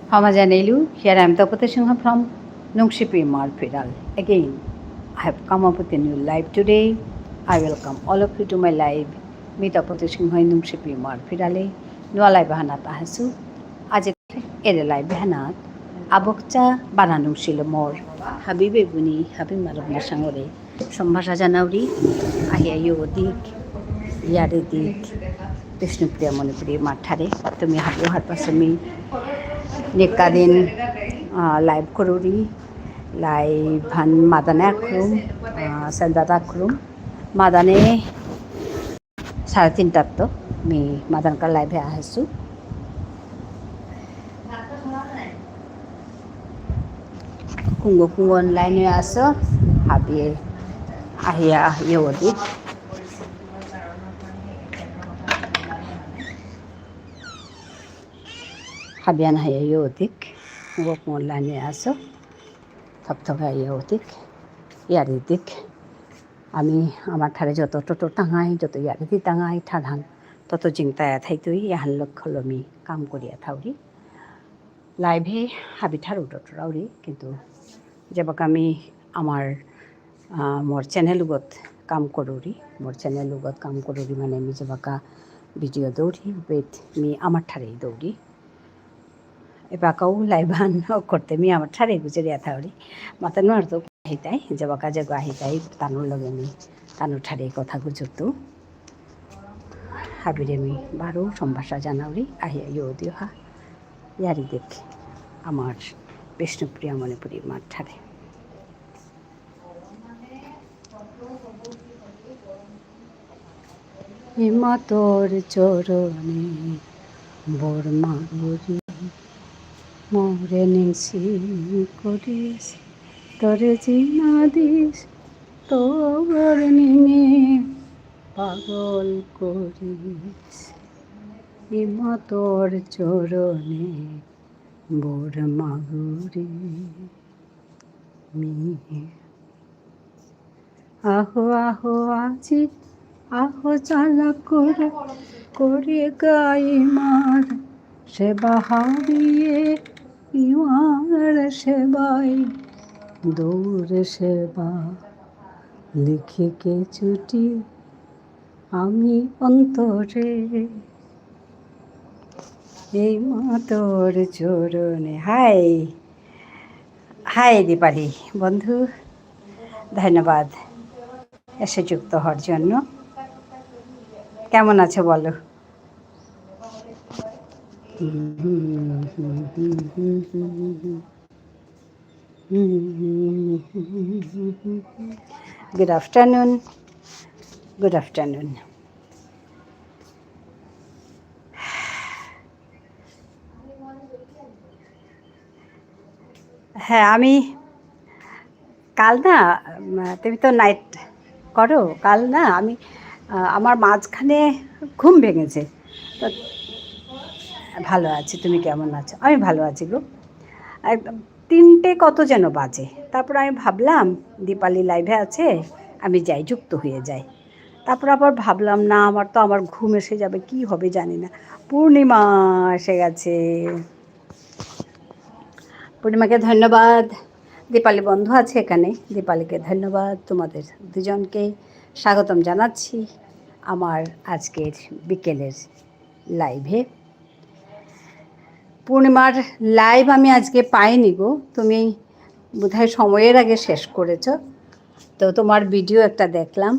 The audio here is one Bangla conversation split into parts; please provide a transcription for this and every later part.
Hamajanelu, here I am Tapata Singha from Nungshipi Marpiral. Again, I have come up with a new live today. I welcome all of you to my live. Mi Tapata Singha Nungshipi Marpirale. No live Hanat Ahasu. Aje ere live Hanat. Abokcha Bananung Shilomor. Habibe Buni, Habib Marabna Sangore. Sombhasha Janauri. Ahia Yodik. Yaredik. Bishnupriya Manipuri মাঠারে তুমি হাবিও হার পাশে মি নেকাদিন লাইভ করুরি লাইভ ভান মাদানে আখরুম সেন্দাত আখরুম মাদানে 3:30 তো মি মাদানকার লাইভে আহেছু কুঙ্গো কুঙ্গো অনলাইনে আসো হাবিয়ে আহিয়া ইয়দি হাবিয়ান হাইয়া ইয়দিক কুঙ্গো কুঙ্গো অনলাইনে আসো থপথপে ইয়দিক ইয়ারিদিক আমি আমার ঠারে যত টোটো টাঙাই যত ইয়ারিদি টাঙাই ঠাড়ান তত জিংতায়া থাইতুই ইয়াহান লক্ষ্যলমি কাম করিয়া থাউরি লাইভে হাবি ঠারু টোটরাউরি কিন্তু যেবাক আমি আমার মোর চ্যানেলুগত কাম করুরি মোর চ্যানেলুগত কাম করুরি মানে আমি যেবাকা ভিডিও দৌড়ি উইথ মি আমার ঠারেই দৌড়ি এবাকাও লাইভান করতে মি আমার ঠারে গুজরিয়া থাউরি মাতা নোয়ার তো আহিতাই যেবাকা যে আহিতাই তানুর লগে মি তানুর ঠারে কথা গুজরতো হাবিরে মি বারো সম্ভাষা জানাউরি আহিয়া ইয়দিও হা ইয়ারি দেখ আমার বিষ্ণুপ্রিয়া মণিপুরী মাঠ ঠারে হিমা তোর চরণে বর্মাগুরি মোরে নিংসি করিস তোরে জিনা দিস তোর নিমে পাগল করিস হিমা তোর চরণে বর্মাগুরি আহো আহো আজি আহো চালা করে করে গাই মার সেবা হারিয়ে ইমার সেবাই দৌড় সেবা লিখে কে ছুটি আমি অন্তরে এই মা তোর চরণে হাই হাই দীপালি বন্ধু ধন্যবাদ এসে যুক্ত হওয়ার জন্য কেমন আছো বলো গুড আফটারনুন গুড আফটারনুন হ্যাঁ আমি কাল না তুমি তো নাইট করো কাল না আমি আমার মাঝখানে ঘুম ভেঙেছে তো ভালো আছি তুমি কেমন আছো আমি ভালো আছি গো একদম 3টে কত যেন বাজে তারপর আমি ভাবলাম দীপালি লাইভে আছে আমি যাই যুক্ত হয়ে যাই তারপর আবার ভাবলাম না আমার ঘুম এসে যাবে কি হবে জানি না পূর্ণিমা এসে গেছে পূর্ণিমাকে ধন্যবাদ দীপালি বন্ধু আছে এখানে দীপালিকে ধন্যবাদ তোমাদের দুজনকে স্বাগতম জানাচ্ছি আমার আজকের বিকেলের লাইভে পূর্ণিমার লাইভ আমি আজকে পাইনি গো তুমি বোধহয় সময়ের আগে শেষ করেছো তো তোমার ভিডিও একটা দেখলাম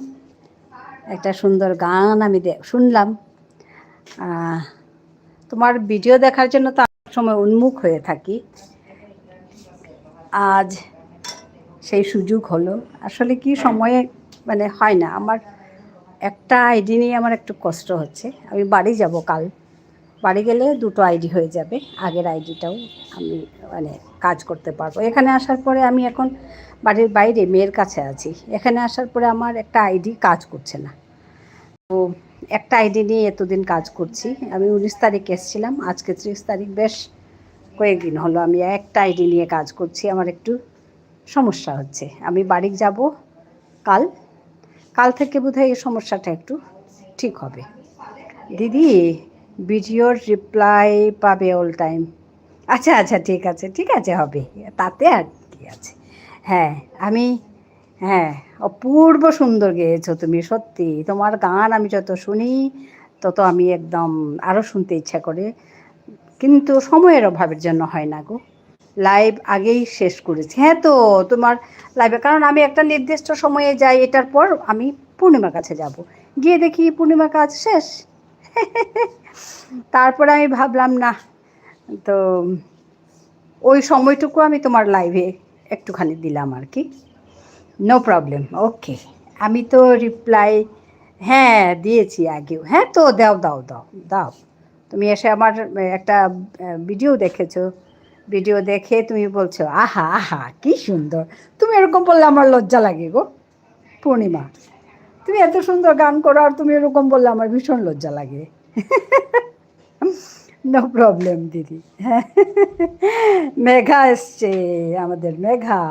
একটা সুন্দর গান আমি শুনলাম তোমার ভিডিও দেখার জন্য তো অনেক সময় উন্মুখ হয়ে থাকি আজ সেই সুযোগ হলো আসলে কি সময়ে মানে হয় না আমার একটা আইডি নিয়ে আমার একটু কষ্ট হচ্ছে আমি বাড়ি যাব কাল বাড়ি গেলে 2টো আইডি হয়ে যাবে আগের আইডিটাও আমি মানে কাজ করতে পারবো এখানে আসার পরে আমি এখন বাড়ির বাইরে মেয়ের কাছে আছি এখানে আসার পরে আমার একটা আইডি কাজ করছে না তো একটা আইডি নিয়ে এতদিন কাজ করছি আমি 19 তারিখ এসেছিলাম আজকে 30 তারিখ বেশ কয়েকদিন হলো আমি একটা আইডি নিয়ে কাজ করছি আমার একটু সমস্যা হচ্ছে আমি বাড়ি যাব কাল থেকে বোধহয় এই সমস্যাটা একটু ঠিক হবে দিদি ভিডিওর রিপ্লাই পাবে অল টাইম আচ্ছা আচ্ছা, ঠিক আছে, হবে, তাতে আর কি আছে। হ্যাঁ, আমি, হ্যাঁ, অপূর্ব সুন্দর গেয়েছো তুমি, সত্যি তোমার গান আমি যত শুনি তত আমি একদম আরও শুনতে ইচ্ছা করে, কিন্তু সময়ের অভাবের জন্য হয় না গো। লাইভ আগেই শেষ করেছি। হ্যাঁ, তো তোমার লাইভে, কারণ আমি একটা নির্দিষ্ট সময়ে যাই, এটার পর আমি পূর্ণিমার কাছে যাব, গিয়ে দেখি পূর্ণিমার কাজ শেষ। তারপরে আমি ভাবলাম না, তো ওই সময়টুকু আমি তোমার লাইভে একটুখানি দিলাম আর কি। নো প্রবলেম, ওকে। আমি তো রিপ্লাই, হ্যাঁ দিয়েছি আগেও। হ্যাঁ, তো দাও দাও দাও দাও। তুমি এসে আমার একটা ভিডিও দেখেছো, ভিডিও দেখে তুমি বলছো আহা আহা কি সুন্দর। তুমি এরকম বললে আমার লজ্জা লাগে গো পূর্ণিমা। তুমি এত সুন্দর গান করো আর তুমি এরকম বললে আমার ভীষণ লজ্জা লাগে। নো প্রবলেম দিদি। হ্যাঁ, মেঘা এসছে, আমাদের মেঘা,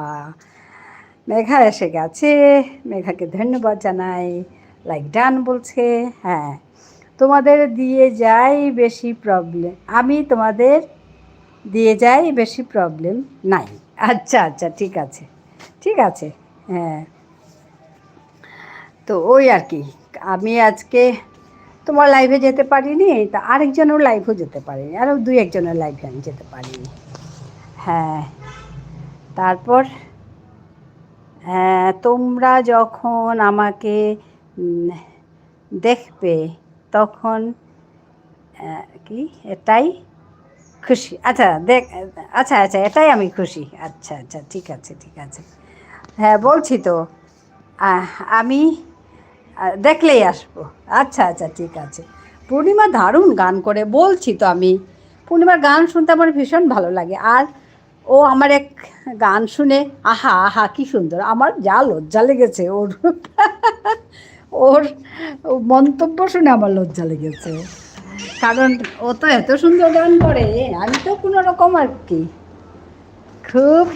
মেঘা এসে গেছে। মেঘাকে ধন্যবাদ জানাই, লাইক ডান বলছে। হ্যাঁ, তোমাদের দিয়ে যাই বেশি প্রবলেম, আমি তোমাদের দিয়ে যাই বেশি প্রবলেম নাই। আচ্ছা আচ্ছা, ঠিক আছে, ঠিক আছে। হ্যাঁ, তো ওই আর কি, আমি আজকে তোমার লাইভে যেতে পারিনি, তা আরেকজনের লাইভও যেতে পারিনি, আরও দুই একজনের লাইভে আমি যেতে পারিনি। হ্যাঁ, তারপর তোমরা যখন আমাকে দেখবে তখন কি এটাই খুশি। আচ্ছা আচ্ছা আচ্ছা, এটাই আমি খুশি। আচ্ছা আচ্ছা, ঠিক আছে ঠিক আছে। হ্যাঁ বলছি তো, আহ, আমি দেখলেই আসবো। আচ্ছা আচ্ছা, ঠিক আছে। পূর্ণিমা দারুণ গান করে, বলছি তো আমি, পূর্ণিমার গান শুনতে আমার ভীষণ ভালো লাগে। আর ও আমার এক গান শুনে আহা আহা কি সুন্দর, আমার যা লজ্জা লেগেছে ওর ওর মন্তব্য শুনে আমার লজ্জা লেগেছে, কারণ ও তো এত সুন্দর গান করে, আমি তো কোনো রকম আর কি, খুব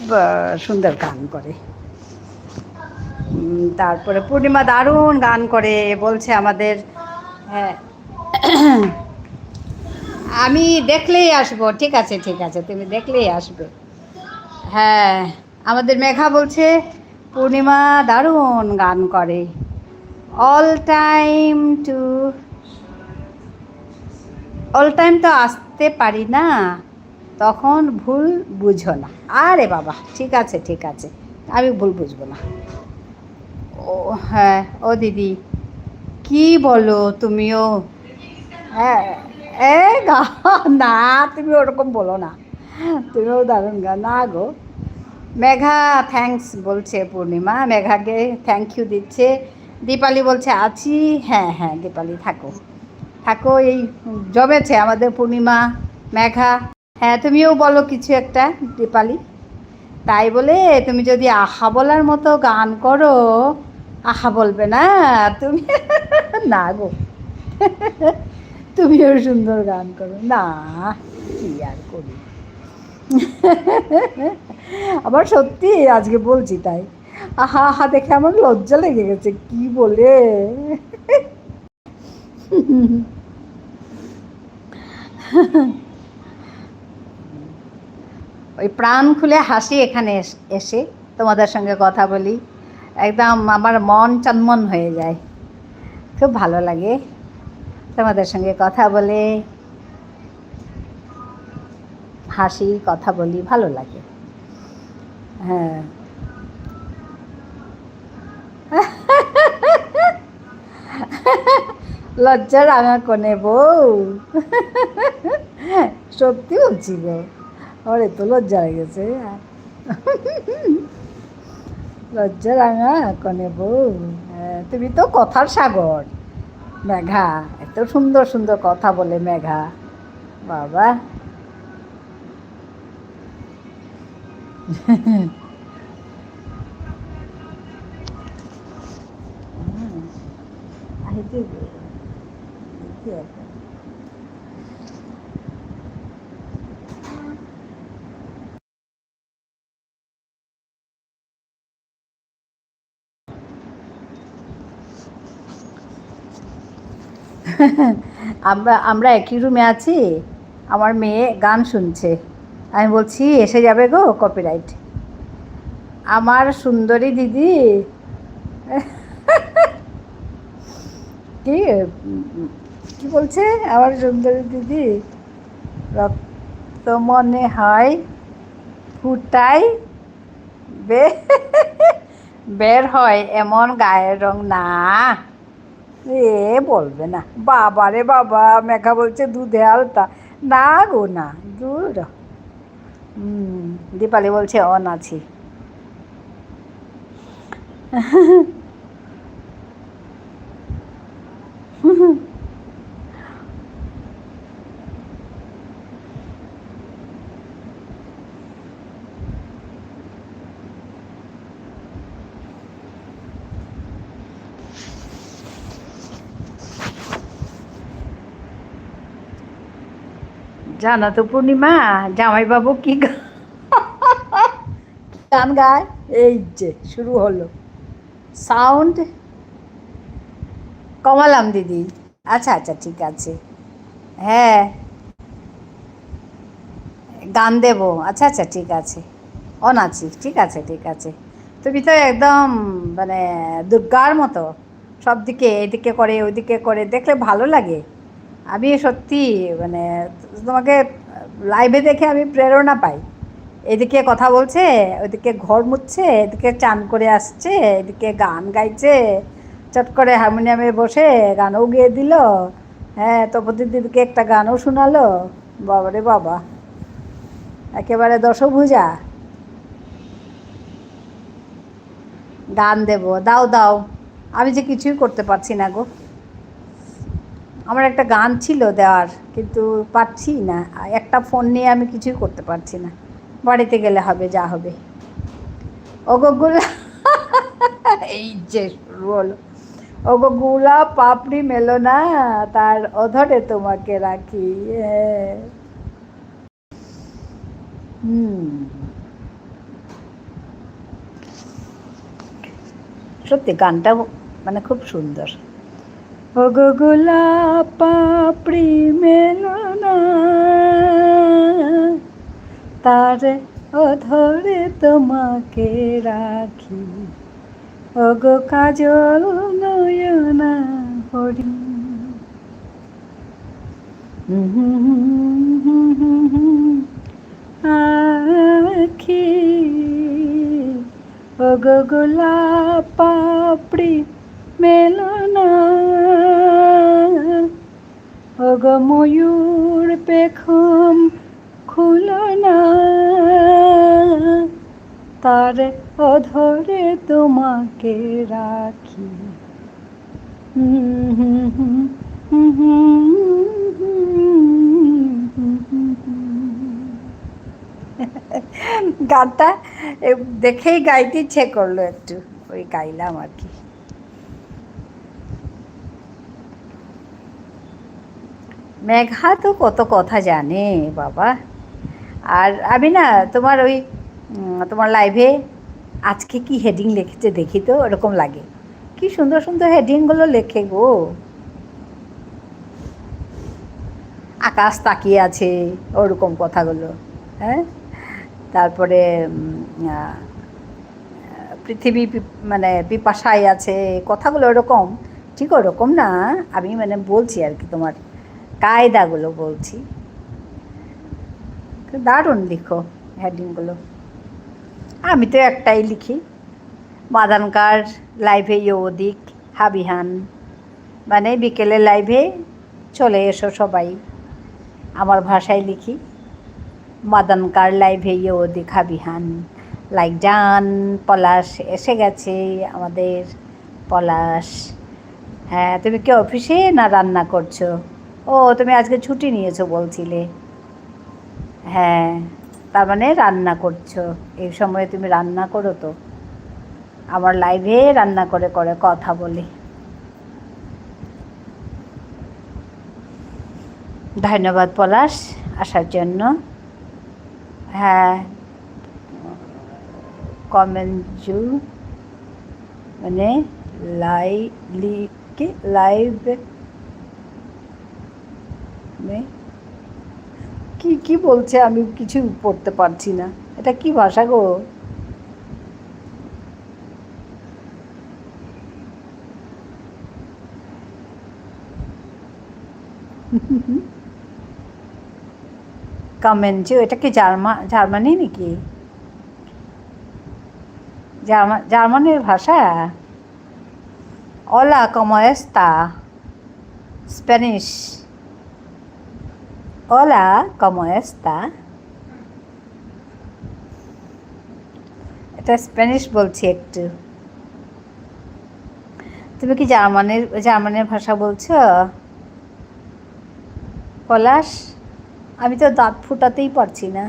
সুন্দর গান করে। তারপরে পূর্ণিমা দারুণ গান করে বলছে আমাদের। হ্যাঁ, আমি দেখলেই আসবো। ঠিক আছে ঠিক আছে, তুমি দেখলেই আসবে। হ্যাঁ, আমাদের মেঘা বলছে পূর্ণিমা দারুণ গান করে। All time to, all time তো আসতে পারি না, তখন ভুল বুঝো না। আরে বাবা, ঠিক আছে ঠিক আছে, আমি ভুল বুঝবো না। ও হ্যাঁ, ও দিদি কি বলো তুমিও। হ্যাঁ, এ গা, না তুমি ওরকম বলো না, তুমিও দারুণ গান না গো। মেঘা থ্যাঙ্কস বলছে, পূর্ণিমা মেঘাকে থ্যাংক ইউ দিচ্ছে। দীপালি বলছে আছি। হ্যাঁ হ্যাঁ, দীপালি থাকো থাকো, এই জমেছে আমাদের পূর্ণিমা, মেঘা। হ্যাঁ, তুমিও বলো কিছু একটা দীপালি। তাই বলে তুমি যদি আহা বলার মতো গান করো, আহা বলবে না তুমি? না গো, তুমিও সুন্দর গান করো না, কি আর করি। আবার সত্যি আজকে বলছি তাই, আহা আহা দেখে আমার লজ্জা লেগে গেছে, কি বলে। ওই প্রাণ খুলে হাসি এখানে এসে তোমাদের সঙ্গে কথা বলি, একদম আমার মন চনমন হয়ে যায়, খুব ভালো লাগে তোমাদের সঙ্গে কথা বলে, হাসি কথা বলি, ভালো লাগে। হ্যাঁ, লজ্জা রাঙা কোণে বউ, সত্যি বলছি গো, আমার এত লজ্জা হয়ে গেছে। লজ্জা রাঙা কোণে বউ। হ্যাঁ, তুমি তো কথার সাগর মেঘা, এত সুন্দর সুন্দর কথা বলে মেঘা, বাবা। আমরা আমরা একই রুমে আছি, আমার মেয়ে গান শুনছে, আমি বলছি এসে যাবে গো কপিরাইট। আমার সুন্দরী দিদি কি কি বলছে আমার সুন্দরী দিদি, রক্ত মনে হয় ফুটাই বের হয় এমন গায়ের রং না। এ বলবে না, বাবা রে বাবা, মেঘা বলছে দুধে আলতা। না গো না, দূর। দীপালি বলছে অন আছি। জানো তো পূর্ণিমা, জামাইবাবু কি গান গায়, এই যে শুরু হলো, সাউন্ড কমালাম দিদি। আচ্ছা আচ্ছা ঠিক আছে, হ্যাঁ গান দেবো, আচ্ছা আচ্ছা ঠিক আছে, অন আছি, ঠিক আছে ঠিক আছে। তুমি তো একদম মানে দুর্গার মতো, সব দিকে এদিকে করে ওইদিকে করে, দেখলে ভালো লাগে। আমি সত্যি মানে তোমাকে লাইভে দেখে আমি প্রেরণা পাই। এদিকে কথা বলছে, ওইদিকে ঘর মুছছে, এদিকে চান করে আসছে, এদিকে গান গাইছে, চট করে হারমোনিয়ামে বসে গানও গেয়ে দিল। হ্যাঁ, তপতি দিদিকে একটা গানও শোনালো। বাবারে বাবা, একেবারে দশভুজা। গান দেব, দাও দাও, আমি যে কিছুই করতে পারছি না গো। আমার একটা গান ছিল দেওয়ার, কিন্তু পারছি না, একটা ফোন নিয়ে আমি কিছুই করতে পারছি না। বাড়িতে গেলে হবে, যা হবে। ওগো গুলা এই যে শুরু হলো, ওগো গুলা পাপড়ি মেলো না, তার অধরে তোমাকে রাখি। সত্যি গানটা মানে খুব সুন্দর। ওগো গোলাপ পাপড়ি মেলো না, তার অধরে তোমাকে রাখি, ওগো কাজল নয়না হরি। আখি ওগো গোলাপ পাপড়ি মেলো না, ওগো ময়ূর পেখম খুলো না, তার অধরে তোমাকে রাখি। গানটা দেখেই গাইতে ইচ্ছে করলো একটু, ওই গাইলাম আর কি। মেঘা তো কত কথা জানে বাবা। আর আমি না তোমার ওই তোমার লাইভে আজকে কি হেডিং লিখেছে দেখি তো, ওরকম লাগে। কি সুন্দর সুন্দর হেডিংগুলো লেখে গো। আকাশ তাকিয়ে আছে, ওরকম কথাগুলো। হ্যাঁ, তারপরে পৃথিবী মানে পিপাসায় আছে, কথাগুলো ওরকম, ঠিক ওরকম না, আমি মানে বলছি আর কি, তোমার কায়দাগুলো বলছি। দারুণ লিখো হেডিংগুলো। আমি তো একটাই লিখি, মাদানকার লাইভে ওদিক হাবিহান, মানে বিকেলে লাইভে চলে এসো সবাই, আমার ভাষায় লিখি। মাদানকার লাইভে ওদিক হাবিহান, লাইক জান পলাশ এসে গেছে আমাদের পলাশ। হ্যাঁ, তুমি কি অফিসে না রান্না করছো? ও, তুমি আজকে ছুটি নিয়েছো বলছিলে। হ্যাঁ, তার মানে রান্না করছো, এই সময়ে তুমি রান্না করো তো। আমার লাইভে রান্না করে করে কথা বলি। ধন্যবাদ পলাশ আসার জন্য। হ্যাঁ, কমেন্টু মানে লাইভ মে কি কি বলছে আমি কিছু পড়তে পারছি না। এটা কি ভাষা গো? কামেঞ্জো, এটা কি জার্মানি নাকি? জার্মানির ভাষা? অলা como está? স্প্যানিশ। অলা como está? এটা স্প্যানিশ বলছি একটু। তুমি কি জার্মানির ভাষা বলছো? পলাশ, আমি তো দাঁত ফুটাতেই পারছি না।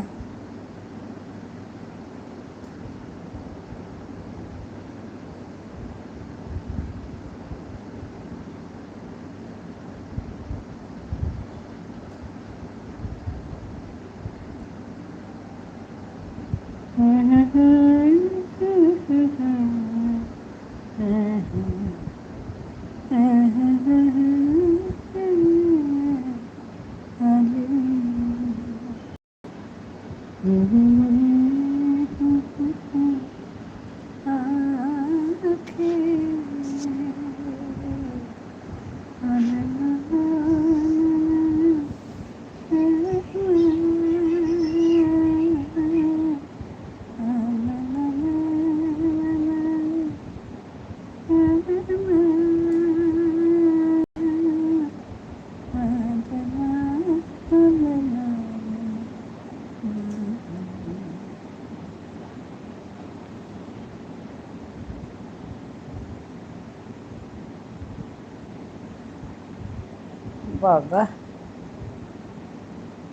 বাবা,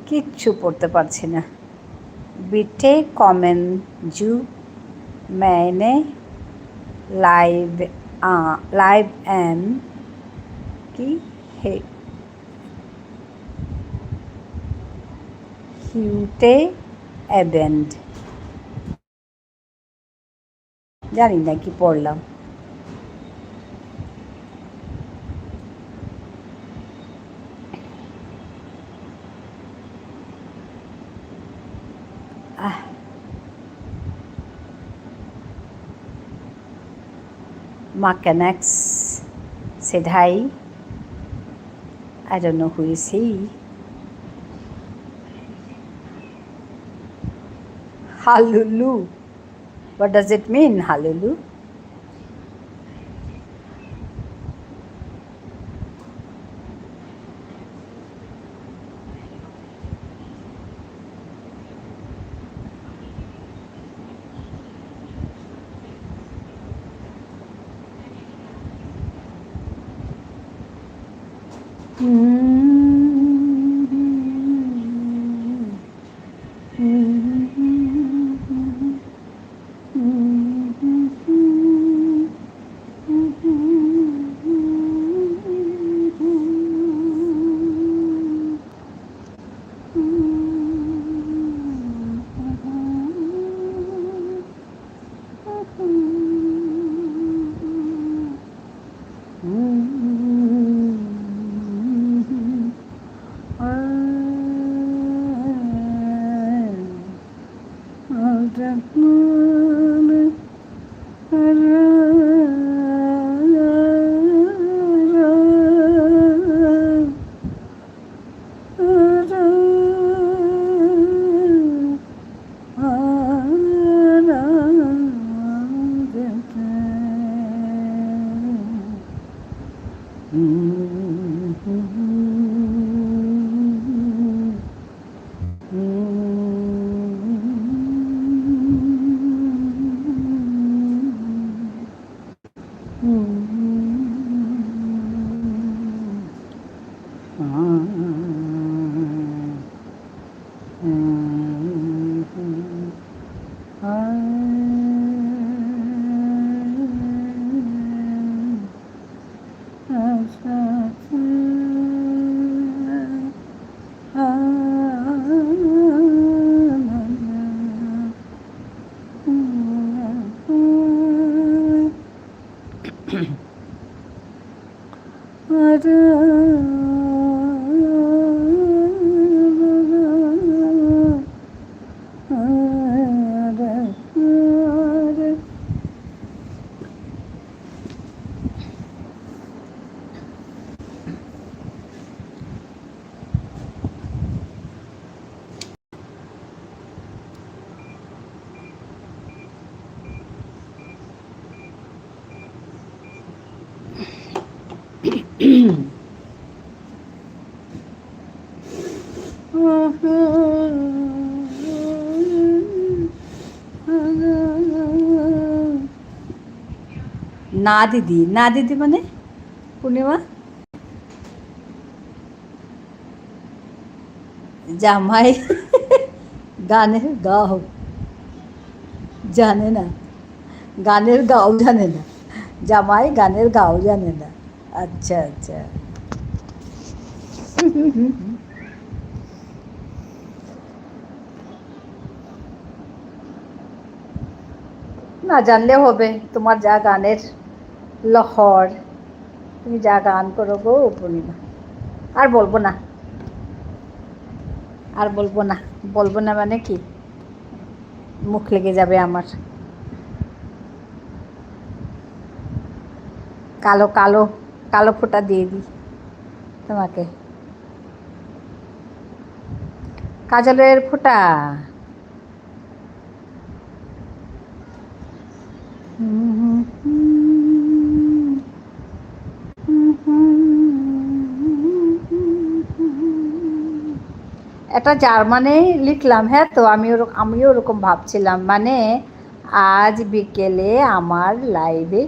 কিচ্ছু পড়তে পারছি না। বিটে কমেন জু मैंने लाइव एन की है হিউটে অ্যাবেন্ড। জানি না কি পড়লাম। Macanex said hi. I don't know who is he. Halulu. What does it mean, Halulu? না দিদি, না দিদি মানে পূর্ণিমা জামাই গানের গাও জানে না, গানের গাও জানে না, জামাই গানের গাও জানে না। আচ্ছা আচ্ছা। না জানলেও হবে, তোমার যা গানের লহর, তুমি যা গান করো গো পূর্ণিমা। আর বলবো না, আর বলবো না, বলবো না মানে কি, মুখ লেগে যাবে আমার। কালো কালো কালো ফোঁটা দিয়ে দিই তোমাকে, কাজলের ফোঁটা। এটা জার্মানে লিখলাম, হ্যাঁ তো আমিও ওরকম ভাবছিলাম, মানে আজ বিকেলে আমার লাইভে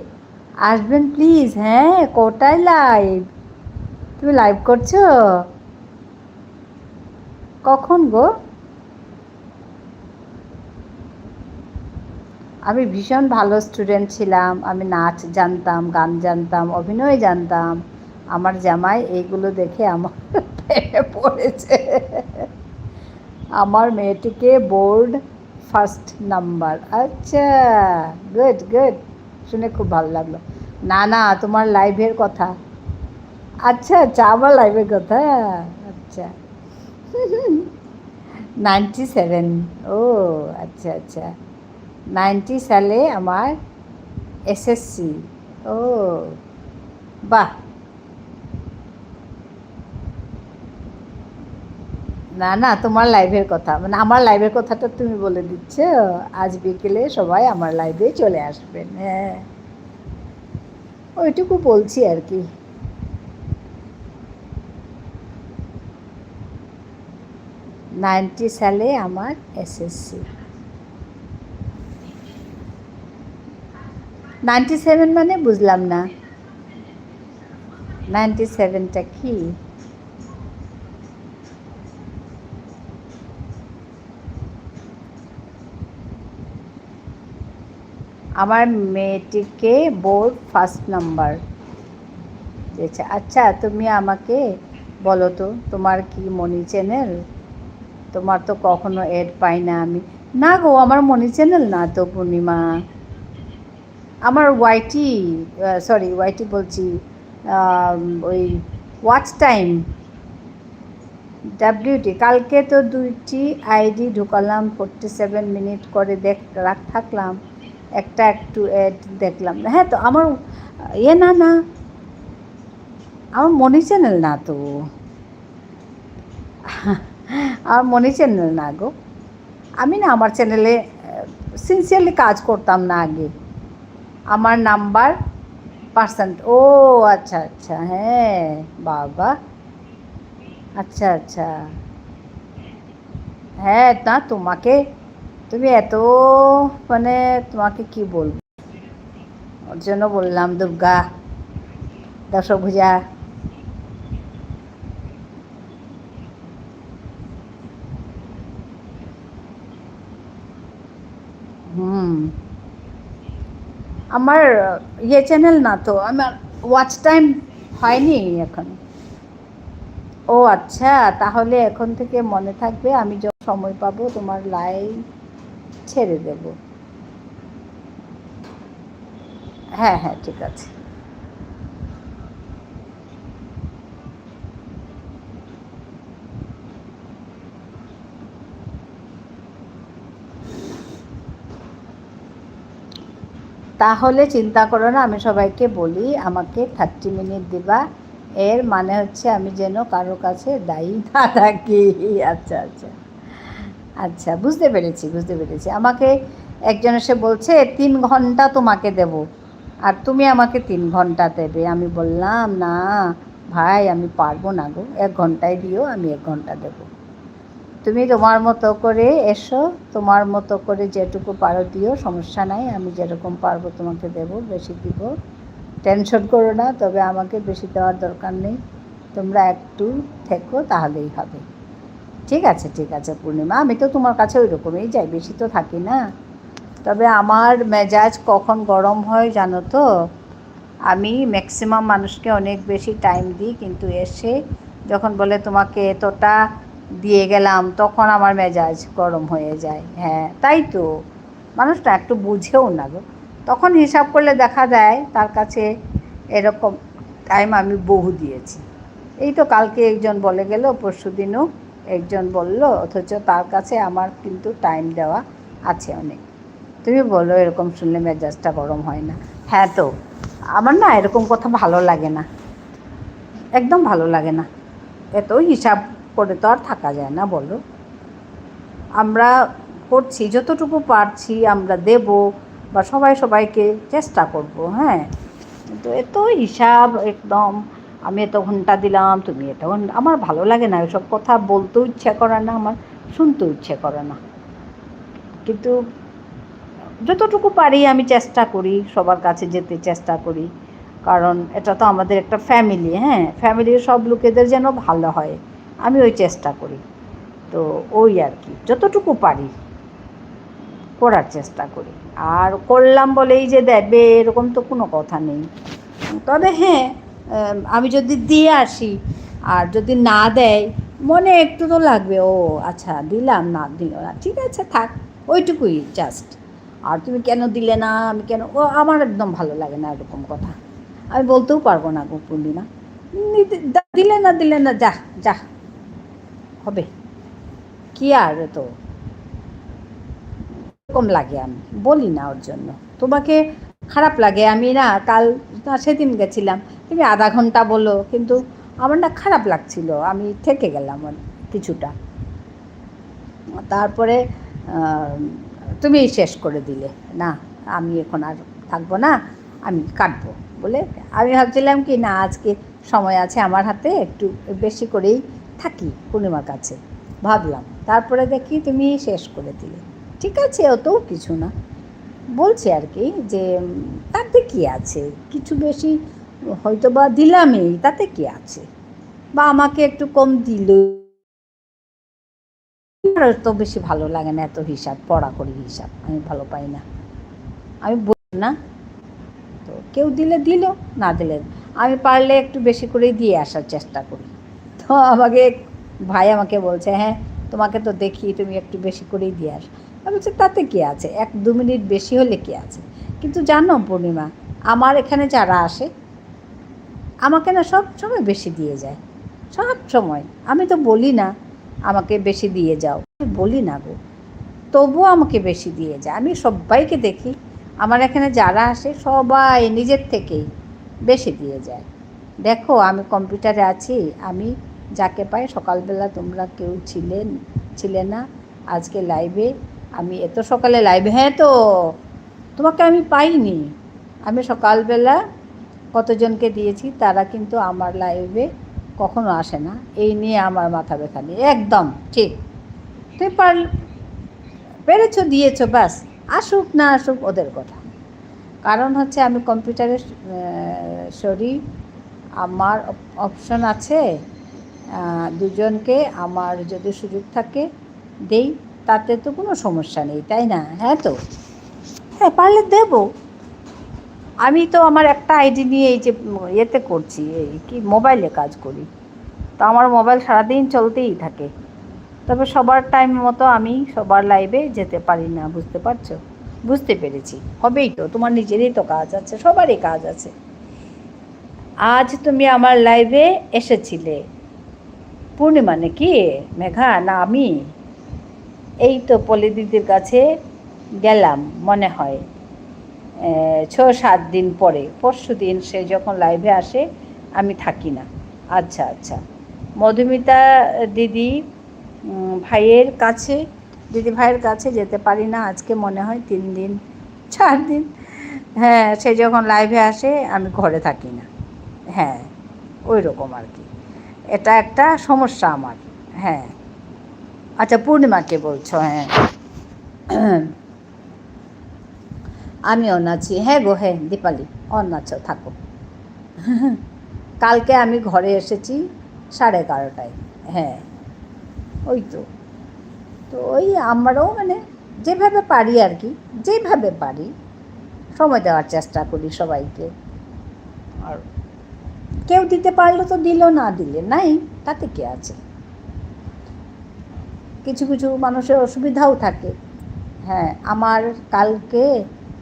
আসবেন প্লিজ। হ্যাঁ, কোটায় লাইভ? তুমি লাইভ করছো কখন গো? আমি ভীষণ ভালো স্টুডেন্ট ছিলাম, আমি নাচ জানতাম, গান জানতাম, অভিনয় জানতাম। আমার জামাই এইগুলো দেখে আমার প্রেমে পড়েছে। আমার মেয়েটিকে বোর্ড ফার্স্ট নাম্বার। আচ্ছা, গুড গুড, শুনে খুব ভালো লাগলো। না না, তোমার লাইভের কথা। আচ্ছা আচ্ছা, আমার লাইভের কথা। আচ্ছা, 97। ও আচ্ছা আচ্ছা, 90 সালে আমার এসএসসি। ও বাহ। না না, তোমার লাইভের কথা, মানে আমার লাইভের কথাটা তুমি বলে দিচ্ছ। আজ বিকেলে সবাই আমার লাইভে চলে আসবেন। হ্যাঁ, ওইটুকু বলছি আর কি। সালে আমার এসএসসি। 97 মানে বুঝলাম না, 97টা কি? আমার মেয়েটিকে বোর্ড ফার্স্ট নাম্বার দিয়েছে। আচ্ছা, তুমি আমাকে বলো তো, তোমার কি মনি চ্যানেল? তোমার তো কখনো এড পাই না আমি। না গো, আমার মনি চ্যানেল না তো পূর্ণিমা, আমার ওয়াইটি, সরি ওয়াইটি বলছি, ওই ওয়াচ টাইম ডাব্লিউটি। কালকে তো 2টি আইডি ঢুকালাম, 47 মিনিট করে থাকলাম, একটা একটু এড দেখলাম না। হ্যাঁ তো আমার না না, আমার মনি চ্যানেল না তো, আমার মনি চ্যানেল না গো। আমি না আমার চ্যানেলে সিনসিয়ারলি কাজ করতাম না আগে। আমার নাম্বার পার্সেন্ট। ও আচ্ছা আচ্ছা, হ্যাঁ বাবা, আচ্ছা আচ্ছা। হ্যাঁ না, তুমি এত, মানে তোমাকে কি বলবো, ওর জন্য বললাম দুর্গা দশভূজা। আমার চ্যানেল না তো, আমার ওয়াচ টাইম হয়নি এখন। ও আচ্ছা, তাহলে এখন থেকে মনে থাকবে, আমি যখন সময় পাবো তোমার লাইভ ছেড়ে দেব। হ্যাঁ হ্যাঁ, ঠিক আছে। তাহলে চিন্তা করো না, আমি সবাইকে বলি আমাকে 30 মিনিট দিবা, এর মানে হচ্ছে আমি যেন কারো কাছে দায়ী না থাকি। আচ্ছা আচ্ছা আচ্ছা, বুঝতে পেরেছি বুঝতে পেরেছি। আমাকে একজন এসে বলছে 3 ঘন্টা তোমাকে দেব, আর তুমি আমাকে 3 ঘন্টা দেবে। আমি বললাম না ভাই, আমি পারবো না গো, 1 ঘন্টায় দিও, আমি 1 ঘন্টা দেবো। তুমি তোমার মতো করে এসো, তোমার মতো করে যেটুকু পারো দিও, সমস্যা নাই, আমি যেরকম পারবো তোমাকে দেবো, বেশি দিব, টেনশন করো না। তবে আমাকে বেশি দেওয়ার দরকার নেই, তোমরা একটু থেকো তাহলেই হবে। ঠিক আছে ঠিক আছে পূর্ণিমা, আমি তো তোমার কাছে ওই রকমই যাই, বেশি তো থাকি না। তবে আমার মেজাজ কখন গরম হয় জানো তো? আমি ম্যাক্সিমাম মানুষকে অনেক বেশি টাইম দিই, কিন্তু এসে যখন বলে তোমাকে এতটা দিয়ে গেলাম, তখন আমার মেজাজ গরম হয়ে যায়। হ্যাঁ তাই তো, মানুষটা একটু বুঝেও না গো। তখন হিসাব করলে দেখা যায় তার কাছে এরকম টাইম আমি বহু দিয়েছি। এই তো কালকে একজন বলে গেল, পরশুদিনও একজন বলল, অথচ তার কাছে আমার কিন্তু টাইম দেওয়া আছে অনেক। তুমি বলো, এরকম শুনলে মেজাজটা গরম হয় না? হ্যাঁ তো, আমার না এরকম কথা ভালো লাগে না, একদম ভালো লাগে না। এত হিসাব করে তো আর থাকা যায় না বলো। আমরা করছি যতটুকু পারছি, আমরা দেব বা সবাই সবাইকে চেষ্টা করব। হ্যাঁ, কিন্তু এত হিসাব একদম, আমি এত ঘন্টা দিলাম, তুমি এত ঘন্টা, আমার ভালো লাগে না। এসব কথা বলতেও ইচ্ছে করে না, আমার শুনতেও ইচ্ছে করে না। কিন্তু যতটুকু পারি আমি চেষ্টা করি, সবার কাছে যেতে চেষ্টা করি, কারণ এটা তো আমাদের একটা ফ্যামিলি। হ্যাঁ, ফ্যামিলির সব লোকেদের যেন ভালো হয়, আমি ওই চেষ্টা করি। তো ওই আর কি, যতটুকু পারি করার চেষ্টা করি। আর করলাম বলেই যে দেবে এরকম তো কোনো কথা নেই। তবে হ্যাঁ, আমি যদি দিয়ে আসি আর যদি না দেয়, মনে একটু তো লাগবে, ও আচ্ছা দিলাম, না দিল না, ঠিক আছে থাক, ওইটুকুই জাস্ট। আর তুমি কেন দিলে না, আমি কেন, ও আমার একদম ভালো লাগে না এরকম কথা। আমি বলতেও পারবো না গো পূর্ণিমা, দিলে না দিলে না, যা যা হবে কি আর, তো এরকম লাগে, আমি বলি না ওর জন্য। তোমাকে খারাপ লাগে, আমি না কাল না সেদিন গেছিলাম, তুমি আধা ঘন্টা বলো, কিন্তু আমার না খারাপ লাগছিল, আমি থেকে গেলাম কিছুটা। তারপরে তুমি শেষ করে দিলে, না আমি এখন আর থাকবো না, আমি কাটবো বলে। আমি ভাবছিলাম কি না, আজকে সময় আছে আমার হাতে, একটু বেশি করেই থাকি পূর্ণিমার কাছে, ভাবলাম। তারপরে দেখি তুমি শেষ করে দিলে। ঠিক আছে, অতও কিছু না, বলছি আর কি, যে তাতে কি আছে, কিছু বেশি হয়তো বা দিলামই, তাতে কি আছে, বা আমাকে একটু কম দিল, তো বেশি ভালো লাগে না এত হিসাব, পড়া করি হিসাব আমি ভালো পাই না, আমি বলি না। তো কেউ দিলে দিল, না দিলে আমি পারলে একটু বেশি করেই দিয়ে আসার চেষ্টা করি। তো আমাকে ভাই আমাকে বলছে, হ্যাঁ তোমাকে তো দেখি তুমি একটু বেশি করেই দিয়ে আসো। আমি বলছি তাতে কী আছে, 1-2 মিনিট বেশি হলে কী আছে। কিন্তু জানো পূর্ণিমা, আমার এখানে যারা আসে আমাকে না সব সময় বেশি দিয়ে যায়, সব সময়। আমি তো বলি না আমাকে বেশি দিয়ে যাও, আমি বলি না গো, তবুও আমাকে বেশি দিয়ে যায়। আমি সবাইকে দেখি আমার এখানে যারা আসে সবাই নিজের থেকেই বেশি দিয়ে যায়। দেখো আমি কম্পিউটারে আছি, আমি যাকে পাই, সকালবেলা তোমরা কেউ ছিলে না আজকে লাইভে, আমি এত সকালে লাইভে, হ্যাঁ তো তোমাকে আমি পাইনি। আমি সকালবেলা কতজনকে দিয়েছি, তারা কিন্তু আমার লাইভে কখনো আসে না, এই নিয়ে আমার মাথা ব্যথা নেই, একদম ঠিক। তুমি পেরেছো, দিয়েছো, ব্যাস, আসুক না আসুক ওদের কথা। কারণ হচ্ছে আমি কম্পিউটারে সরি, আমার অপশন আছে দুজনকে, আমার যদি সুযোগ থাকে দেই, তাতে তো কোনো সমস্যা নেই, তাই না? হ্যাঁ তো, হ্যাঁ পারলে দেবো। আমি তো আমার একটা আইডি নিয়ে এই যে ইয়েতে করছি, এই কি মোবাইলে কাজ করি, তো আমার মোবাইল সারাদিন চলতেই থাকে। তবে সবার টাইম মতো আমি সবার লাইভে যেতে পারি না, বুঝতে পারছো? বুঝতে পেরেছি, হবেই তো, তোমার নিজেরই তো কাজ আছে, সবারই কাজ আছে। আজ তুমি আমার লাইভে এসেছিলে পূর্ণিমা নাকি মেঘা, না আমি এই তো পলি দিদির কাছে গেলাম মনে হয় 6-7 দিন পরে, পরশু দিন সে যখন লাইভে আসে আমি থাকি না। আচ্ছা আচ্ছা, মধুমিতা দিদি দিদি ভাইয়ের কাছে যেতে পারি না, আজকে মনে হয় 3 দিন 4 দিন হ্যাঁ, সে যখন লাইভে আসে আমি ঘরে থাকি না। হ্যাঁ, ওই রকম আর কি। এটা একটা সমস্যা আমার। হ্যাঁ, আচ্ছা পূর্ণিমাকে বলছো? হ্যাঁ, আমি অন আছি। হ্যাঁ গো, হ্যাঁ দীপালি অন আছো, থাকো। কালকে আমি ঘরে এসেছি 11:30টায়। হ্যাঁ, ওই তো। তো ওই আমারও মানে যেভাবে পারি আর কি, যেভাবে পারি সময় দেওয়ার চেষ্টা করি সবাইকে। আর কেউ দিতে পারলো তো দিল, না দিলে নাই, তাতে কি আছে। কিছু কিছু মানুষের অসুবিধাও থাকে। হ্যাঁ, আমার কালকে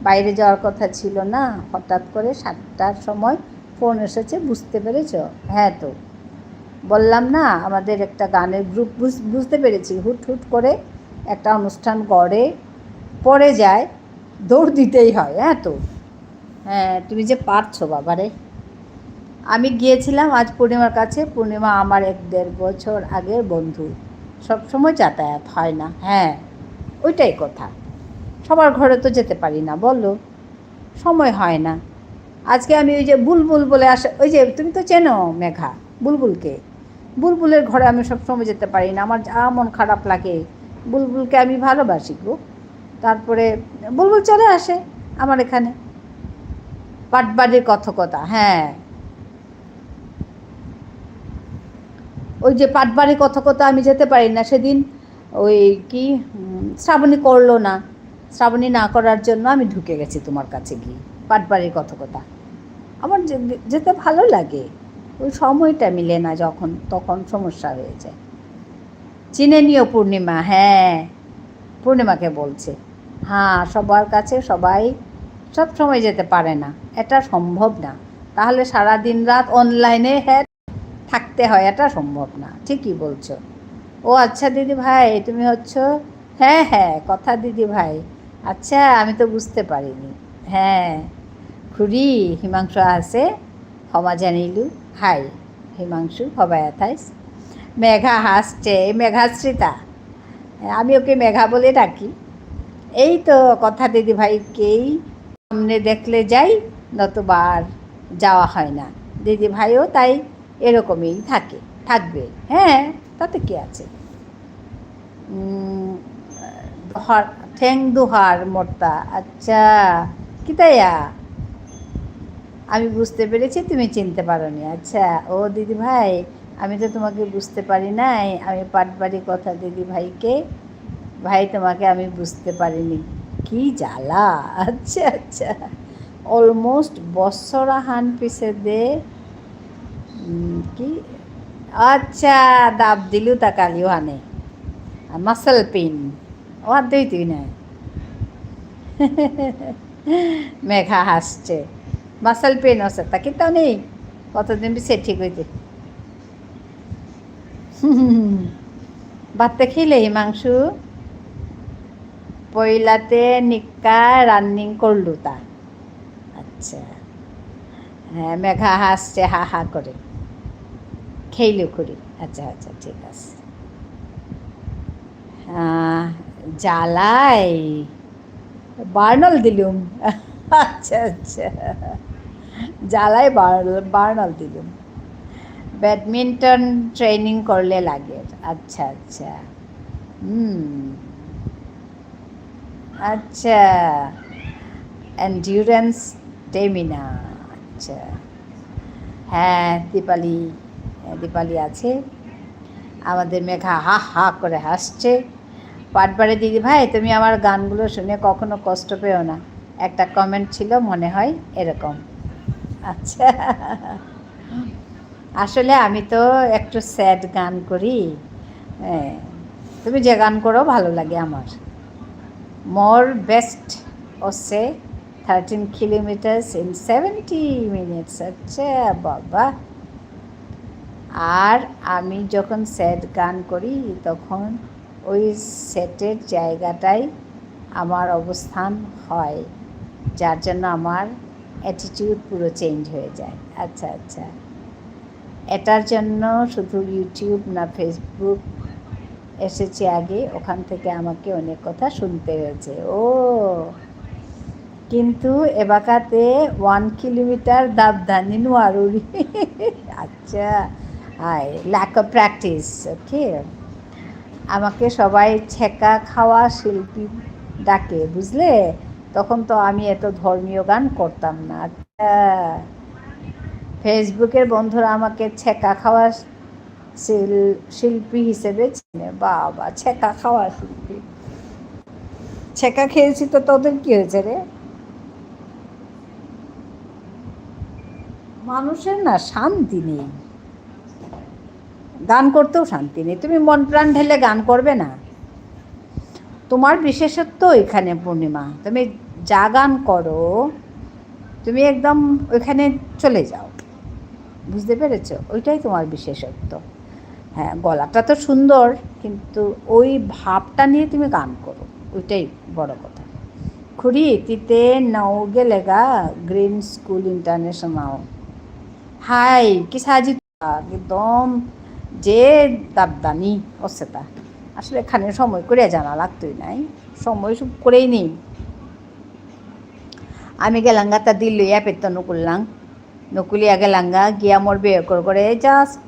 বাইরে যাওয়ার কথা ছিল না, হঠাৎ করে 7টার সময় ফোন এসেছে, বুঝতে পেরেছ? হ্যাঁ, তো বললাম না আমাদের একটা গানের গ্রুপ, বুঝতে পেরেছি। হুট হুট করে একটা অনুষ্ঠান গড়ে পড়ে যায়, দৌড় দিতেই হয়। হ্যাঁ তো, হ্যাঁ তুমি যে পারছো বাবারে। আমি গিয়েছিলাম আজ পূর্ণিমার কাছে। পূর্ণিমা আমার 1-1.5 বছর আগের বন্ধু, সব সময় যাতায়াত হয় না। হ্যাঁ, ওইটাই কথা। সবার ঘরে তো যেতে পারি না, বলো, সময় হয় না। আজকে আমি ওই যে বুলবুল বলে আসে, ওই যে তুমি তো চেনো মেঘা বুলবুলকে, বুলবুলের ঘরে আমি সব সময় যেতে পারি না, আমার যা মন খারাপ লাগে। বুলবুলকে আমি ভালোবাসি গো। তারপরে বুলবুল চলে আসে আমার এখানে, পাটবাড়ির কথকতা। হ্যাঁ, ওই যে পাটবাড়ি কথকতা আমি যেতে পারি না সেদিন। ওই কি শ্রাবণী করলো না, শ্রাবণী না করার জন্য আমি ঢুকে গেছি তোমার কাছে গিয়ে। পাটবাড়ির কথকতা আমার যেতে ভালো লাগে, ওই সময়টা মিলে না যখন, তখন সমস্যা হয়ে যায়। চিনে নিও পূর্ণিমা। হ্যাঁ, পূর্ণিমাকে বলছে। হ্যাঁ, সবার কাছে সবাই সব সময় যেতে পারে না, এটা সম্ভব না। তাহলে সারা দিন রাত অনলাইনে হ্যাঁ থাকতে হয়, এটা সম্ভব না। ঠিকই বলছো। ও আচ্ছা দিদি ভাই, তুমি হচ্ছ, হ্যাঁ হ্যাঁ কথা দিদি ভাই। আচ্ছা, আমি তো বুঝতে পারিনি। হ্যাঁ, খুড়ি হিমাংশু আছে, ক্ষমা জানিলু। হাই হিমাংশু, সবাই থাইস। মেঘা হাসছে, মেঘাশ্রিতা, আমি ওকে মেঘা বলে ডাকি। এই তো কথা দিদি ভাইকেই সামনে দেখলে যাই, নতুবা আর যাওয়া হয় না। দিদি ভাইও তাই এরকমই থাকবে। হ্যাঁ, তাতে কি আছে। ঠ্যাং দুহার মোর্তা। আচ্ছা, কিতাইয়া, আমি বুঝতে পেরেছি তুমি চিনতে পারোনি। আচ্ছা, ও দিদি ভাই, আমি তো তোমাকে বুঝতে পারি নাই। আমি পাটবাড়ি কথা দিদি ভাইকে, ভাই তোমাকে আমি বুঝতে পারিনি, কি জ্বালা। আচ্ছা আচ্ছা, অলমোস্ট বছরাহান পিছে দে কি। আচ্ছা, দাব দিলু তা কালিও হানে মাসল পিন ও আর দুই তুই না। মেঘা হাসছে। মাসল পেন আছে তা কিন্তু নেই, কতদিন পিছিয়ে ঠিক হইতে। ভাতটা খেলে হিমাংশু পইলাতে নিকা রানিং করলু তা। আচ্ছা, হ্যাঁ মেঘা হাসছে হা হা করে। খেইলু করি। আচ্ছা আচ্ছা, ঠিক আছে। জ্বালাই বার্নল দিলুম। আচ্ছা আচ্ছা, জ্বালাই বার্নল দিলুম। ব্যাডমিন্টন ট্রেনিং করলে লাগে। আচ্ছা আচ্ছা, আচ্ছা, এন্ডিউরেন্স স্টেমিনা। আচ্ছা, হ্যাঁ দীপালি আছে। আমাদের মেঘা হা হা করে হাসছে। পাটবাড়ি দিদি ভাই, তুমি আমার গানগুলো শুনে কখনো কষ্ট পেও না, একটা কমেন্ট ছিল মনে হয় এরকম। আচ্ছা, আসলে আমি তো একটু স্যাড গান করি। হ্যাঁ, তুমি যে গান করো ভালো লাগে আমার। মোর বেস্ট ওসে 13 কিলোমিটার্স ইন 70 মিনিটস। আচ্ছা বাবা। আর আমি যখন স্যাড গান করি তখন ওই সেটের জায়গাটাই আমার অবস্থান হয়, যার জন্য আমার অ্যাটিটিউড পুরো চেঞ্জ হয়ে যায়। আচ্ছা আচ্ছা, এটার জন্য শুধু ইউটিউব না ফেসবুক এসেছি আগে, ওখান থেকে আমাকে অনেক কথা শুনতে হয়েছে। ও কিন্তু এবাকাতে 1 কিলোমিটার দাবদানি নোয়ারুরি আচ্ছা hi lack of practice okay আমাকে সবাই ছেঁকা খাওয়া শিল্পী ডাকে বুঝলে তখন তো আমি এত ধর্মীয় গান করতাম না আচ্ছা ফেসবুকের বন্ধুরা আমাকে ছেঁকা খাওয়া শিল্পী হিসেবে চেনে বাবা ছেঁকা খাওয়া শিল্পী ছেঁকা খেয়েছি তো তোদের কি হয়েছে রে মানুষের না শান্তি নেই গান করতেও শান্তি নেই তুমি মন প্রাণ ঢেলে গান করবে না তোমার বিশেষত্ব এখানে পূর্ণিমা তুমি যা গান করো তুমি একদম ওইখানে চলে যাও বুঝতে পেরেছো ওইটাই তোমার বিশেষত্ব হ্যাঁ গলাটা তো সুন্দর কিন্তু ওই ভাবটা নিয়ে তুমি গান করো ওইটাই বড় কথা খুড়ি তিতে নাও গেলেগা গ্রিন স্কুল ইন্টারন্যাশনাল হাই কি সাজি একদম যে দাবদানি অসেতা আসলে এখানে সময় করে জানা লাগতোই নাই সময় সব করেই নেই আমি গেলাঙ্গা তা দিল্লি অ্যাপের তো নকুলিয়া গেলাঙ্গা গিয়া মোর বিয়ে করে জাস্ট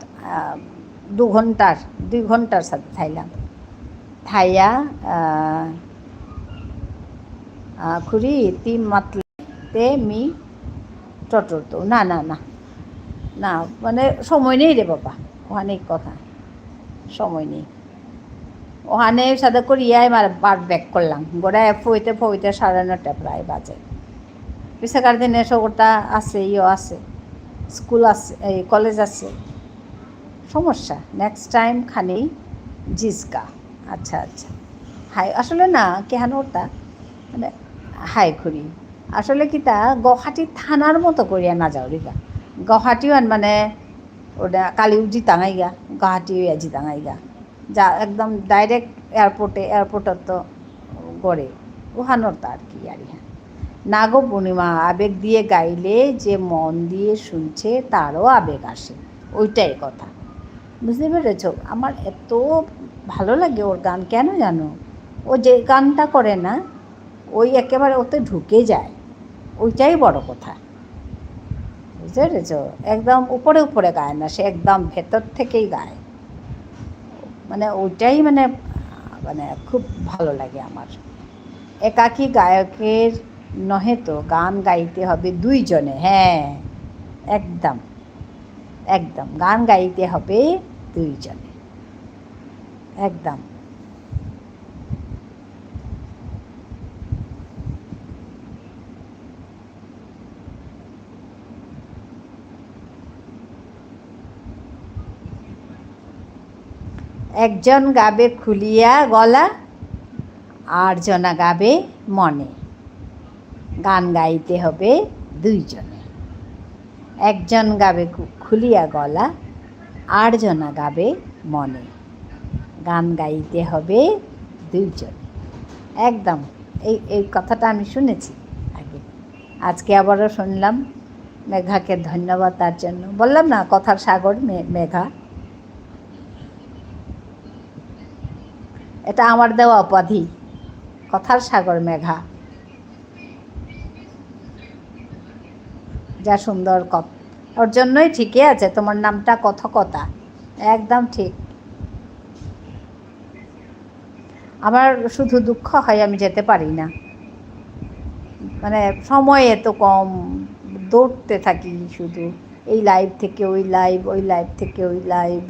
2 ঘন্টার সাথে থাইলাম থাইয়া খুড়ি তি মাতলে মি টটর তো না না না না মানে সময় নেই রে বাবা ওখানে কথা সময় নেই ওখানে সাথে করিয়াই বার ব্যাক করলাম গোড়ায় ফইতে 9:30 প্রায় বাজে পিছাকার দিনে সবটা আছে ইও আছে স্কুল আছে এই কলেজ আছে সমস্যা নেক্সট টাইম খানি জিসকা আচ্ছা আচ্ছা হাই আসলে না কেহানো ওটা মানে হাই খুঁড়ি আসলে কি তা গুয়াহাটি থানার মতো করিয়া না যাও রিগা গুয়াহাটিও মানে ওটা কালিও জিতাঙাইগা গুয়াহাটিও জিতাঙাইগা যা একদম ডাইরেক্ট এয়ারপোর্টত তো গড়ে ওখানোর তো আর কি আর হ্যাঁ না গো পূর্ণিমা আবেগ দিয়ে গাইলে যে মন দিয়ে শুনছে তারও আবেগ আসে ওইটাই কথা বুঝতে পেরেছ আমার এত ভালো লাগে ওর গান কেন জানো ও যে গানটা করে না ওই একেবারে ওতে ঢুকে যায় ওইটাই বড় কথা বুঝতে পেরেছ একদম উপরে উপরে গায় না সে একদম ভেতর থেকেই গায় মানে ওইটাই মানে মানে খুব ভালো লাগে আমার একাকী গায়কের নহে তো গান গাইতে হবে 2 জনে হ্যাঁ একদম একদম গান গাইতে হবে 2 জনে একদম একজন গাবে খুলিয়া গলা আর জনা গাবে মনে গান গাইতে হবে 2 জনে একজন গাবে খুলিয়া গলা আর জনা গাবে মনে গান গাইতে হবে 2 জনে একদম এই কথাটা আমি শুনেছি আগে আজকে আবারও শুনলাম মেঘাকে ধন্যবাদ তার জন্য বললাম না কথার সাগর মেঘা এটা আমার দেওয়া উপাধি কথার সাগর মেঘা যা সুন্দর কথা ওর জন্যই ঠিকই আছে তোমার নামটা কথকতা একদম ঠিক আমার শুধু দুঃখ হয় আমি যেতে পারি না মানে সময় এত কম দৌড়তে থাকি শুধু এই লাইভ থেকে ওই লাইভ ওই লাইভ থেকে ওই লাইভ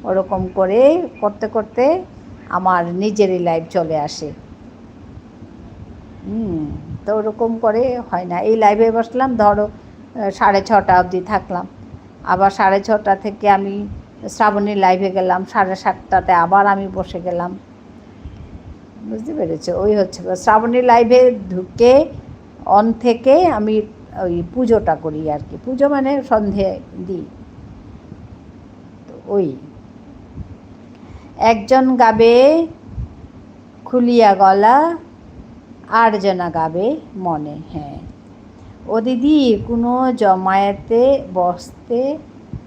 ওরকম করে করতে করতে আমার নিজেরই লাইভ চলে আসে তো ওরকম করে হয় না এই লাইভে বসলাম ধরো 6:30 অবধি থাকলাম আবার 6:30 থেকে আমি শ্রাবণীর লাইভে গেলাম 7:30টাতে আবার আমি বসে গেলাম বুঝতে পেরেছো ওই হচ্ছে শ্রাবণীর লাইভে ঢুকে অন থেকে আমি ওই পুজোটা করি আর কি পুজো মানে সন্ধে দিই তো ওই একজন গাবে খুলিয়া গলা আর জনা গাবে মনে হ্যাঁ ও দিদি কোনো জমায়েতে বসতে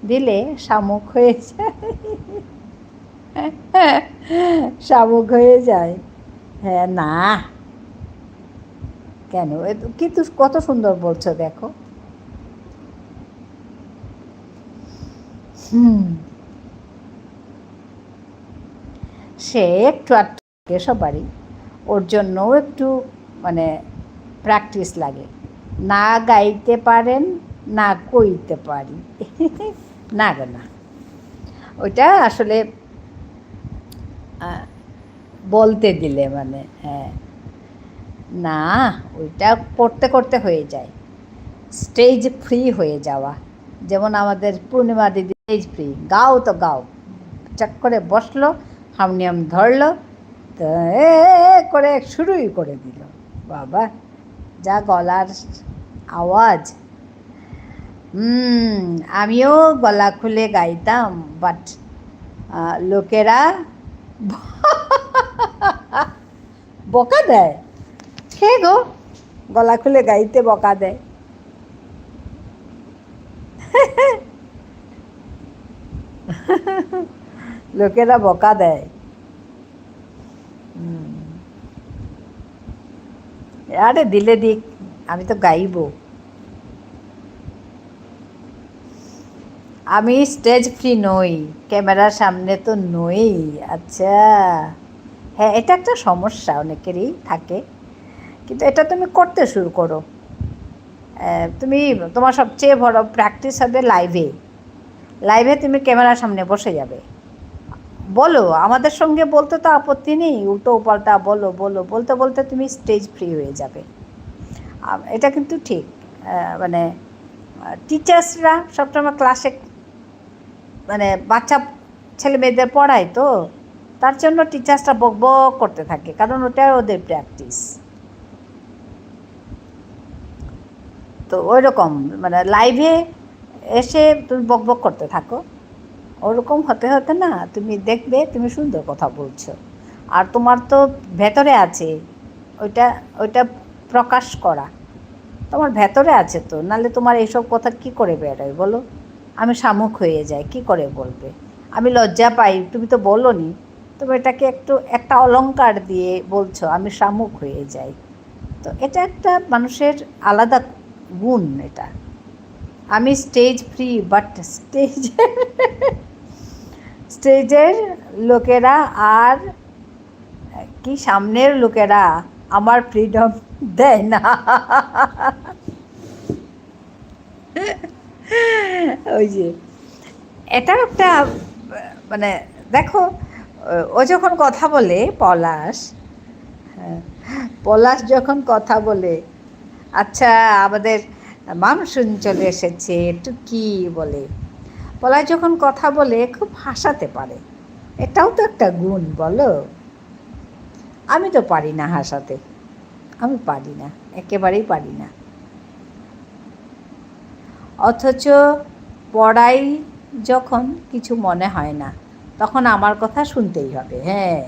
দিলে শামুক হয়ে যায় শামুক হয়ে যায় হ্যাঁ না কেন কিন্তু কত সুন্দর বলছো দেখো। সে একটু আটকে সবারই, ওর জন্যও একটু মানে প্র্যাকটিস লাগে। না গাইতে পারেন না কইতে পারি না গো না, ওইটা আসলে বলতে দিলে মানে হ্যাঁ না, ওইটা করতে করতে হয়ে যায় স্টেজ ফ্রি হয়ে যাওয়া। যেমন আমাদের পূর্ণিমা দিদি স্টেজ ফ্রি, গাও তো গাও, চাক করে বসলো, হারমোনিয়াম ধরলো, তো করে শুরুই করে দিল। বাবা যা গলার আওয়াজ! আমিও গলা খুলে গাইতাম, বাট লোকেরা বকা দেয়। হে গো, গলা খুলে গাইতে বকা দেয়। লোকেরা বকা দেয়। আরে দিলে দিক, আমি তো গাইব। আমি স্টেজ ফ্রি নই, ক্যামেরার সামনে তো নই। আচ্ছা হ্যাঁ, এটা একটা সমস্যা অনেকেরই থাকে, কিন্তু এটা তুমি করতে শুরু করো। তুমি তোমার সবচেয়ে বড় প্র্যাকটিস হবে লাইভে। লাইভে তুমি ক্যামেরার সামনে বসে যাবে, বলো, আমাদের সঙ্গে বলতে তো আপত্তি নেই, উল্টো পাল্টা বলো বলো, বলতে বলতে তুমি স্টেজ ফ্রি হয়ে যাবে। এটা কিন্তু ঠিক। মানে টিচার্সরা সবসময় ক্লাসে মানে বাচ্চা ছেলে মেয়েদের পড়ায়, তো তার জন্য টিচার্সরা বক বক করতে থাকে, কারণ ওটাই ওদের প্র্যাকটিস। তো ওই রকম মানে লাইভে এসে তুমি বক বক করতে থাকো, ওরকম হতে হতে না তুমি দেখবে তুমি সুন্দর কথা বলছো, আর তোমার তো ভেতরে আছে ওইটা, ওইটা প্রকাশ করা তোমার ভেতরে আছে তো, নাহলে তোমার এইসব কথা কি করে বেরোয় বলো? আমি শামুক হয়ে যাই, কি করে বলবে? আমি লজ্জা পাই, তুমি তো বলোনি, তুমি এটাকে একটা অলংকার দিয়ে বলছো আমি শামুক হয়ে যাই। তো এটা একটা মানুষের আলাদা গুণ এটা। আমি স্টেজ ফ্রি, বাট স্টেজের লোকেরা আর কি সামনের লোকেরা আমার ফ্রিডম দেয় না। ওই যে এটা একটা মানে দেখো, ও যখন কথা বলে পলাশ যখন কথা বলে, আচ্ছা আমাদের মামসুন চলে এসেছে, একটু কি বলে, পলাশ যখন কথা বলে খুব হাসাতে পারে, এটাও তো একটা গুণ বলো। আমি তো পারি না হাসাতে, আমি পারি না, একেবারেই পারি না। অথচ পড়াই যখন কিছু মনে হয় না, তখন আমার কথা শুনতেই হবে। হ্যাঁ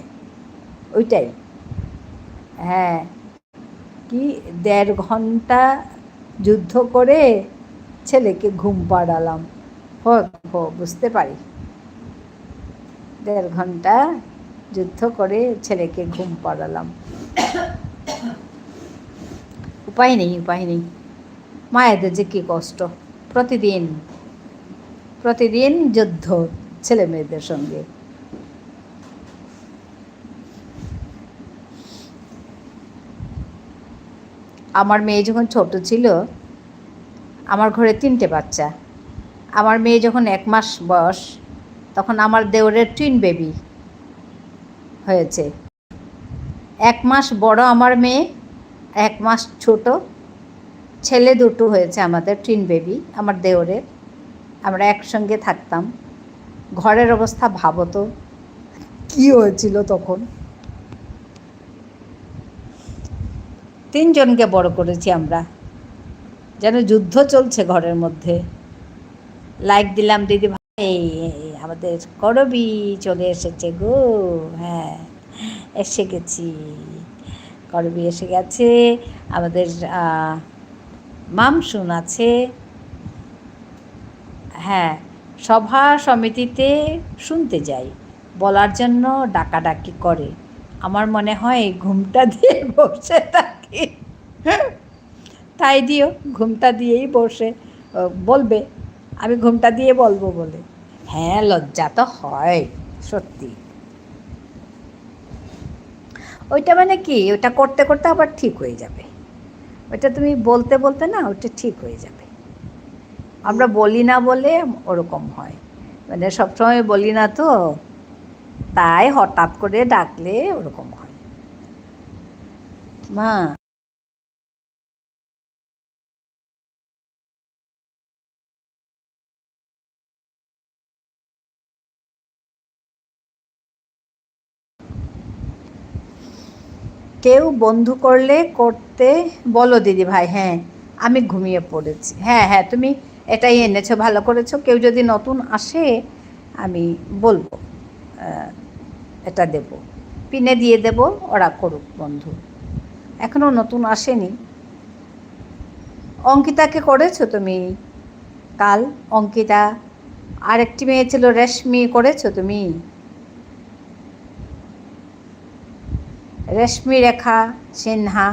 ওইটাই, হ্যাঁ কি 1.5 ঘন্টা যুদ্ধ করে ছেলেকে ঘুম পাড়ালাম, বুঝতে পারি 1.5 ঘন্টা যুদ্ধ করে ছেলেকে ঘুম পাড়ালাম। উপায় নেই, উপায় নেই। মায়েদের যে কী কষ্ট, প্রতিদিন প্রতিদিন যুদ্ধ ছেলে মেয়েদের সঙ্গে। আমার মেয়ে যখন ছোট ছিল, আমার ঘরে 3টে বাচ্চা, আমার মেয়ে যখন 1 মাস বয়স, তখন আমার দেওরের টুইন বেবি হয়েছে। 1 মাস বড় আমার মেয়ে, 1 মাস ছোট, ছেলে 2টো হয়েছে আমাদের টুইন বেবি আমার দেওরের। আমরা একসঙ্গে থাকতাম, ঘরের অবস্থা ভাবো তো কী হয়েছিল তখন। 3 জনকে বড় করেছি আমরা, যেন যুদ্ধ চলছে ঘরের মধ্যে। লাইক দিলাম দিদি ভাই, আমাদের করবি চলে এসেছে গো। হ্যাঁ এসে গেছি, করবি এসে গেছে, আমাদের মামসুন আছে। হ্যাঁ সভা সমিতিতে শুনতে যাই, বলার জন্য ডাকাডাকি করে, আমার মনে হয় ঘুমটা দিয়ে বসে থাকি। তাই দিও, ঘুমটা দিয়েই বসে বলবে আমি ঘুমটা দিয়ে বলবো বলে। হ্যাঁ, লজ্জা তো হয় সত্যি। ওইটা মানে কি, ওটা করতে করতে আবার ঠিক হয়ে যাবে। ওইটা তুমি বলতে বলতে না ওইটা ঠিক হয়ে যাবে। আমরা বলি না বলে ওরকম হয়, মানে সবসময় বলি না তো, তাই হঠাৎ করে ডাকলে ওরকম হয়। মা, কেউ বন্ধু করলে করতে বলো দিদি ভাই। হ্যাঁ, আমি ঘুমিয়ে পড়েছি। হ্যাঁ হ্যাঁ, তুমি এটাই এনেছো, ভালো করেছো। কেউ যদি নতুন আসে আমি বলবো, এটা দেব, পিনে দিয়ে দেব, ওরা করুক বন্ধু। এখনও নতুন আসেনি। অঙ্কিতাকে করেছো তুমি কাল? অঙ্কিতা, আরেকটি মেয়ে ছিল রেশমি, করেছো তুমি? রেশমি রেখা সিনহা,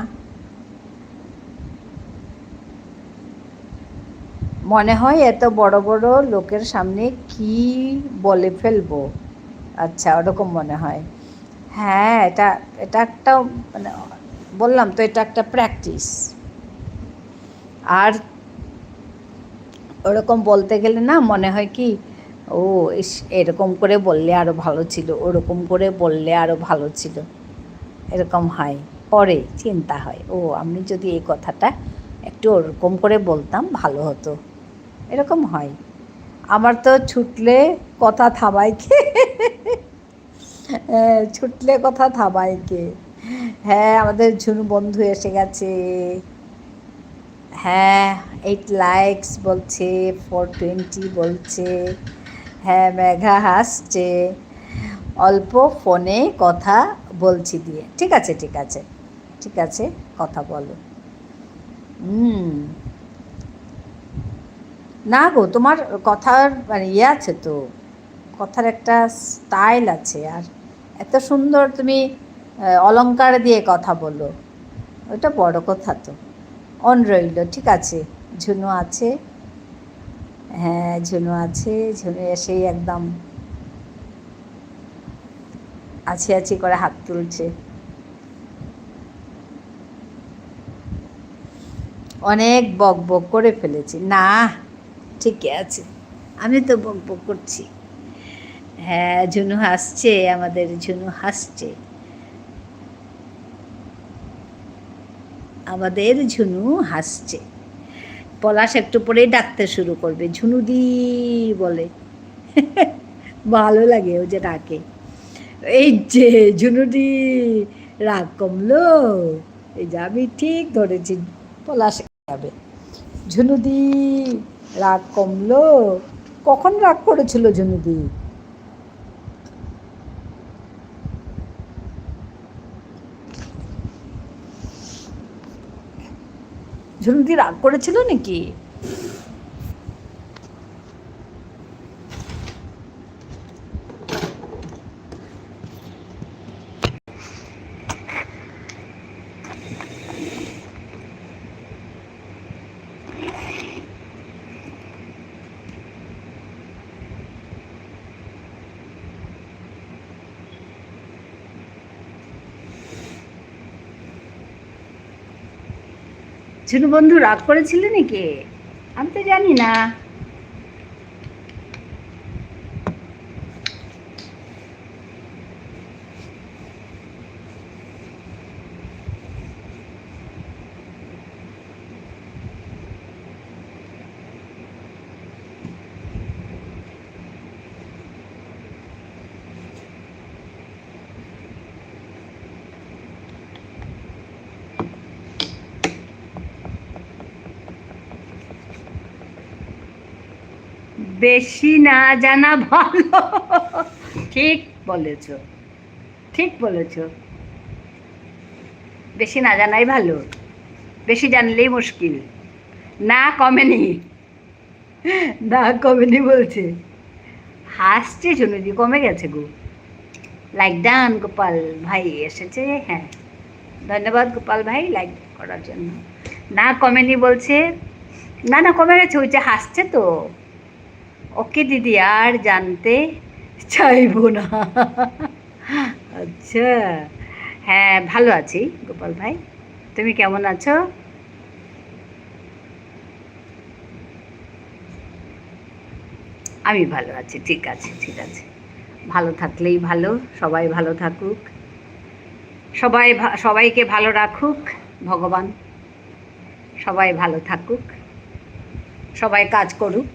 মনে হয় এত বড় বড় লোকের সামনে কি বলে ফেলবো। আচ্ছা, ওরকম মনে হয়। হ্যাঁ, এটা এটা একটা, মানে বললাম তো, এটা একটা প্র্যাকটিস। আর ওরকম বলতে গেলে না মনে হয় কি, ও ইস, এরকম করে বললে আরও ভালো ছিল, ওরকম করে বললে আরও ভালো ছিল, এরকম হয়। পরে চিন্তা হয়, ও আমি যদি এই কথাটা একটু ওরকম করে বলতাম ভালো হতো, এরকম হয়। আমার তো ছুটলে কথা থামায় কে? ছুটলে কথা থামায় কে? হ্যাঁ, আমাদের ঝুনু বন্ধু এসে গেছে। হ্যাঁ, 8 লাইকস বলছে, 420 বলছে। হ্যাঁ, মেঘা হাসছে। অল্প ফোনে কথা বলছি দিয়ে। ঠিক আছে ঠিক আছে ঠিক আছে, কথা বলো। না গো, তোমার কথার মানে ইয়ে আছে তো, কথার একটা স্টাইল আছে। আর এত সুন্দর তুমি অলংকার দিয়ে কথা বলো, ওটা বড় কথা তো। অন রইল, ঠিক আছে। ঝুনু আছে, হ্যাঁ ঝুনু আছে। ঝুনু এসেই একদম আছি আছি করে হাত তুলছে। অনেক বক বক করে ফেলেছি না, ঠিকই আছে, আমি তো বক বক করছি। হ্যাঁ, ঝুনু হাসছে, আমাদের ঝুনু হাসছে, আমাদের ঝুনু হাসছে। পলাশ একটু পরেই ডাকতে শুরু করবে, ঝুনুদি বলে। ভালো লাগে ও যে ডাকে। এই যে ঝুনুদি, রাগ কমলো? এই যে আমি ঠিক ধরেছি, পলাশ যাবে। ঝুনুদি, রাগ কমলো? কখন রাগ করেছিল ঝুনুদি? ঝুনুদি রাগ করেছিল নাকি? ঝুনু বন্ধু রাগ করেছিলে নাকি? আমি তো জানি না। বেশি না জানা ভালো। ঠিক বলেছ, ঠিক বলেছ। বেশি না জানাই ভালো, বেশি জানলেই মুশকিল। না কমেনি, না কমেনি বলছে। হাসছে ঝুনুদি, কমে গেছে গো। লাইক ডান, গোপাল ভাই এসেছে। হ্যাঁ, ধন্যবাদ গোপাল ভাই, লাইক করার জন্য। না কমেনি বলছে, না না কমে গেছে, ওই যে হাসছে তো। ওকে দিদি আর জানতে চাইবো না। আচ্ছা, হ্যাঁ ভালো আছি গোপাল ভাই, তুমি কেমন আছো? আমি ভালো আছি, ঠিক আছে ঠিক আছে, ভালো থাকলেই ভালো, সবাই ভালো থাকুক, সবাইকে ভালো রাখুক ভগবান, সবাই ভালো থাকুক, সবাই কাজ করুক।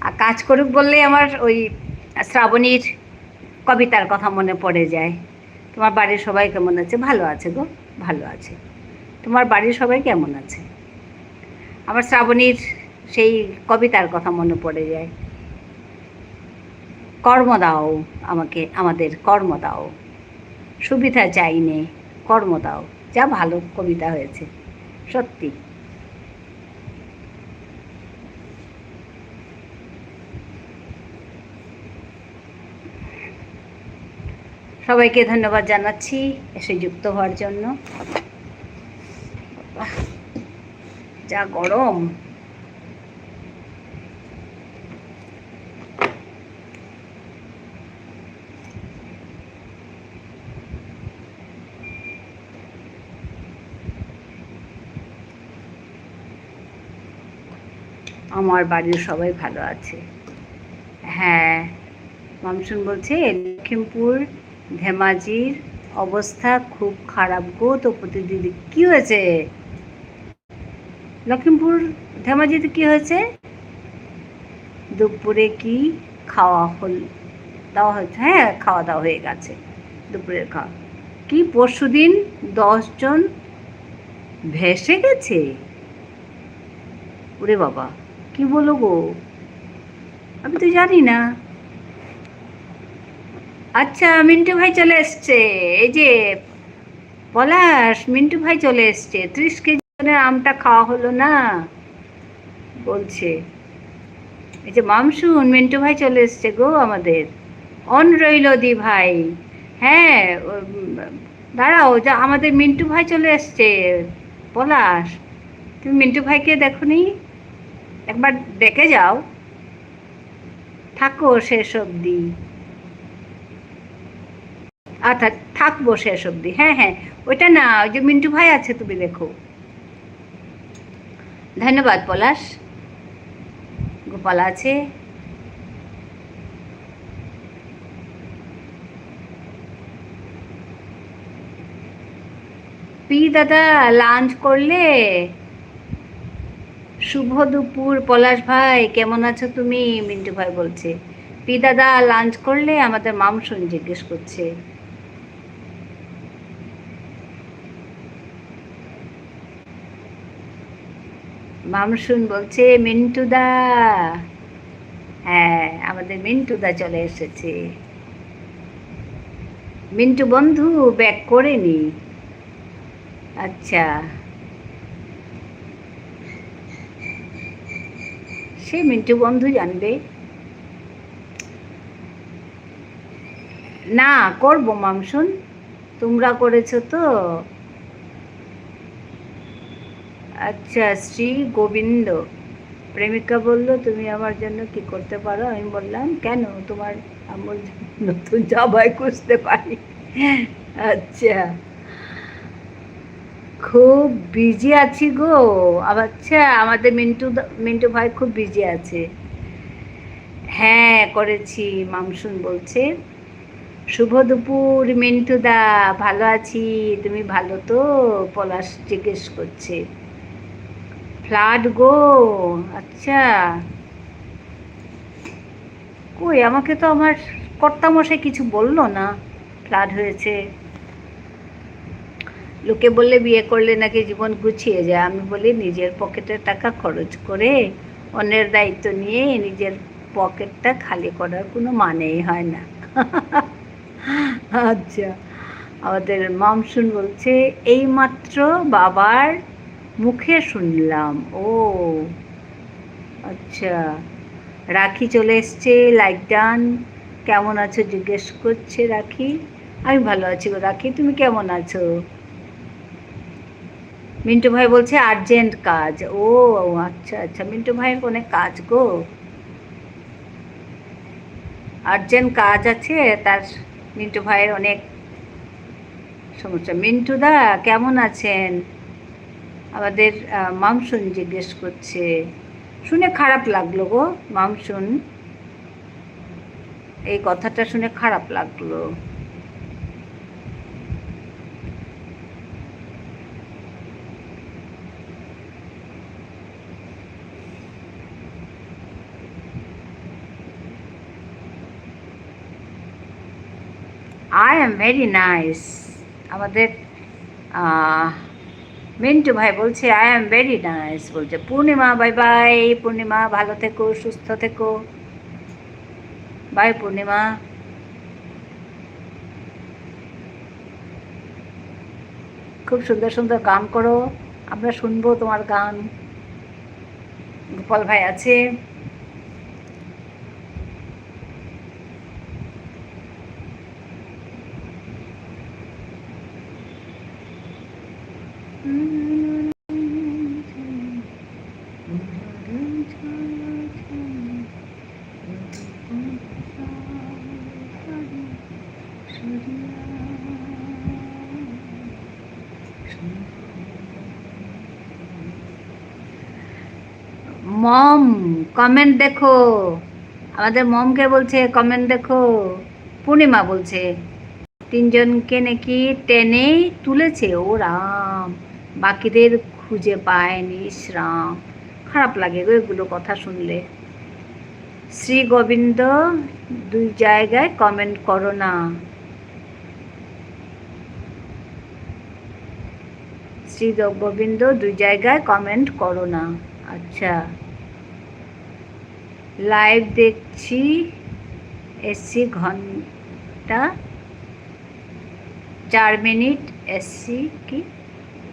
আর কাজ করুক বললেই আমার ওই শ্রাবণীর কবিতার কথা মনে পড়ে যায়। তোমার বাড়ির সবাই কেমন আছে? ভালো আছে গো, ভালো আছে। তোমার বাড়ির সবাই কেমন আছে? আমার শ্রাবণীর সেই কবিতার কথা মনে পড়ে যায়। কর্ম দাও আমাকে, আমাদের কর্ম দাও, সুবিধা চাই নে, কর্ম দাও। যা ভালো কবিতা হয়েছে সত্যি। সবাইকে ধন্যবাদ জানাচ্ছি এসে যুক্ত হওয়ার জন্য। যা গরম! আমার বাড়ির সবাই ভালো আছে। হ্যাঁ, মামসুন বলছে লখিমপুর ধেমাজির অবস্থা খুব খারাপ গো তপতি দিদি। কি হয়েছে লখিমপুর ধেমাজিতে, কি হয়েছে? দুপুরে কি খাওয়া দাওয়া হয়েছে? হ্যাঁ, খাওয়া দাওয়া হয়ে গেছে, দুপুরের খাওয়া। কি পরশুদিন 10 জন ভেসে গেছে? ওরে বাবা, কি বলো গো, আমি তো জানি না। আচ্ছা, মিন্টু ভাই চলে এসছে, এই যে পলাশ, মিন্টু ভাই চলে এসছে। 30 কেজি আমটা খাওয়া হলো না বলছে। এই যে মামসুন, মিন্টু ভাই চলে এসছে গো আমাদের। অন রইল দি ভাই। হ্যাঁ, দাঁড়াও, যা আমাদের মিন্টু ভাই চলে এসছে। পলাশ, তুমি মিন্টু ভাইকে দেখোনি? একবার দেখে যাও, থাকো শেষ অবধি। আচ্ছা, থাকবো শেষ অবধি। হ্যাঁ হ্যাঁ, ওইটা না, ওই যে মিন্টু ভাই আছে, তুমি দেখো। ধন্যবাদ পলাশ। গোপাল আছে। পি দাদা লাঞ্চ করলে? শুভ দুপুর পলাশ ভাই, কেমন আছো তুমি? মিন্টু ভাই বলছে পি দাদা লাঞ্চ করলে? আমাদের মামসুন জিজ্ঞেস করছে। মামসুন বলছে মিন্টু দা। হ্যাঁ, আমাদের মিন্টু দা চলে এসেছে। মিন্টু বন্ধু ব্যাক করেনি। আচ্ছা, সে মিন্টু বন্ধু জানবে। না করবো মামসুন, তোমরা করেছো তো। আচ্ছা, শ্রী গোবিন্দ প্রেমিকা বলল তুমি আমার জন্য কি করতে পারো? আমি বললাম কেন, তোমার আমার নতুন জামাই খুঁজতে পারি। আচ্ছা, খুব বিজি আছি গো। আচ্ছা, আমাদের মিন্টু ভাই খুব বিজি আছে। হ্যাঁ করেছি, মামসুন বলছে। শুভ দুপুর মিন্টু দা, ভালো আছি, তুমি ভালো তো? পলাশ জিজ্ঞেস করছে। ফ্লাড গো, আচ্ছা। কই, আমাকে তো আমার কর্তামশাই কিছু বললো না ফ্লাড হয়েছে। লোকে বললে বিয়ে করলে নাকি জীবন গুছিয়ে যায়। আমি বলি নিজের পকেটের টাকা খরচ করে অন্যের দায়িত্ব নিয়ে নিজের পকেটটা খালি করার কোনো মানেই হয় না। আচ্ছা, আমাদের মামসুন বলছে এইমাত্র বাবার মুখে শুনলাম। ও আচ্ছা, রাখি চলে এসছে, লাইক ডান। কেমন আছো জিজ্ঞেস করছে রাখি। আমি ভালো আছি গো রাখি, তুমি কেমন আছো? মিন্টু ভাই বলছে আর্জেন্ট কাজ। ও আচ্ছা আচ্ছা, মিন্টু ভাইয়ের অনেক কাজ গো, আর্জেন্ট কাজ আছে তার। মিন্টু ভাইয়ের অনেক সমস্যা। মিন্টু দা কেমন আছেন? আমাদের মামসুন জিজ্ঞেস করছে। শুনে খারাপ লাগলো গো মামসুন, এই কথাটা শুনে খারাপ লাগলো। I am very nice. আমাদের মিন্টু ভাই বলছে আই এম ভেরি নাইস বলছে। পূর্ণিমা বাই বাই। পূর্ণিমা ভালো থেকো, সুস্থ থেকো। বাই পূর্ণিমা। খুব সুন্দর সুন্দর গান করো, আমরা শুনবো তোমার গান। গোপাল ভাই আছে। মম কমেন্ট দেখো, আমাদের মমকে বলছে কমেন্ট দেখো। পূর্ণিমা বলছে তিনজনকে নাকি টেনে তুলেছে ও রাম, বাকিদের খুঁজে পায়নি। রাম, খারাপ লাগে গো এগুলো কথা শুনলে। শ্রী গোবিন্দ দুই জায়গায় কমেন্ট করো না। শ্রী গোবিন্দ দুই জায়গায় কমেন্ট করো না। আচ্ছা, লাইভ দেখছি, এসছি ঘন্টা 4 মিনিট, এসছি কি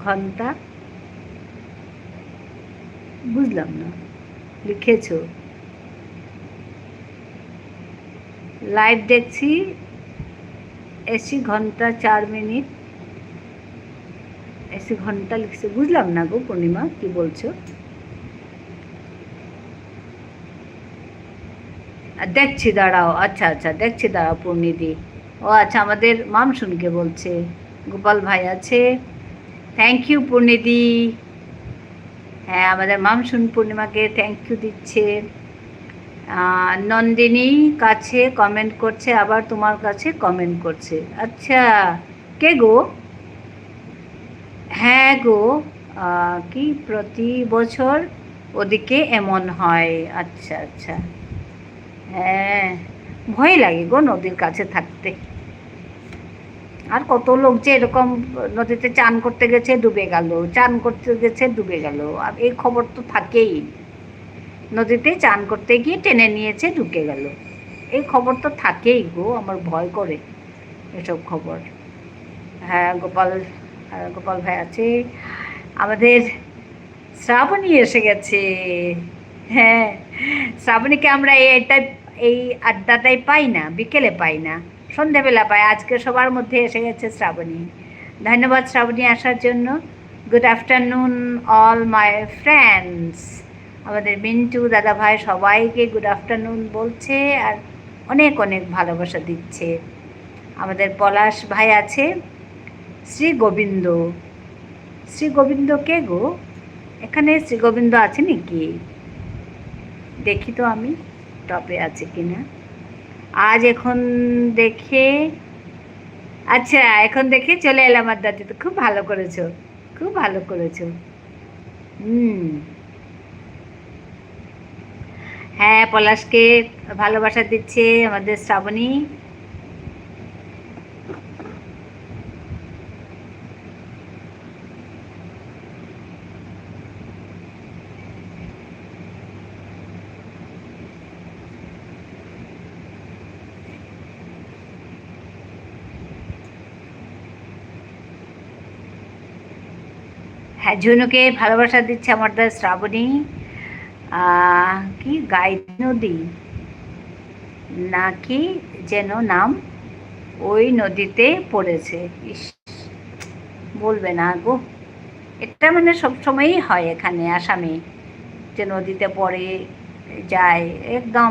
ঘন্টা বুঝলাম না, লিখেছ। লাইভ দেখছি, এসছি ঘন্টা 4 মিনিট, এসি ঘন্টা লিখছে, বুঝলাম না গো পূর্ণিমা কি বলছো। দেখছি দাঁড়াও, আচ্ছা আচ্ছা দেখছি দাঁড়াও পূর্ণিদি। ও আচ্ছা, আমাদের মামসুনকে বলছে। গোপাল ভাই আছে, থ্যাংক ইউ পূর্ণিদি। হ্যাঁ, আমাদের মামসুন পূর্ণিমাকে থ্যাংক ইউ দিচ্ছে। নন্দিনী কাছে কমেন্ট করছে, আবার তোমার কাছে কমেন্ট করছে। আচ্ছা, কে গো? হ্যাঁ গো, কি প্রতি বছর ওদিকে এমন হয়? আচ্ছা আচ্ছা, হ্যাঁ ভয় লাগে গো নদীর কাছে থাকতে। আর কত লোক যে এরকম নদীতে চান করতে গেছে ডুবে গেল, চান করতে গেছে ডুবে গেল, আর এই খবর তো থাকেই। নদীতে চান করতে গিয়ে টেনে নিয়েছে ঢুকে গেল, এই খবর তো থাকেই গো, আমার ভয় করে এসব খবর। হ্যাঁ গোপাল, গোপাল ভাই আছে। আমাদের শ্রাবণী এসে গেছে। হ্যাঁ, শ্রাবণীকে আমরা এই আড্ডাটাই পাই না, বিকেলে পাই না, সন্ধেবেলা পাই। আজকে সবার মধ্যে এসে গেছে শ্রাবণী। ধন্যবাদ শ্রাবণী আসার জন্য। Good afternoon all my friends. আমাদের মিন্টু দাদা ভাই সবাইকে গুড আফটারনুন বলছে আর অনেক অনেক ভালোবাসা দিচ্ছে। আমাদের পলাশ ভাই আছে। শ্রী গোবিন্দ, শ্রী গোবিন্দ কে গো? এখানে শ্রী গোবিন্দ আছে নাকি? দেখি তো আমি টপে আছে কিনা। আজ এখন দেখে, আচ্ছা এখন দেখে চলে এলাম আড্ডাতে। তো খুব ভালো করেছো, খুব ভালো করেছো। হুম, হ্যাঁ পলাশকে ভালোবাসা দিচ্ছে আমাদের শ্রাবণী। হ্যাঁ ঝুনুকে ভালোবাসা দিচ্ছে আমাদের শ্রাবণী। কি গাইড নদী নাকি যেন নাম, ওই নদীতে পড়েছে। ইস, বলবে না গো, এটা মানে সবসময়ই হয় এখানে আসামে, যে নদীতে পড়ে যায় একদম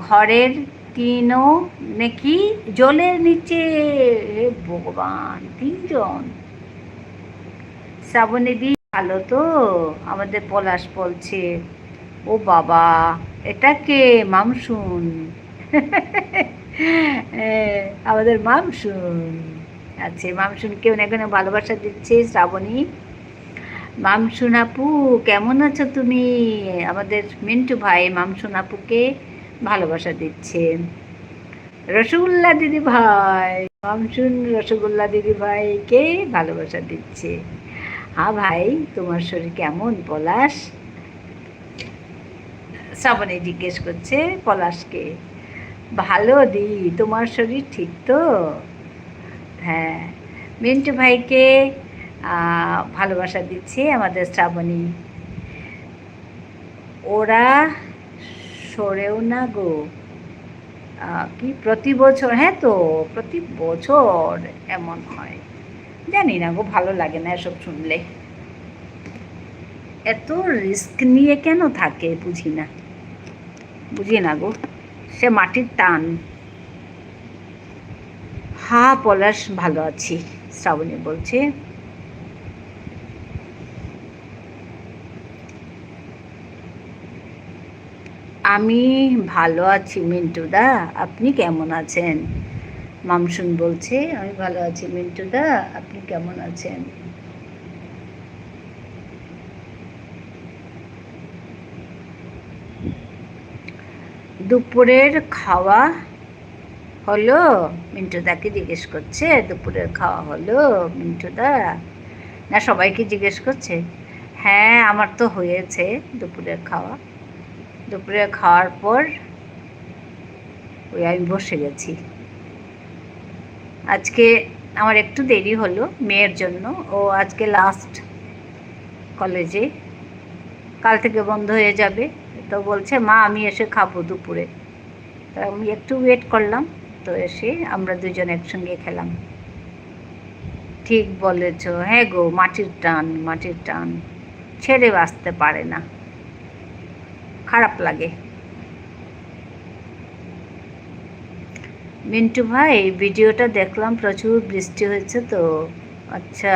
ঘরের টিনও নাকি জলের নিচে। হে ভগবান, 3 জন। শ্রাবণীদি ভালো তো? আমাদের পলাশ বলছে। ও বাবা, এটা কে? মামসুন। আমাদের মামসুন আছে। মামসুনকে অনেক অনেক ভালোবাসা দিচ্ছে শ্রাবণী। মামসুন আপু কেমন আছো তুমি? আমাদের মিন্টু ভাই মামসুন আপুকে ভালোবাসা দিচ্ছে। রসগোল্লা দিদি ভাই, মামসুন রসগোল্লা দিদি ভাইকে ভালোবাসা দিচ্ছে। হ্যাঁ ভাই, তোমার শরীর কেমন পলাশ? শ্রাবণী জিজ্ঞেস করছে পলাশকে। ভালো দি, তোমার শরীর ঠিক তো? হ্যাঁ, মিন্টু ভাইকে ভালোবাসা দিচ্ছে আমাদের শ্রাবণী। ওরা সরেও না গো। কি প্রতি বছর? হ্যাঁ তো, প্রতি বছর এমন হয়। জানি না গো, ভালো লাগে না এসব শুনলে। এত রিস্ক নিয়ে কেন থাকে বুঝি না, বুঝি না গো। সে মাটির টান। হ্যাঁ পলাশ, ভালো আছি, শ্রাবণী বলছে। আমি ভালো আছি মিন্টুদা, আপনি কেমন আছেন? মামসুন বলছে আমি ভালো আছি মিন্টুদা, আপনি কেমন আছেন? দুপুরের খাওয়া হলো? মিন্টুদাকে জিজ্ঞেস করছে দুপুরের খাওয়া হলো মিন্টুদা, না সবাইকে জিজ্ঞেস করছে? হ্যাঁ, আমার তো হয়েছে দুপুরের খাওয়া। দুপুরে খাওয়ার পর ওই আমি বসে গেছি। আজকে আমার একটু দেরি হলো মেয়ের জন্য, ও আজকে লাস্ট কলেজে, কাল থেকে বন্ধ হয়ে যাবে। তো বলছে মা আমি এসে খাবো দুপুরে। তো আমি একটু ওয়েট করলাম, তো এসে আমরা দুজন একসঙ্গে খেলাম। ঠিক বলেছ, হ্যাঁ গো, মাটির টান, মাটির টান ছেড়ে বাঁচতে পারে না, খারাপ লাগে। মিন্টু ভাই ভিডিওটা দেখলাম, প্রচুর বৃষ্টি হয়েছে তো। আচ্ছা,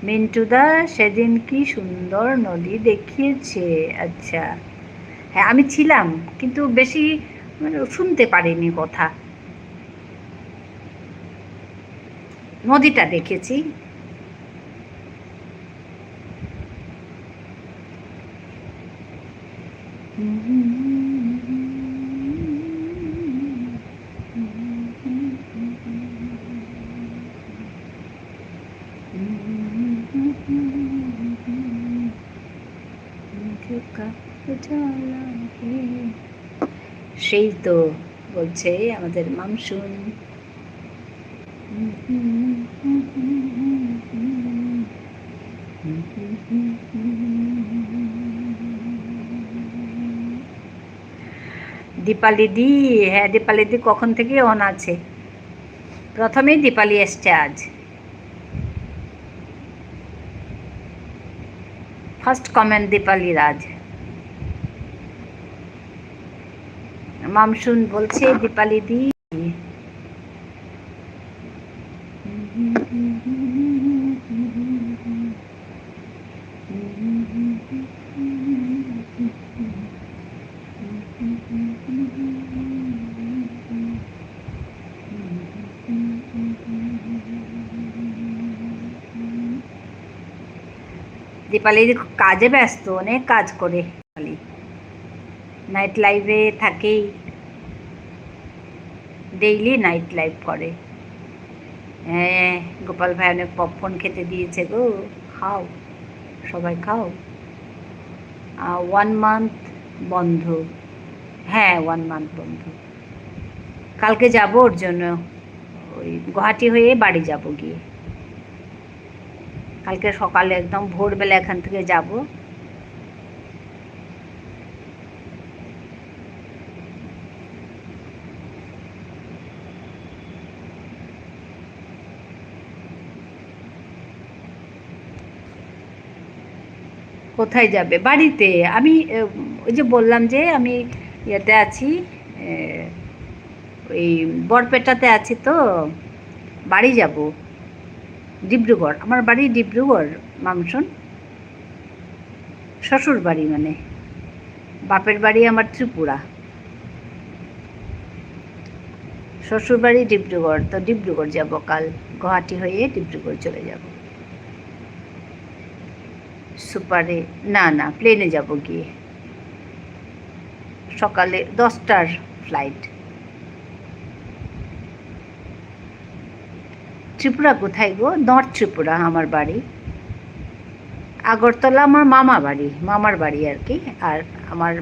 মিন্টুদা সেদিন কি সুন্দর নদী দেখিয়েছে। আচ্ছা, হ্যাঁ আমি ছিলাম, কিন্তু বেশি মানে শুনতে পারিনি কথা। নদীটা দেখেছি। সেই তো বলছে আমাদের মামসুন। দীপালি দি, হ্যাঁ দীপালি দি কখন থেকে অন আছে, প্রথমেই দীপালি এসছে আজ, ফার্স্ট কমেন্ট দীপালির আজ। মামসুন বলছে দীপালি দি দীপালি কাজে ব্যস্ত, অনেক কাজ করে দীপালি, নাইট লাইফে থাকেই, ডেইলি নাইট লাইফ করে। হ্যাঁ, গোপাল ভাই অনেক পপকর্ন খেতে দিয়েছে গো, খাও সবাই খাও। 1 মান্থ বন্ধ, হ্যাঁ 1 মান্থ বন্ধ। কালকে যাব ওর জন্য, ওই গুয়াহাটি হয়ে বাড়ি যাব গিয়ে। কালকে সকালে একদম ভোরবেলা এখান থেকে যাব। কোথায় যাবে? বাড়িতে। আমি ওই যে বললাম যে আমি ইয়েতে আছি, ওই বরপেটাতে আছি, তো বাড়ি যাব ডিব্রুগড়। আমার বাড়ি ডিব্রুগড় মামসন, শ্বশুর বাড়ি, মানে বাপের বাড়ি আমার ত্রিপুরা, শ্বশুর বাড়ি ডিব্রুগড়। তো ডিব্রুগড় যাব কাল, গুয়াহাটি হয়ে ডিব্রুগড় চলে যাব। সুপারে না, না প্লেনে যাব গিয়ে, সকালে 10টার ফ্লাইট। ত্রিপুরা কোথায় গো? নর্থ ত্রিপুরা আমার বাড়ি। আগরতলা আমার মামার বাড়ি আর কি। আর আমার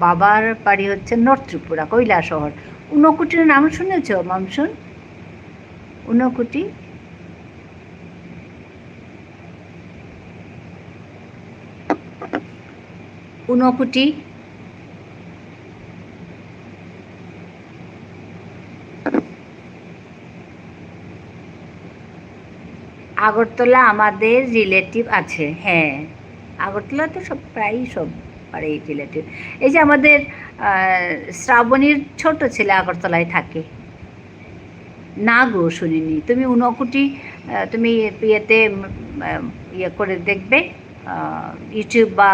বাবার বাড়ি হচ্ছে নর্থ ত্রিপুরা, কৈলাসহর। ঊনকোটির নাম শুনেছ মামসুন? ঊনকোটি, ঊনকোটি আগরতলা আমাদের রিলেটিভ আছে। হ্যাঁ, আগরতলা তো সব প্রায়ই সব বাড়ি রিলেটিভ। এই যে আমাদের শ্রাবণীর ছোট ছেলে আগরতলায় থাকে। না গো, শুনিনি। তুমি ঊনকোটি, তুমি ইয়েতে ইয়ে করে দেখবে, ইউটিউব বা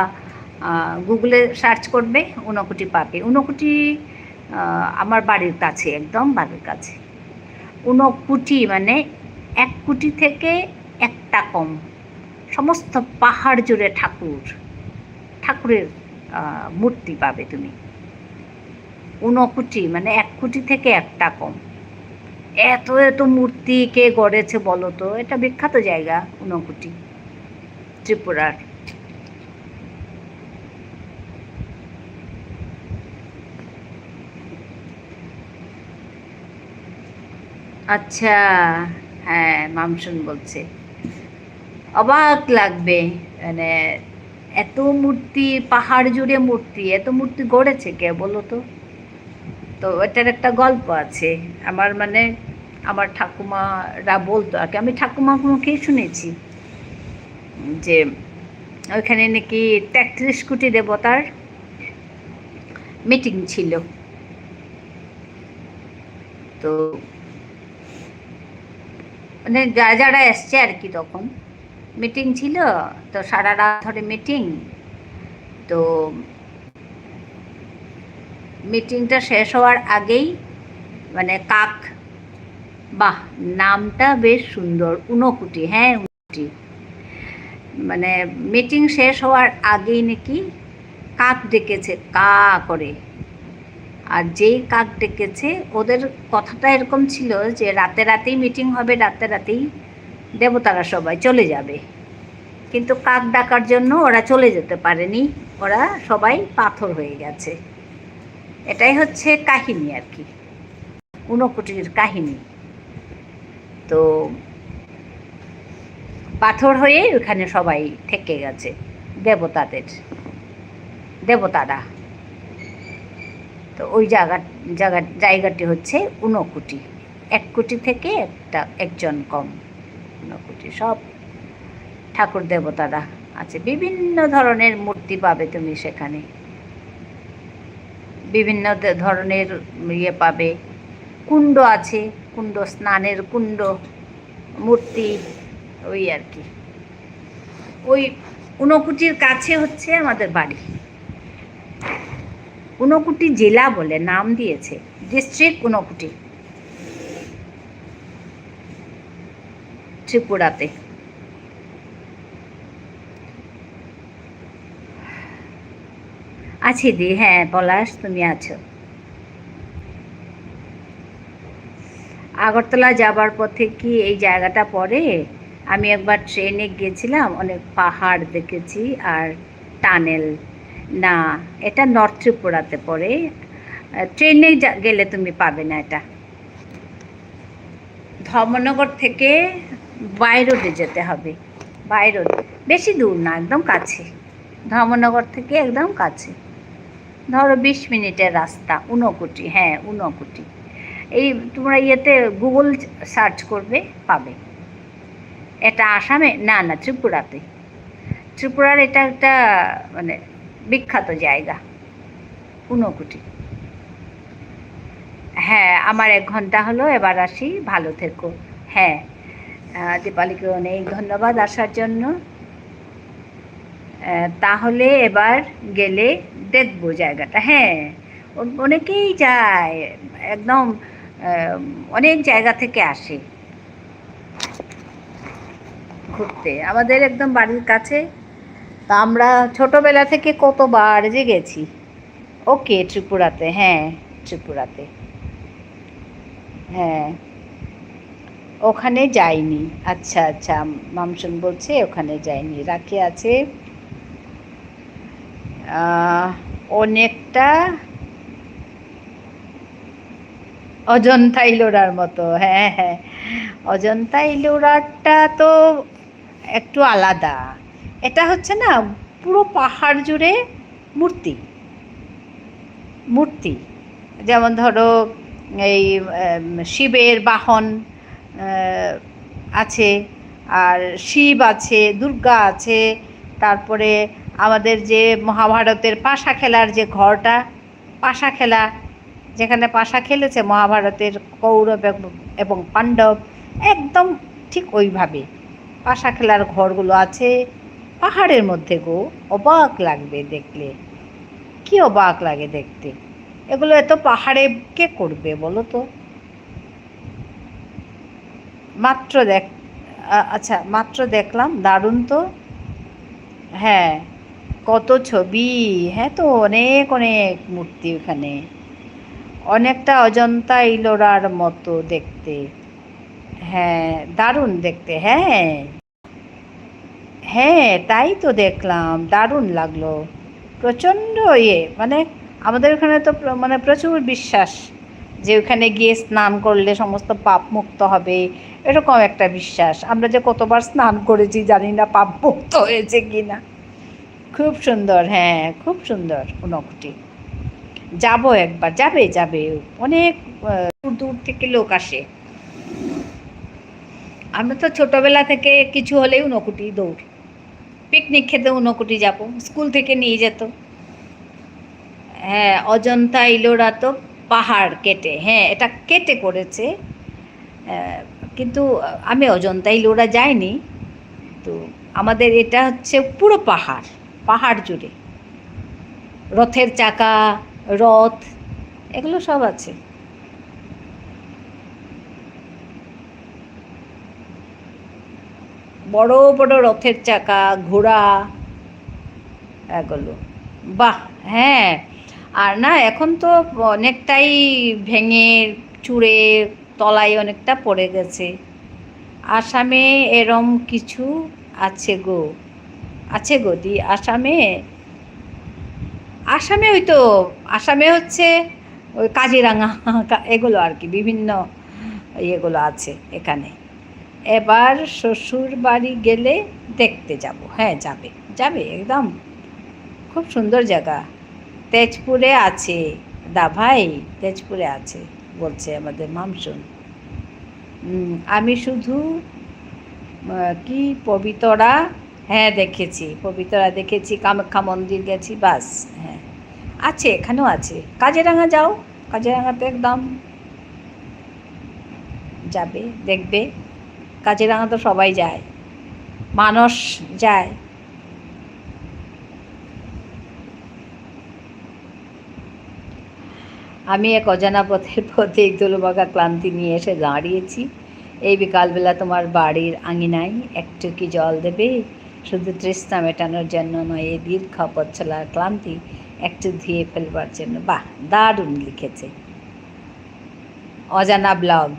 গুগলে সার্চ করবে, ঊনকোটি পাবে। ঊনকোটি আমার বাড়ির কাছে, একদম বাড়ির কাছে। ঊনকোটি মানে 1 কোটি থেকে একটা কম, সমস্ত পাহাড় জুড়ে ঠাকুরের মূর্তি পাবে তুমি। ঊনকোটি মানে 1 কোটি থেকে একটা কম। এত এত মূর্তি কে গড়েছে বলো তো? এটা বিখ্যাত জায়গা ঊনকোটি, ত্রিপুরার। আচ্ছা, হ্যাঁ মামসুন বলছে অবাক লাগবে, মানে এত মূর্তি, পাহাড় জুড়ে মূর্তি, এত মূর্তি গড়েছে কে বলো তো? তো এটার একটা গল্প আছে। মানে আমার ঠাকুমারা বলতো আর কি, আমি ঠাকুমার মুখেই শুনেছি যে ওইখানে নাকি 33 কোটি দেবতার মিটিং ছিল। তো মানে যারা এসছে আর কি, তখন মিটিং ছিল, তো সারা রাত ধরে মিটিং। তো মিটিংটা শেষ হওয়ার আগেই মানে কাক, বাহ নামটা বেশ সুন্দর, ঊনকোটি। হ্যাঁ ঊনকোটি, মানে মিটিং শেষ হওয়ার আগেই নাকি কাক ডেকেছে কা করে। আর যেই কাক ডেকেছে, ওদের কথাটা এরকম ছিল যে রাতেই মিটিং হবে, রাতেই দেবতারা সবাই চলে যাবে। কিন্তু কাক ডাকার জন্য ওরা চলে যেতে পারেনি, ওরা সবাই পাথর হয়ে গেছে। এটাই হচ্ছে কাহিনী আর কি, ঊনকোটির কাহিনী। তো পাথর হয়ে ওখানে সবাই থেকে গেছে, দেবতারা। তো ওই জায়গাটি হচ্ছে ঊনকোটি। 1 কোটি থেকে একজন কম ঊনকোটি। সব ঠাকুর দেবতারা আছে, বিভিন্ন ধরনের মূর্তি পাবে তুমি সেখানে, বিভিন্ন ধরনের ইয়ে পাবে। কুণ্ড আছে, স্নানের কুণ্ড, মূর্তি, ওই আর কি। ওই ঊনকোটির কাছে হচ্ছে আমাদের বাড়ি। ঊনকোটি জেলা বলে নাম দিয়েছে, ডিস্ট্রিক্ট ঊনকোটি, ত্রিপুরাতে। আছি দি, হ্যাঁ পলাশ তুমি আছো। আগরতলা যাবার পথে কি এই জায়গাটা পড়ে? আমি একবার ট্রেনে গিয়েছিলাম, অনেক পাহাড় দেখেছি আর টানেল। না, এটা নর্থ ত্রিপুরাতে পড়ে। ট্রেনে গেলে তুমি পাবে না এটা। ধর্মনগর থেকে বাই রোডে যেতে হবে। বাই রোড বেশি দূর না, একদম কাছে। ধর্মনগর থেকে একদম কাছে, ধরো 20 মিনিটের রাস্তা। ঊনকোটি, হ্যাঁ ঊনকোটি। এই তোমরা ইয়েতে গুগল সার্চ করবে, পাবে। এটা আসামে না, না ত্রিপুরাতে। ত্রিপুরার এটা একটা মানে বিখ্যাত জায়গা, ঊনকোটি। হ্যাঁ, আমার 1 ঘন্টা হলো, এবার আসি, ভালো থেকো। হ্যাঁ, দীপালিকে অনেক ধন্যবাদ আসার জন্য। তাহলে এবার গেলে দেখবো জায়গাটা। হ্যাঁ, অনেকেই যায়, একদম অনেক জায়গা থেকে আসে ঘুরতে, আমাদের একদম বাড়ির কাছে। তা আমরা ছোটোবেলা থেকে কতবার যে গেছি। ওকে, ত্রিপুরাতে, হ্যাঁ ত্রিপুরাতে, হ্যাঁ ওখানে যাইনি। আচ্ছা আচ্ছা, মামসুন বলছে ওখানে যাইনি। রাখি আছে অনেকটা অজন্তা ইলোরার মতো। হ্যাঁ হ্যাঁ, অজন্তা ইলোরাটা তো একটু আলাদা। এটা হচ্ছে না পুরো পাহাড় জুড়ে মূর্তি মূর্তি, যেমন ধরো এই শিবের বাহন আছে, আর শিব আছে, দুর্গা আছে, তারপরে আমাদের যে মহাভারতের পাশা খেলার যে ঘরটা, পাশা খেলা যেখানে পাশা খেলেছে মহাভারতের কৌরব এবং পাণ্ডব, একদম ঠিক ওইভাবে পাশা খেলার ঘরগুলো আছে পাহাড়ের মধ্যে গো। অবাক লাগবে দেখলে, কি অবাক লাগে দেখতে। এগুলো এত পাহাড়ে কে করবে বলো তো? মাত্র দেখ, আচ্ছা মাত্র দেখলাম, দারুণ তো। হ্যাঁ, কত ছবি। হ্যাঁ, তো অনেক অনেক মূর্তি ওখানে, অনেকটা অজন্তা ইলোরার মতো দেখতে। হ্যাঁ, দারুণ দেখতে। হ্যাঁ হ্যাঁ, তাই তো দেখলাম, দারুণ লাগলো। প্রচণ্ড মানে আমাদের ওখানে তো মানে প্রচুর বিশ্বাস যে ওখানে গিয়ে স্নান করলে সমস্ত পাপ মুক্ত হবে, এরকম একটা বিশ্বাস। আমরা যে কতবার স্নান করেছি জানি না পাপ মুক্ত হয়েছে কি না। খুব সুন্দর, হ্যাঁ খুব সুন্দর ঊনকোটি। যাবো একবার, যাবে যাবে, অনেক দূর দূর থেকে লোক আসে। আমরা তো ছোটোবেলা থেকে কিছু হলেই ঊনকোটি দৌড়, পিকনিক খেতে ঊনকোটি যাব, স্কুল থেকে নিয়ে যেত। হ্যাঁ, অজন্তা ইলোরা তো পাহাড় কেটে, হ্যাঁ এটা কেটে করেছে, কিন্তু আমি অজন্তা ইলোরা যাইনি। তো আমাদের এটা হচ্ছে পুরো পাহাড়, পাহাড় জুড়ে রথের চাকা, রথ, এগুলো সব আছে। বড় বড় রথের চাকা, ঘোড়া, এগুলো বাহ। হ্যাঁ, আর না এখন তো অনেকটাই ভেঙে চুড়ে তলায় অনেকটা পড়ে গেছে। আসামে এরম কিছু আছে গো, আছে গো দি। আসামে, আসামে ওই তো, আসামে হচ্ছে ওই কাজিরাঙা এগুলো আর কি, বিভিন্ন ইয়েগুলো আছে এখানে। এবার শ্বশুর বাড়ি গেলে দেখতে যাব। হ্যাঁ যাবে যাবে একদম, খুব সুন্দর জায়গা। তেজপুরে আছে দা ভাই, তেজপুরে আছে বলছে আমাদের মামসুন। আমি শুধু কি পবিতরা, হ্যাঁ দেখেছি, পবিতরা দেখেছি, কামাখ্যা মন্দির গেছি, বাস। হ্যাঁ আছে, এখানেও আছে। কাজিরাঙা যাও, কাজিরাঙাতে একদম যাবে, দেখবে। কাজিরাঙা তো সবাই যায়, মানস যায়। আমি এক অজানা পথের পথে দোলবাগা ক্লান্তি নিয়ে এসে দাঁড়িয়েছি। এই বিকালবেলা তোমার বাড়ির আঙিনায় একটু কি জল দেবে? শুধু তৃষ্ণা মেটানোর জন্য নয়, এই দীর্ঘ পথ চলার ক্লান্তি একটু ধুয়ে ফেলবার জন্য। বাহ, দারুণ লিখেছে। অজানা ব্লগ,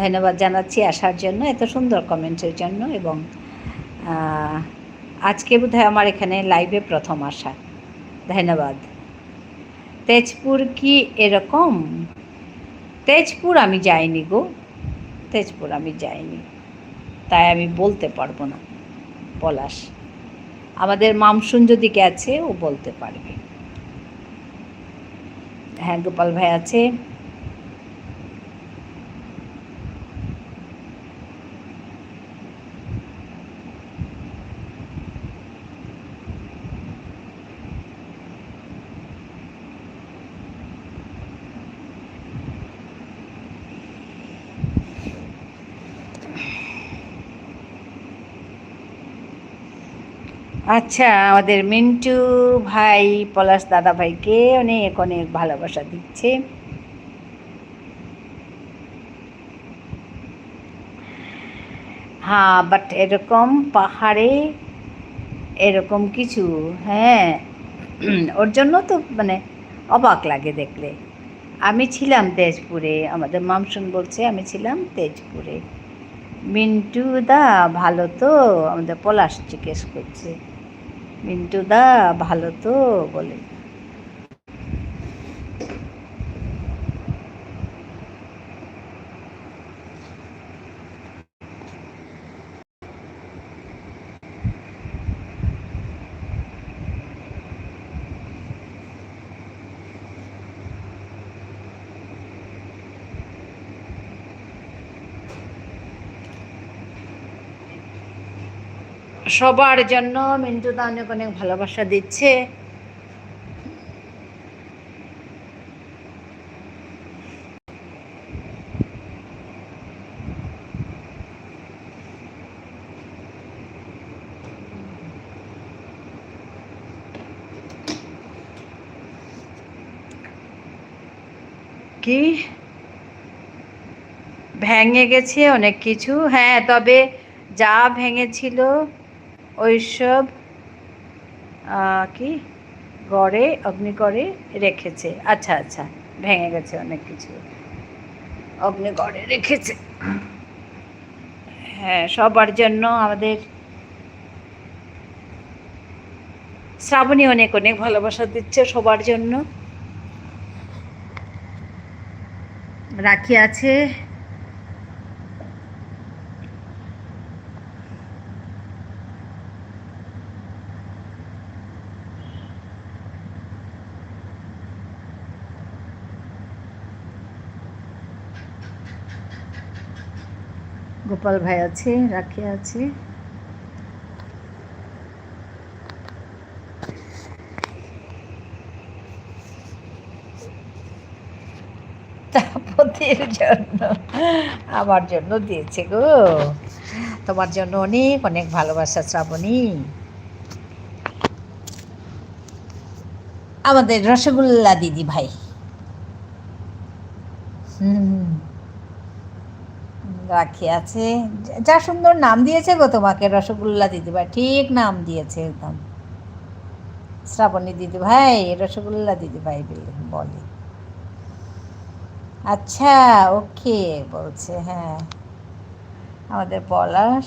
ধন্যবাদ জানাচ্ছি আসার জন্য, এত সুন্দর কমেন্টের জন্য। এবং আজকে বোধহয় আমার এখানে লাইভে প্রথম আসা। ধন্যবাদ। তেজপুর কি এরকম? তেজপুর আমি যাইনি গো, তেজপুর আমি যাইনি, তাই আমি বলতে পারবো না। পলাশ, আমাদের মামসুন যদি গেছে ও বলতে পারবে। হ্যাঁ, গোপাল ভাই আছে। আচ্ছা, আমাদের মিন্টু ভাই পলাশ দাদা ভাইকে অনেক অনেক ভালোবাসা দিচ্ছে। হ্যাঁ, বাট এরকম পাহাড়ে এরকম কিছু, হ্যাঁ, ওর জন্য তো মানে অবাক লাগে দেখলে। আমি ছিলাম তেজপুরে, আমাদের মামসুন বলছে আমি ছিলাম তেজপুরে। মিন্টু দা ভালো তো? আমাদের পলাশ জিজ্ঞেস করছে, মিন্টু দা ভালো তো বলে। সবার জন্য মিন্টু দা অনেক অনেক ভালোবাসা দিচ্ছে। কি ভেঙে গেছে অনেক কিছু? হ্যাঁ, তবে যা ভেঙেছিল ওইসব কি গড়ে অগ্নিগড়ে রেখেছে। আচ্ছা আচ্ছা, ভেঙে গেছে অনেক কিছু, অগ্নিগড়ে রেখেছে। হ্যাঁ, সবার জন্য আমাদের শ্রাবণী অনেক অনেক ভালোবাসা দিচ্ছে সবার জন্য। রাখি আছে। গোপাল ভাই আছে, রাখি আছে। তাপতির জন্য, আমার জন্য দিয়েছে গো। তোমার জন্য অনেক অনেক ভালোবাসা শ্রাবণী। আমাদের রসগোল্লা দিদি ভাই। রাখি আছে। যা সুন্দর নাম দিয়েছে গো তোমাকে, রসগোল্লা দিদি ভাই, ঠিক নাম দিয়েছে একদম। শ্রাবণী দিদি ভাই, রসগোল্লা দিদি ভাই বলে। আচ্ছা, ওকে বলছে। হ্যাঁ, আমাদের পলাশ,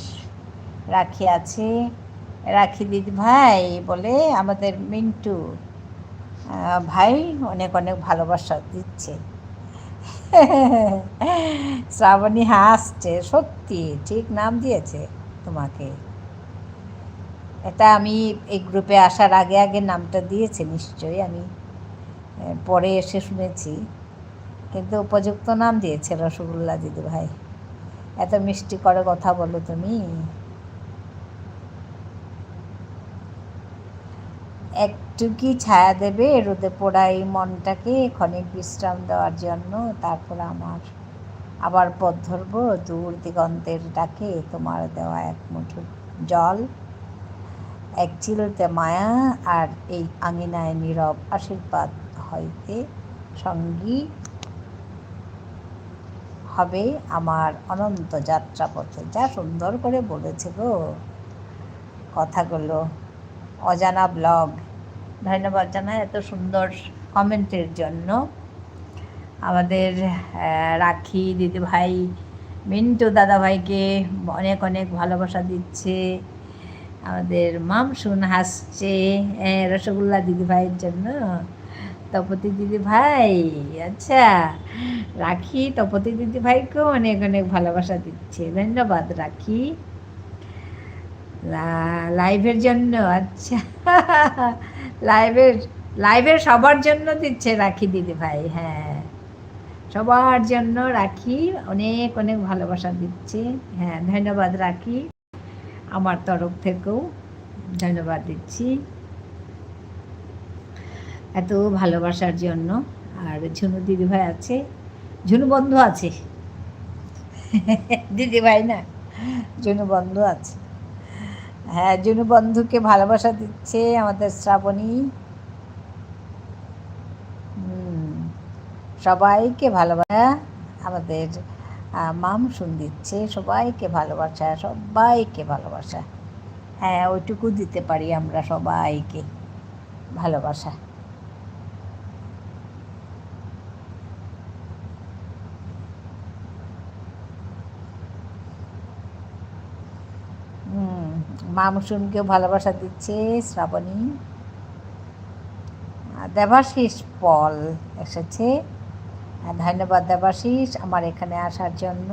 রাখি আছে। রাখি দিদি ভাই বলে আমাদের মিন্টু ভাই অনেক অনেক ভালোবাসা দিচ্ছে। শ্রাবণী হাসছে, সত্যি ঠিক নাম দিয়েছে তোমাকে। এটা আমি এই গ্রুপে আসার আগে আগে নামটা দিয়েছে নিশ্চয়ই, আমি পরে এসে শুনেছি, কিন্তু উপযুক্ত নাম দিয়েছে রসগোল্লা দিদি ভাই। এত মিষ্টি করে কথা বলো তুমি। একটু কি ছায়া দেবে রোদে পোড়া এই মনটাকে ক্ষণিক বিশ্রাম দেওয়ার জন্য? তারপর আবার পথ ধরব দূর দিগন্তের ডাকে, তোমার দেওয়া এক মুঠো জল, এক চিলতে মায়া, আর এই আঙিনায় নীরব আশীর্বাদ হইতে সঙ্গী হবে আমার অনন্ত যাত্রাপথে। যা সুন্দর করে বলেছে গো কথাগুলো। অজানা ব্লগ, ধন্যবাদ জানাই এত সুন্দর কমেন্টের জন্য। আমাদের রাখি দিদিভাই মিন্টু দাদাভাইকে অনেক অনেক ভালোবাসা দিচ্ছে। আমাদের মামসুন হাসছে রসগোল্লা দিদিভাইয়ের জন্য। তপতি দিদি ভাই, আচ্ছা রাখি তপতি দিদি ভাইকেও অনেক অনেক ভালোবাসা দিচ্ছে, ধন্যবাদ রাখি লাইভের জন্য। আচ্ছা লাইভের লাইভের সবার জন্য দিচ্ছে রাখি দিদি ভাই, হ্যাঁ সবার জন্য রাখি অনেক অনেক ভালোবাসা দিচ্ছে। হ্যাঁ ধন্যবাদ রাখি, আমার তরফ থেকেও ধন্যবাদ দিচ্ছি এত ভালোবাসার জন্য। আর ঝুনু দিদিভাই আছে, ঝুনু বন্ধু আছে দিদিভাই না, ঝুনু বন্ধু আছে। হ্যাঁ ঝুনু বন্ধুকে ভালোবাসা দিচ্ছে আমাদের শ্রাবণী। সবাইকে ভালোবাসা, আমাদের মামসুন দিচ্ছে সবাইকে ভালোবাসা, সবাইকে ভালোবাসা। হ্যাঁ ওইটুকু দিতে পারি আমরা, সবাইকে ভালোবাসা। মামসুনকেও ভালোবাসা দিচ্ছে শ্রাবণী। দেবাশিস পল এসেছে, ধন্যবাদ দেবাশিস আমার এখানে আসার জন্য।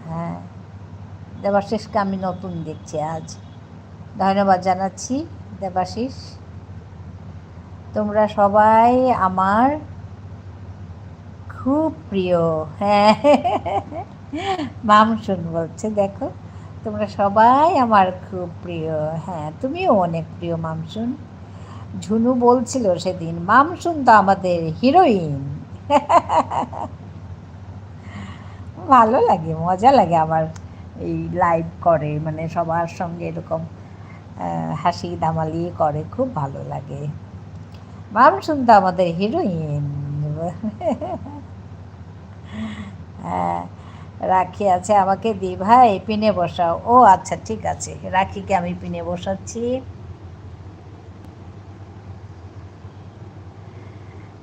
হ্যাঁ দেবাশিসকে আমি নতুন দেখছি আজ, ধন্যবাদ জানাচ্ছি দেবাশিস। তোমরা সবাই আমার খুব প্রিয়। হ্যাঁ মামসুন বলছে, দেখো তোমরা সবাই আমার খুব প্রিয়। হ্যাঁ তুমিও অনেক প্রিয় মামসুন। ঝুনু বলছিল সেদিন মামসুন তো আমাদের হিরোইন। ভালো লাগে, মজা লাগে আমার এই লাইভ করে, মানে সবার সঙ্গে এরকম হাসি দামালি করে, খুব ভালো লাগে। মামসুন তো আমাদের হিরোইন। হ্যাঁ রাখি আছে, আমাকে দি ভাই পিনে বসাও। ও আচ্ছা ঠিক আছে, রাখিকে আমি পিনে বসাচ্ছি।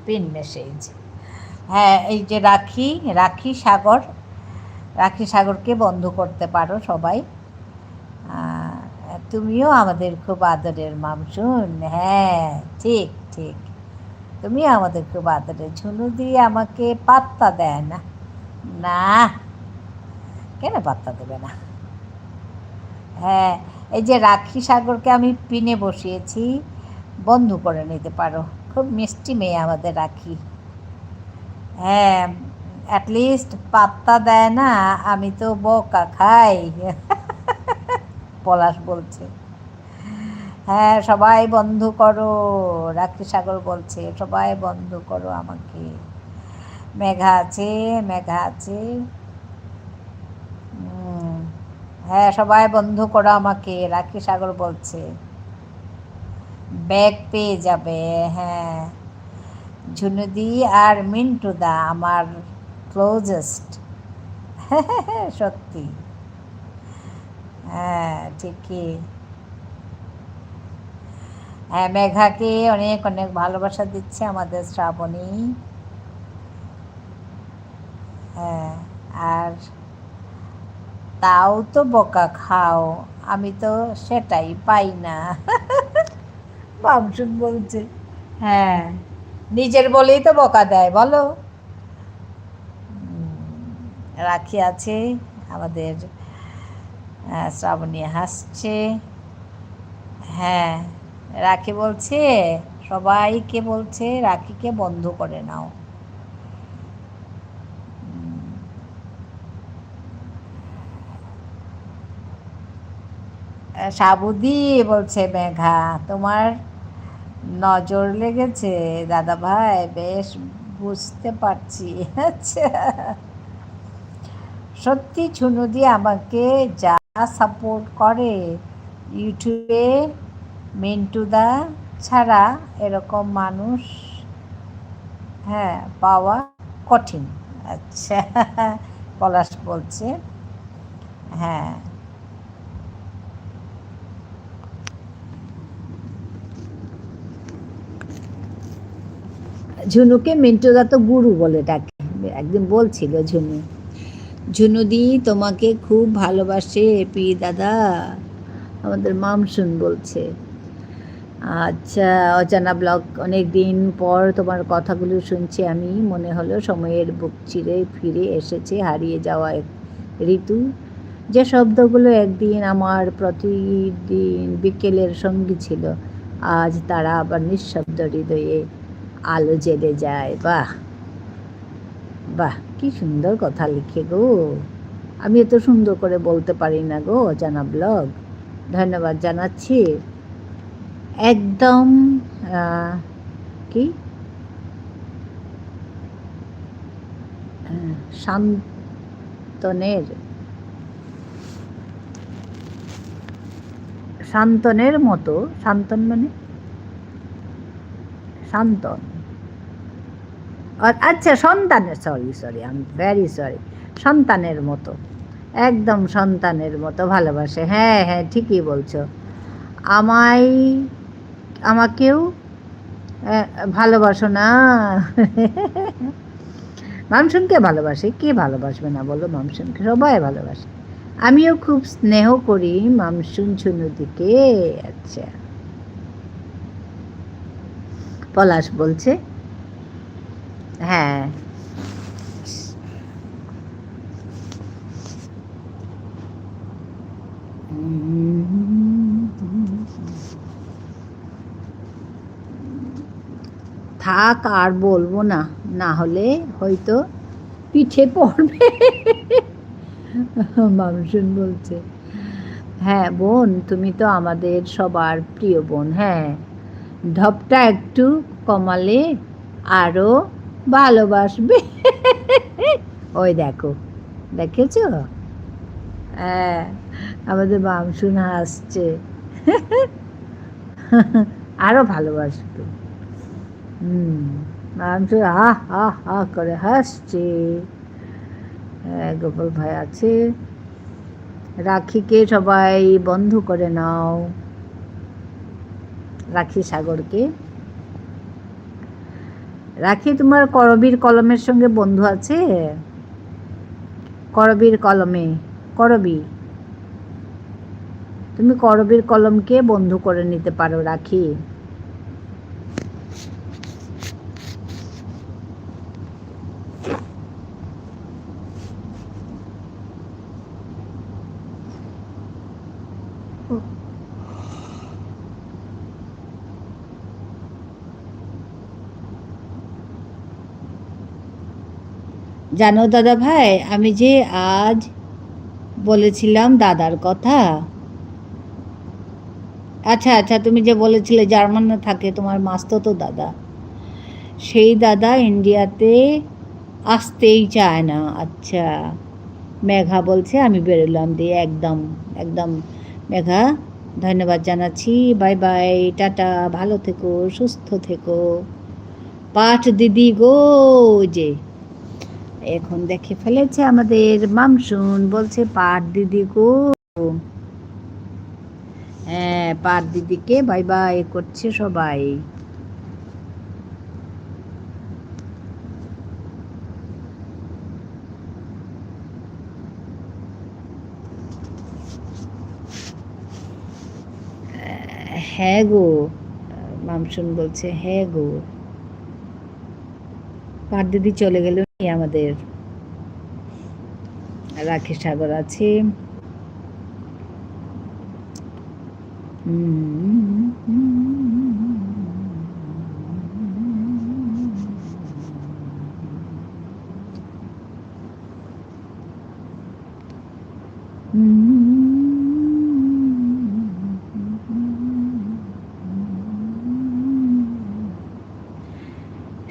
পিন মেসেজ, হ্যাঁ এই যে রাখি, রাখি সাগর, রাখি সাগরকে বন্ধ করতে পারো সবাই। তুমিও আমাদের খুব আদরের মামসুন। হ্যাঁ ঠিক ঠিক, তুমিও আমাদের খুব আদরের। ঝুনু দিয়ে আমাকে পাত্তা দেয় না, না কেন পাত্তা দেবে না। হ্যাঁ এই যে রাখি সাগরকে আমি পিনে বসিয়েছি, বন্ধ করে নিতে পারো। খুব মিষ্টি মেয়ে আমাদের রাখি। হ্যাঁ অ্যাটলিস্ট পাত্তা দেয় না, আমি তো বকা খাই। পলাশ বলছে হ্যাঁ সবাই বন্ধ করো, রাখি সাগর বলছে সবাই বন্ধ করো আমাকে। মেঘা আছে, মেঘা আছে, হ্যাঁ সবাই বন্ধ করো আমাকে, রাখি সাগর বলছে। ব্যাগ পেয়ে যাবে, হ্যাঁ ঝুনুদি আর মিন্টুদা আমার ক্লোজেস্ট। সত্যি, হ্যাঁ ঠিকই। হ্যাঁ মেঘাকে অনেক অনেক ভালোবাসা দিচ্ছে আমাদের শ্রাবণী। হ্যাঁ আর তাও তো বকা খাও, আমি তো সেটাই পাই না। মামসুন বলছে হ্যাঁ নিজের বলেই তো বকা দেয় বলো। রাখি আছে আমাদের, শ্রাবণী হাসছে। হ্যাঁ রাখি বলছে সবাইকে বলছে রাখিকে বন্ধ করে নাও। সাবুদি বলছে মেঘা তোমার নজর লেগেছে দাদা ভাই, বেশ বুঝতে পারছি। আচ্ছা সত্যি ঝুনুদি আমাকে যা সাপোর্ট করে, ইউটিউবে মিন্টুদা ছাড়া এরকম মানুষ হ্যাঁ পাওয়া কঠিন। আচ্ছা পলাশ বলছে হ্যাঁ ঝুনুকে মিন্টুদা তো গুরু বলে ডাকে, একদিন বলছিল ঝুনু, ঝুনুদি তোমাকে খুব ভালোবাসে পি দাদা, আমাদের মামসুন বলছে। আচ্ছা, অজানা ব্লগ, অনেক দিন পর তোমার কথাগুলো শুনছি আমি। মনে হলো সময়ের বুক চিরে ফিরে এসেছে হারিয়ে যাওয়া এক ঋতু। যে শব্দগুলো একদিন আমার প্রতিদিন বিকেলের সঙ্গী ছিল, আজ তারা আবার নিঃশব্দ হৃদয়ে আলো জ্বেলে যায়। বাহ বাহ, কি সুন্দর কথা লিখে গো। আমি এত সুন্দর করে বলতে পারি না গো অজানা ব্লগ। ধন্যবাদ জানাচ্ছি। একদম কি শান্তনের শান্তনের মতো। শান্তন মানে শান্তন, আচ্ছা সন্তানের, sorry sorry, I am very sorry, সন্তানের মতো, একদম সন্তানের মতো ভালোবাসে। হ্যাঁ হ্যাঁ, ঠিকই বলছো। আমায় আমাকেও ভালোবাসো না? মামসুনকে ভালোবাসে, কে ভালোবাসবে না বলো? মামসুনকে সবাই ভালোবাসে। আমিও খুব স্নেহ করি মামসুন ঝুনুদিকে। আচ্ছা, পলাশ বলছে হ্যাঁ। থাক আর বলবো না, না হলে হয়তো পিঠে পড়বে। মামসুন বলছে হ্যাঁ বোন, তুমি তো আমাদের সবার প্রিয় বোন। হ্যাঁ, ঢপটা একটু কমালে আরো ভালোবাসবে। ওই দেখো, দেখেছো? হ্যাঁ, আমাদের মামসুন হাসছে। আরো ভালোবাসবে। মামসুন হা হা হা করে হাসছে। গোপাল ভাই আছে। রাখিকে সবাই বন্ধু করে নাও, রাখি সাগরকে। রাখি তোমার করবীর কলমের সঙ্গে বন্ধু আছে? করবীর কলমে, করবী, তুমি করবীর কলমকে বন্ধু করে নিতে পারো রাখি। জানো দাদা ভাই, আমি যে আজ বলেছিলাম দাদার কথা। আচ্ছা আচ্ছা, তুমি যে বলেছিলে জার্মানে থাকে তোমার মাস্তুতো দাদা, সেই দাদা ইন্ডিয়াতে আসতেই চায় না। আচ্ছা, মেঘা বলছে আমি বেরোলাম দিয়ে। একদম একদম মেঘা, ধন্যবাদ জানাচ্ছি। বাই বাই, টাটা, ভালো থেকো, সুস্থ থেকো। পাঠ দিদি গো, যে এখন দেখে ফেলেছে আমাদের মামসুন, বলছে পাঠ দিদি গো। হ্যাঁ, পাঠ দিদিকে বাই বাই করছে সবাই। হ্যাঁ গো, মামসুন বলছে হ্যাঁ গো। পাঠ দিদি চলে গেল আমাদের। রাখি সাগর আছে।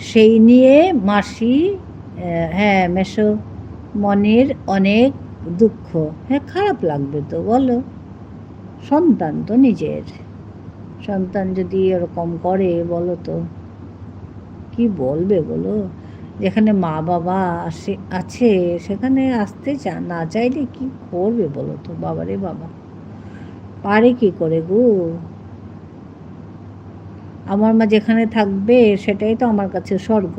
সেই নিয়ে মাসি, হ্যাঁ মেসো মনের অনেক দুঃখ। হ্যাঁ, খারাপ লাগবে তো বলো, সন্তান তো নিজের। সন্তান যদি এরকম করে বলো তো কি বলবে বলো? যেখানে মা বাবা আছে সেখানে আসতে না চাইলে কি করবে বলো তো? বাবারে বাবা, পারে কি করে গো? আমার মা যেখানে থাকবে সেটাই তো আমার কাছে স্বর্গ।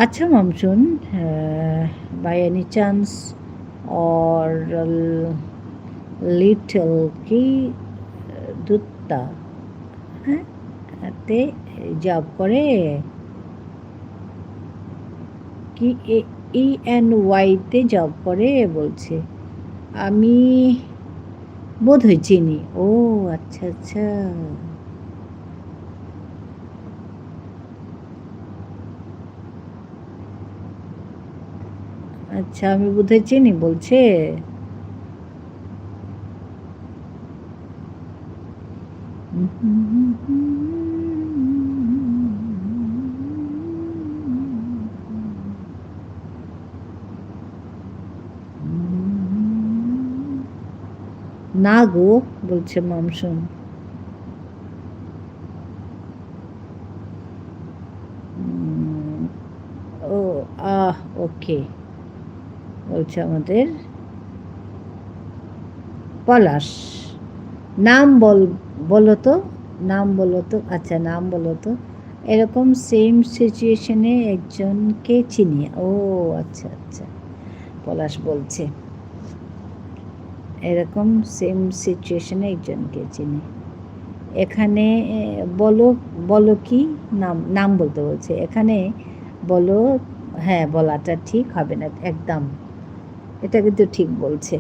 আচ্ছা Mamsun, by any chance or little কি দুধটা হ্যাঁ, হাতে জব করে কি ENY-তে জব করে বলছে। আমি বোধহয় চিনি। ও আচ্ছা আচ্ছা। আচ্ছা আমি বোধহয় চিনি বলছে। না গো বলছে মামসুন। ও ওকে বলছে আমাদের পলাশ। নাম বলো তো, নাম বলো তো। আচ্ছা নাম বলো তো। এরকম সেম সিচুয়েশনে একজনকে চিনি। ও আচ্ছা আচ্ছা, পলাশ বলছে এরকম সেম সিচুয়েশনে একজনকে চিনি। এখানে বলো, বলো কি নাম, নাম বলতে বলছে এখানে বলো। হ্যাঁ বলাটা ঠিক হবে না একদম, এটা কিন্তু ঠিক বলছে,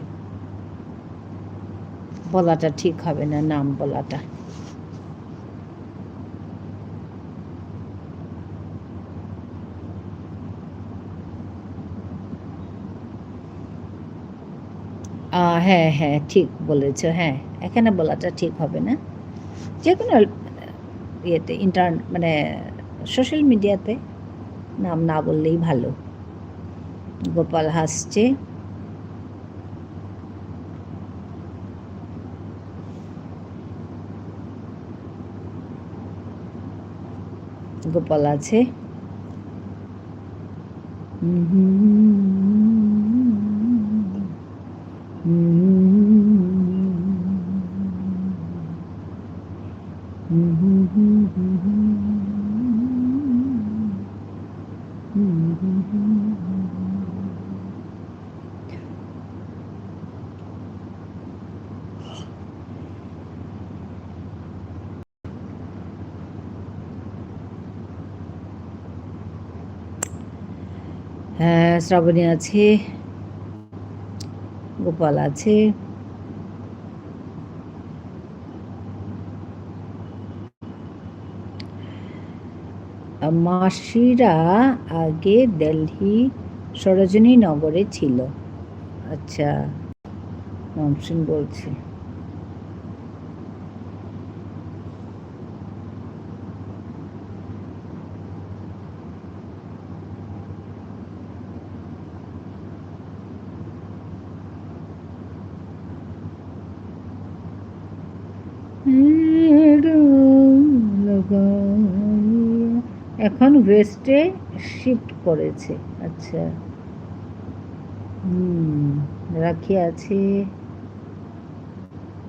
বলাটা ঠিক হবে না নাম বলাটা। হ্যাঁ হ্যাঁ ঠিক বলেছো। হ্যাঁ এখানে বলাটা ঠিক হবে না, যে কোনো ইয়েতে মানে সোশ্যাল মিডিয়াতে নাম না বললেই ভালো। গোপাল হাসছে। গোপাল আছে। হ্যাঁ শ্রাবণী আছে, গোপাল আছে। মাসিরা আগে দিল্লি সরোজিনী নগরে ছিল। আচ্ছা মমসিন বলছে। এখন ওয়েস্টে শিফট করেছে। আচ্ছা রাখি আছে,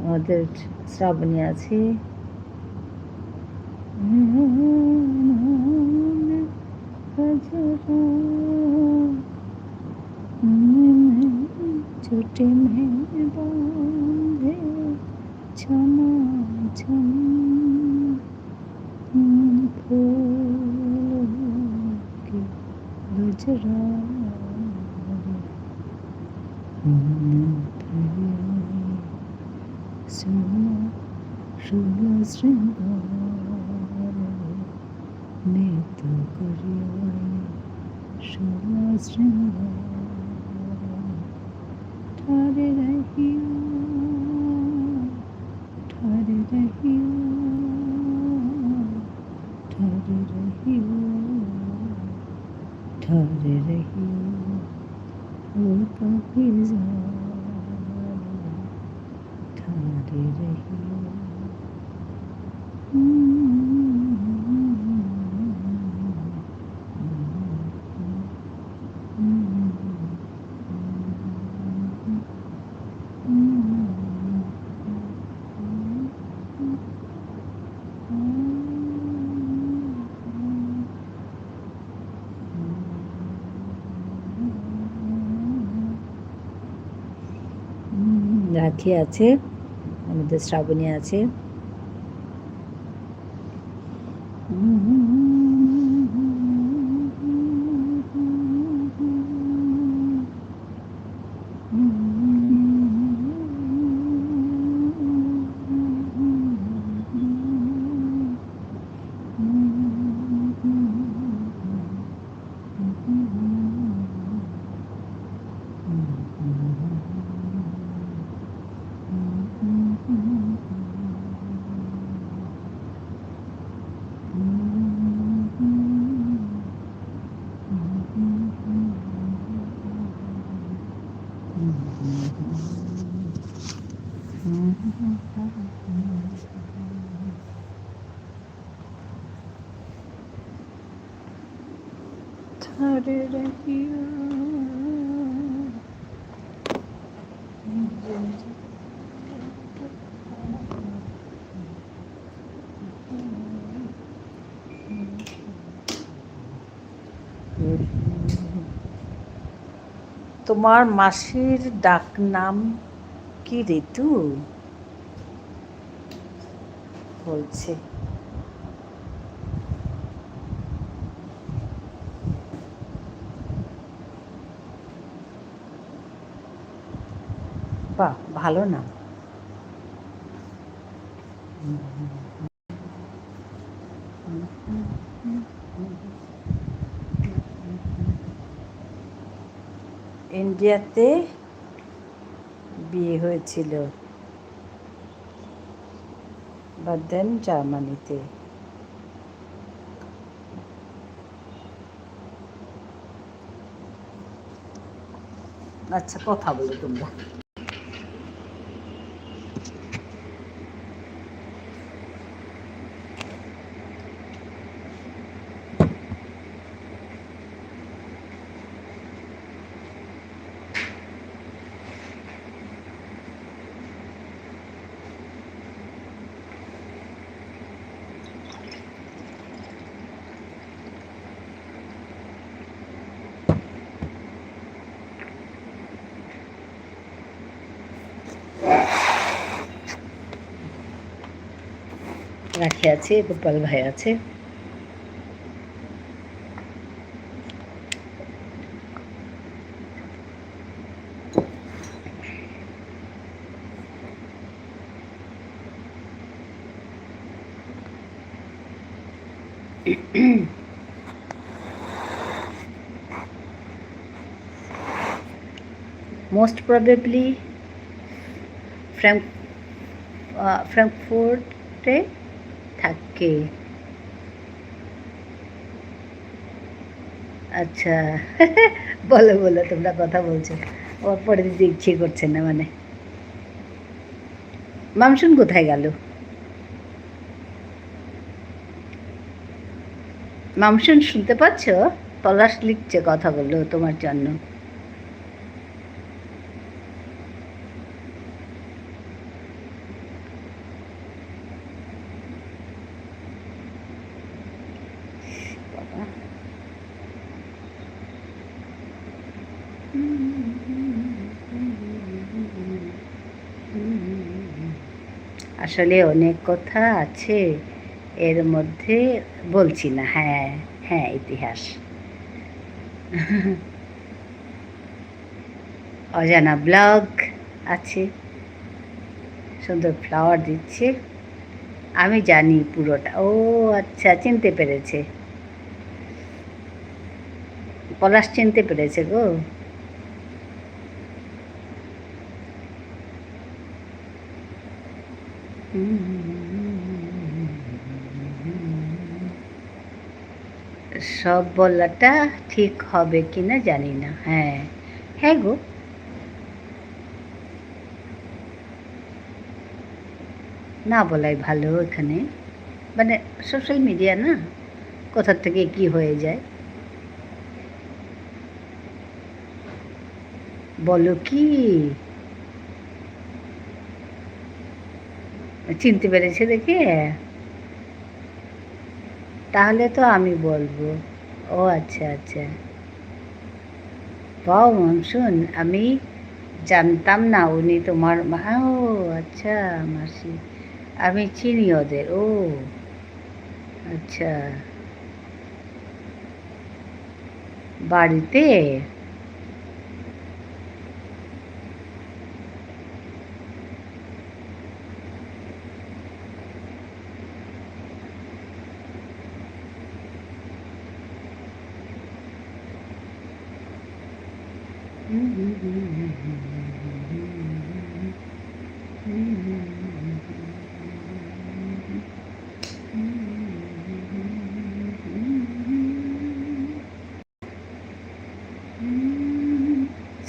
আমাদের শ্রাবণী আছে। ছোটে বাঁধে ছমা ছম ফুল के गजरा सुनो सुनो श्रृंगार मैं तो करियाई सुनो श्रृंगार ठारे रहियो ठारे रहियो ठारे रहियो ठारे रहियो ओ कभी ठारे रहियो। রাখি আছে, আমাদের শ্রাবণী আছে। हरे रहिया তোমার মাসির ডাক নাম কি ঋতু? বলছে বাহ, ভালো নাম। ইন্ডিয়াতে বিয়ে হয়েছিল, বাট দেন জার্মানিতে। আচ্ছা, কথা বলো তোমরা। রাখি আছে, গোপাল ভাই আছে। মোস্ট প্রবেবলি ফ্র্যাঙ্কফুর্টে থাকে। আচ্ছা, বলো বলো, তোমরা কথা বলছো, ওর পরে দিতে ইচ্ছে করছে না। মানে মামসুন কোথায় গেল? মামসুন শুনতে পাচ্ছ? পলাশ লিখছে কথাগুলো তোমার জন্য। আসলে অনেক কথা আছে এর মধ্যে, বলছি না। হ্যাঁ হ্যাঁ, ইতিহাস। অজানা ব্লগ আছে, সুন্দর ফ্লাওয়ার দিচ্ছে, আমি জানি পুরোটা। ও আচ্ছা, চিনতে পেরেছে, পলাশ চিনতে পেরেছে গো। সব বলাটা ঠিক হবে কিনা জানি না। হ্যাঁ হ্যাঁ গো, না বলাই ভালো এখানে। মানে সোশ্যাল মিডিয়া না, কোথা থেকে কি হয়ে যায়। বলো কি, চিনতে পেরেছে দেখে? তাহলে তো আমি বলবো। ও আচ্ছা আচ্ছা, বাও মামসুন, আমি জানতাম না উনি তোমার মা। ও আচ্ছা, মাসি, আমি চিনি ওদের। ও আচ্ছা, বাড়িতে?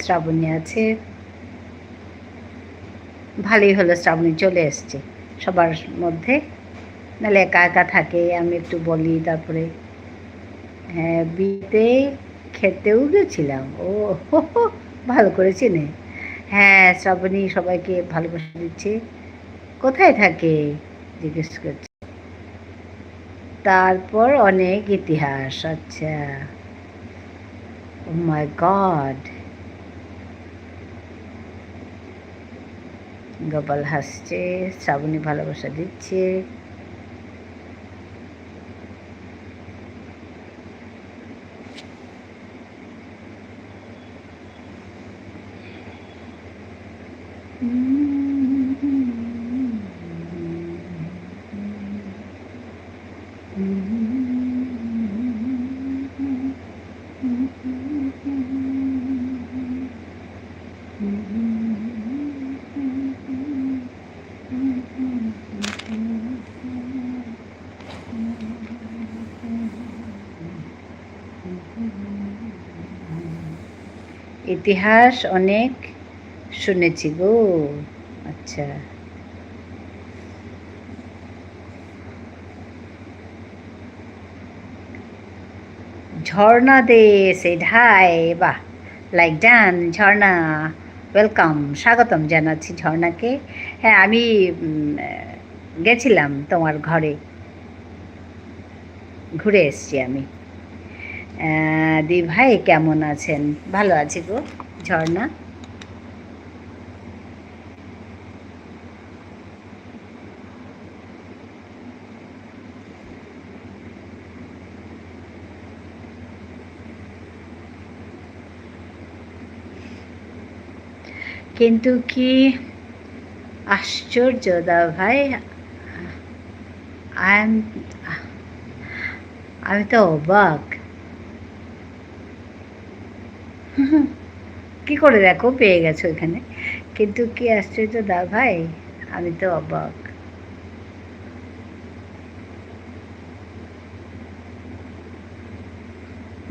শ্রাবণী আছে, ভালোই হলো শ্রাবণী চলে এসছে সবার মধ্যে, নাহলে একা একা থাকে। আমি একটু বলি তারপরে। হ্যাঁ, বিয়েতে খেতেও গেছিলাম। ও হো হো, ভালো করে চেনে। হ্যাঁ, শ্রাবণী সবাইকে ভালোবাসা দিচ্ছে। কোথায় থাকে জিজ্ঞেস করছে। তারপর অনেক ইতিহাস। আচ্ছা, ও মাই গড। গোপাল হাসছে, শ্রাবণী ভালোবাসা দিচ্ছে। ইতিহাস অনেক শুনেছি গো। আচ্ছা, ঝর্ণা দে সেড হাই। বাহ, লাইক ডান। ঝর্ণা ওয়েলকাম, স্বাগতম জানাচ্ছি ঝর্ণাকে। হ্যাঁ, আমি গেছিলাম তোমার ঘরে, ঘুরে এসছি আমি। দি ভাই কেমন আছেন? ভালো আছি গো ঝর্ণা। কিন্তু কি আশ্চর্য দা ভাই, আমি তো অবাক। কি করে দেখো পেয়ে গেছো এখানে। কিন্তু কি আশ্চর্য দা ভাই, আমি তো অবাক।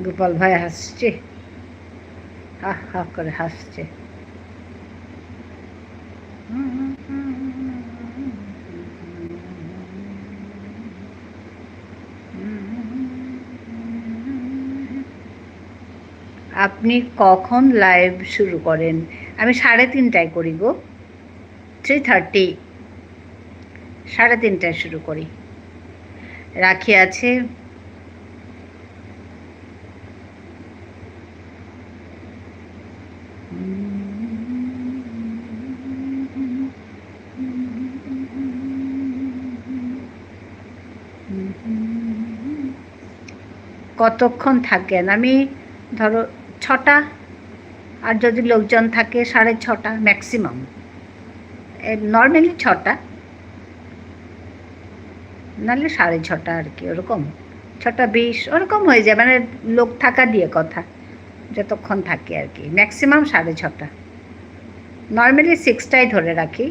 গোপাল ভাই হাসছে, হা হা করে হাসছে। আপনি কখন লাইভ শুরু করেন? আমি 3:30টায় করি গো, 3:30, 3:30টায় শুরু করি। রাখি আছে। কতক্ষণ থাকেন? আমি ধরো 6টা, আর যদি লোকজন থাকে 6:30 ম্যাক্সিমাম। নর্মালি 6টা, নাহলে 6:30 আর কি, ওরকম 6:20 ওরকম হয়ে যায়, মানে লোক থাকা দিয়ে কথা, যতক্ষণ থাকে আর কি। ম্যাক্সিমাম 6:30, নর্মালি 6টাই ধরে রাখি।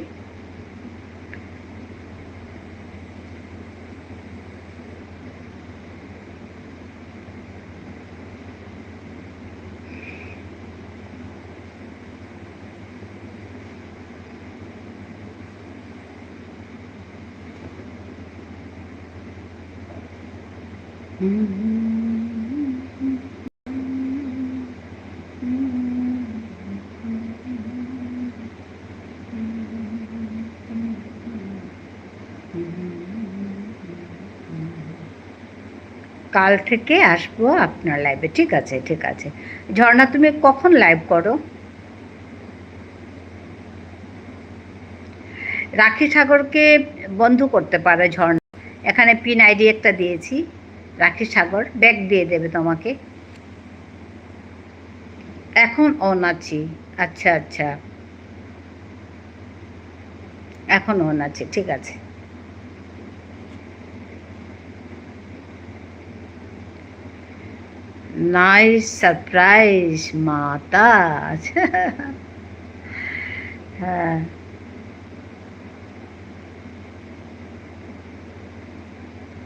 কাল থেকে আসবো আপনার লাইভে। ঠিক আছে, ঠিক আছে। ঝর্ণা, তুমি কখন লাইভ করো? রাখি সাগরকে বন্ধু করতে পারো ঝর্ণা। এখানে পিন আইডি একটা দিয়েছি, রাখি সাগর ব্যাগ দিয়ে দেবে তোমাকে। এখন অন আছি। আচ্ছা আচ্ছা, এখন অন আছে, ঠিক আছে। নাইস সারপ্রাইজ মাতা। হ্যাঁ,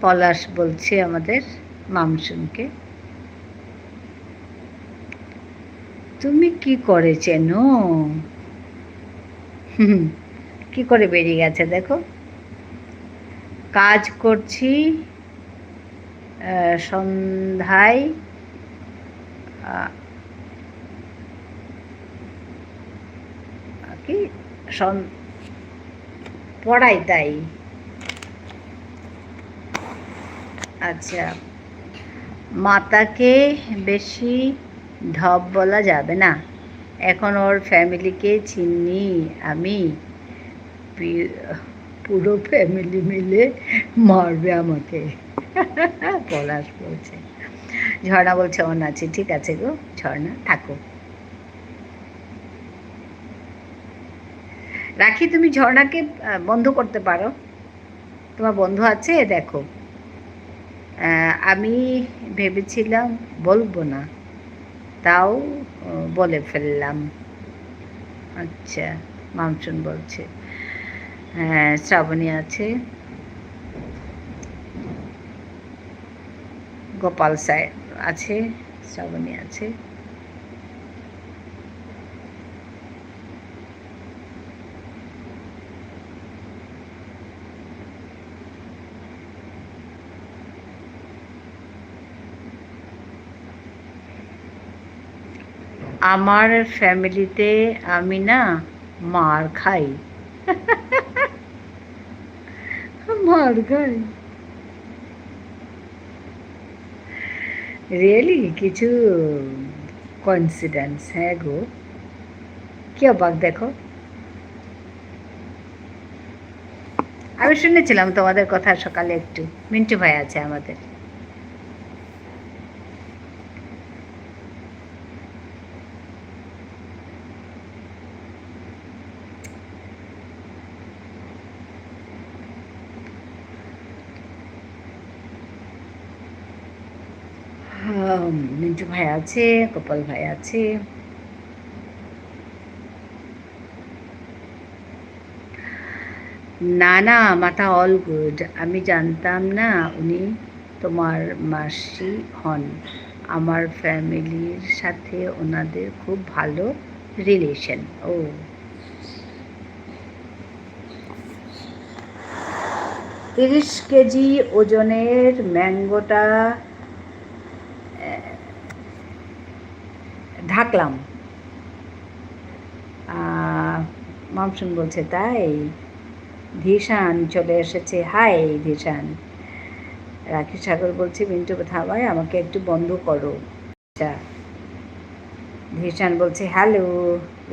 পলাশ বলছে আমাদের মামসুমকে। তুমি কি করে চেনো? কি করে বেরিয়ে গেছে দেখো। কাজ করছি সন্ধ্যায়, আহ, কি পড়াই তাই। আচ্ছা, মাতাকে বেশি ঢপ বলা যাবে না, এখন ওর ফ্যামিলিকে চিনি আমি, পুরো ফ্যামিলি মিলে মারবে আমাকে। পলাশ বলছে। ঝর্ণা বলছে অন আছে, ঠিক আছে গো ঝর্ণা, থাকো। রাখি, তুমি ঝর্ণাকে বন্ধ করতে পারো, তোমার বন্ধু আছে দেখো। আমি ভেবেছিলাম বলবো না, তাও বলে ফেললাম। আচ্ছা, মামসুন বলছে। হ্যাঁ, শ্রাবণী আছে, গোপাল স্যার আছে, শ্রাবণী আছে। আমার ফ্যামিলিতে আমি না মার খাই। মার খাই রিয়েলি? কিছু কোইন্সিডেন্স? হ্যাঁ গো, কি অবাক দেখো। আমি শুনেছিলাম তোমাদের কথা সকালে একটু। মিন্টু ভাই আছে আমাদের। মিন্টু ভাই আছে, গোপাল ভাই আছে। না না, মাথা অল গুড। আমি জানতাম না উনি তোমার মাসি হন। আমার ফ্যামিলির সাথে ওনাদের খুব ভালো রিলেশন। ও, 30 কেজি ওজনের ম্যাঙ্গোটা ঢাকলাম। মামসুন বলছে তাই? ধীশান চলে এসেছে। হাই ধীশান। রাখি সাগর বলছে মিন্টু থামাই, আমাকে একটু বন্ধ করো। আচ্ছা, ধীশান বলছে hello,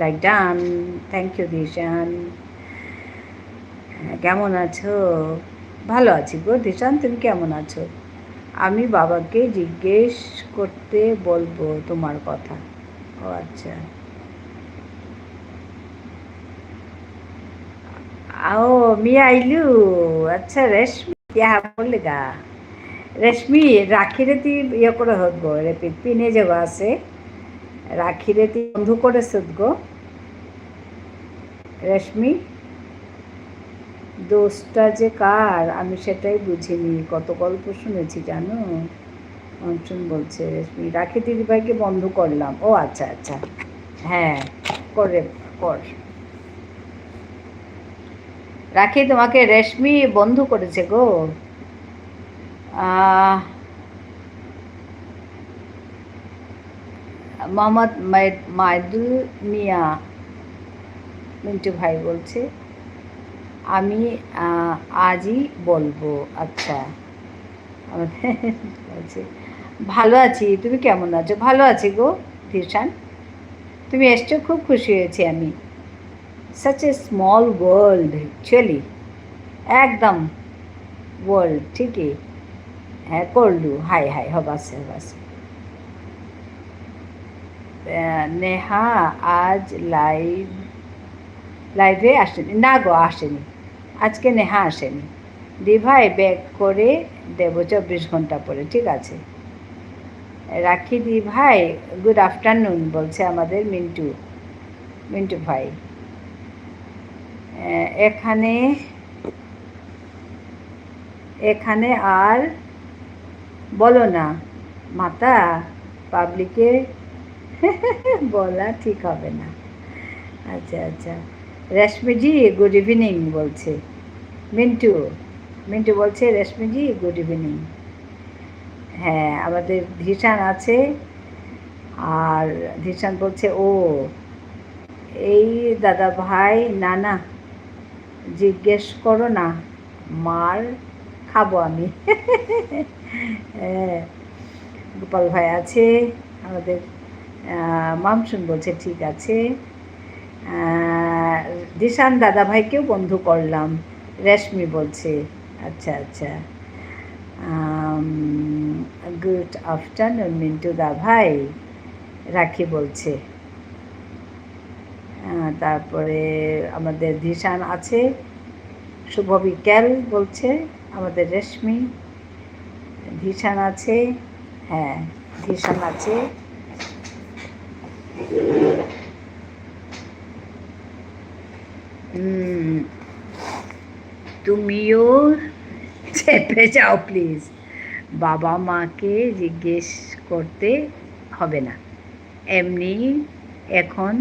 like done. Thank you Dhishan. কেমন আছো? ভালো আছি গো ধীশান, তুমি কেমন আছো? আমি বাবাকে জিজ্ঞেস করতে বলবো তোমার কথা। ও আচ্ছা। आओ मी आयलू। अच्छा रेशमी क्या बोलेगा? রেশমি, রাখিরে তুই ইয়ে করে হোক গো, রে পিনে যাবো আছে, রাখিরে তুই বন্ধু করেছ গো রেশমি। দোষটা যে কার আমি সেটাই বুঝিনি, কত গল্প শুনেছি জানো। অঞ্চন বলছে রেশমি, রাখি দিদিভাইকে বন্ধ করলাম। ও আচ্ছা আচ্ছা, হ্যাঁ করে কর। রাখি তোমাকে রেশমি বন্ধু করেছে গো। মোহাম্মদ মাইদুল মিয়া মিন্টু ভাই বলছে আমি আজই বলবো। আচ্ছা, আমাদের বলছে ভালো আছি, তুমি কেমন আছো? ভালো আছি গো ধীরসান, তুমি এসছো, খুব খুশি হয়েছি আমি। Such a small world actually, একদম ওয়ার্ল্ড ঠিকই। হ্যাঁ করলু, হাই হাই হবাসে হবাসে। নেহা আজ লাইভে আসেনি? না গো আসেনি, আজকে নেহা আসেনি। দিভাই ব্যাক করে দেবো 24 ঘন্টা পরে, ঠিক আছে। রাখি দি ভাই গুড আফটারনুন বলছে আমাদের মিন্টু ভাই। এখানে এখানে আর বলো না মাতা, পাবলিকে বলা ঠিক হবে না। আচ্ছা আচ্ছা, রেশমিজি গুড ইভিনিং বলছে মিন্টু। মিন্টু বলছে রেশমিজি গুড ইভিনিং। হ্যাঁ, আমাদের ভীষণ আছে, আর ধিশান বলছে ও এই দাদা ভাই, না না জিজ্ঞেস করো না, মার খাবো আমি। হ্যাঁ, গোপাল ভাই আছে আমাদের। মামসুন বলছে ঠিক আছে। দিশান দাদা ভাইকেও বন্ধু করলাম, রেশমি বলছে। আচ্ছা আচ্ছা, গুড আফটারনুন মিন্টু দা ভাই, রাখি বলছে। তারপরে আমাদের দিশান আছে, শুভ বিকেল বলছে আমাদের রেশমি। দিশান আছে, হ্যাঁ দিশান আছে। তুমিও চেপে যাও প্লিজ, বাবা মাকে জিজ্ঞেস করতে হবে না, এমনি এখন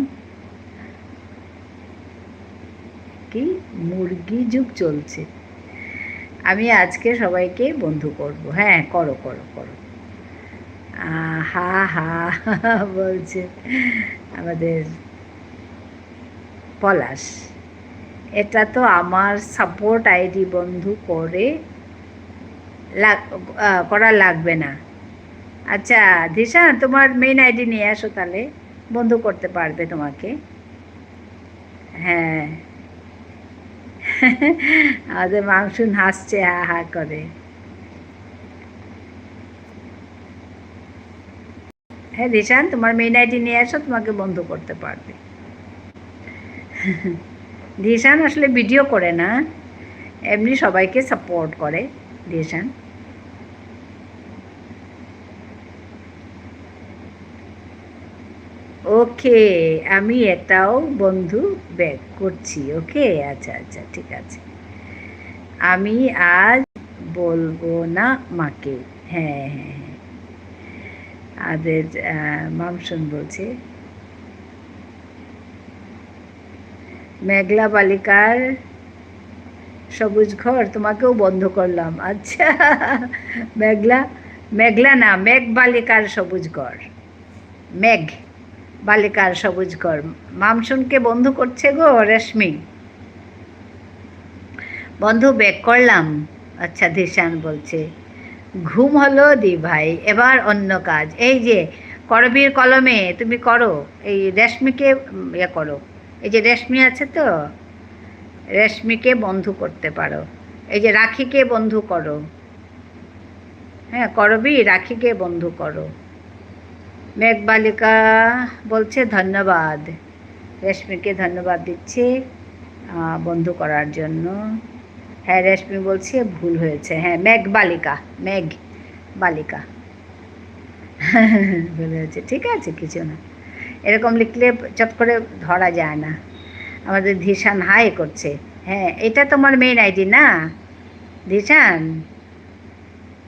কি মুরগি যুগ চলছে। আমি আজকে সবাইকে বন্ধু করব। হ্যাঁ করো করো করো। হা হা বলছে আমাদের পলাশ। এটা তো আমার সাপোর্ট আইডি, বন্ধু করে করা লাগবে না। আচ্ছা দিশা, তোমার মেইন আইডি নিয়ে আসো, তাহলে বন্ধু করতে পারবে তোমাকে। হ্যাঁ আমাদের মাংসুন হাসছে হা হা করে। হ্যাঁ দিশান, তোমার মেইন আইডি নিয়ে আসো, তোমাকে বন্ধু করতে পারবে। দিশান আসলে ভিডিও করে না, এমনি সবাইকে সাপোর্ট করে দিশান। ওকে, আমি এটাও বন্ধু ব্যাক করছি। ওকে আচ্ছা আচ্ছা ঠিক আছে, আমি আজ বলবো না মাকে। হ্যাঁ হ্যাঁ হ্যাঁ, আদের মামসুন বলছে মেঘলা বালিকার সবুজ ঘর তোমাকেও বন্ধ করলাম। আচ্ছা মেঘলা, মেঘলা না, মেঘ বালিকার সবুজ ঘর, মেঘ বালিকার সবুজ ঘর। মামসুনকে বন্ধু করছে গো রেশমি, বন্ধু ব্যাক করলাম। আচ্ছা দিশান বলছে ঘুম হলো দি ভাই, এবার অন্য কাজ। এই যে করবীর কলমে তুমি করো, এই রেশমিকে ইয়ে করো, এই যে রেশমি আছে তো, রেশমিকে বন্ধু করতে পারো। এই যে রাখিকে বন্ধু করো, হ্যাঁ করবি, রাখিকে বন্ধু করো। মেঘবালিকা বলছে ধন্যবাদ, রেশমিকে ধন্যবাদ দিচ্ছে বন্ধু করার জন্য। হ্যাঁ রেশমি বলছে ভুল হয়েছে, হ্যাঁ মেঘবালিকা, মেঘ বালিকা ভুল হয়েছে, ঠিক আছে কিছু না, এরকম লিখলে চট করে ধরা যায় না। আমাদের ধিশান হাই করছে। হ্যাঁ এটা তোমার মেইন আইডি না ধিশান,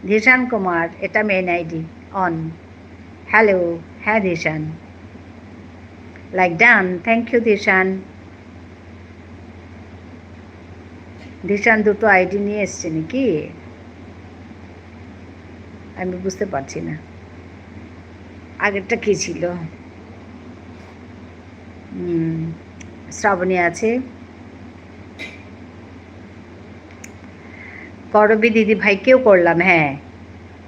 ধিশান কুমার, এটা মেইন আইডি অন। হ্যালো, হ্যাঁ ধিশান, লাইক ডান, থ্যাংক ইউ ধিশান। ধিশান দুটো আইডি নিয়ে এসছে নাকি, আমি বুঝতে পারছি না আগেরটা কী ছিল। শ্রাবণী আছে, করবি দিদি ভাইকেও করলাম। হ্যাঁ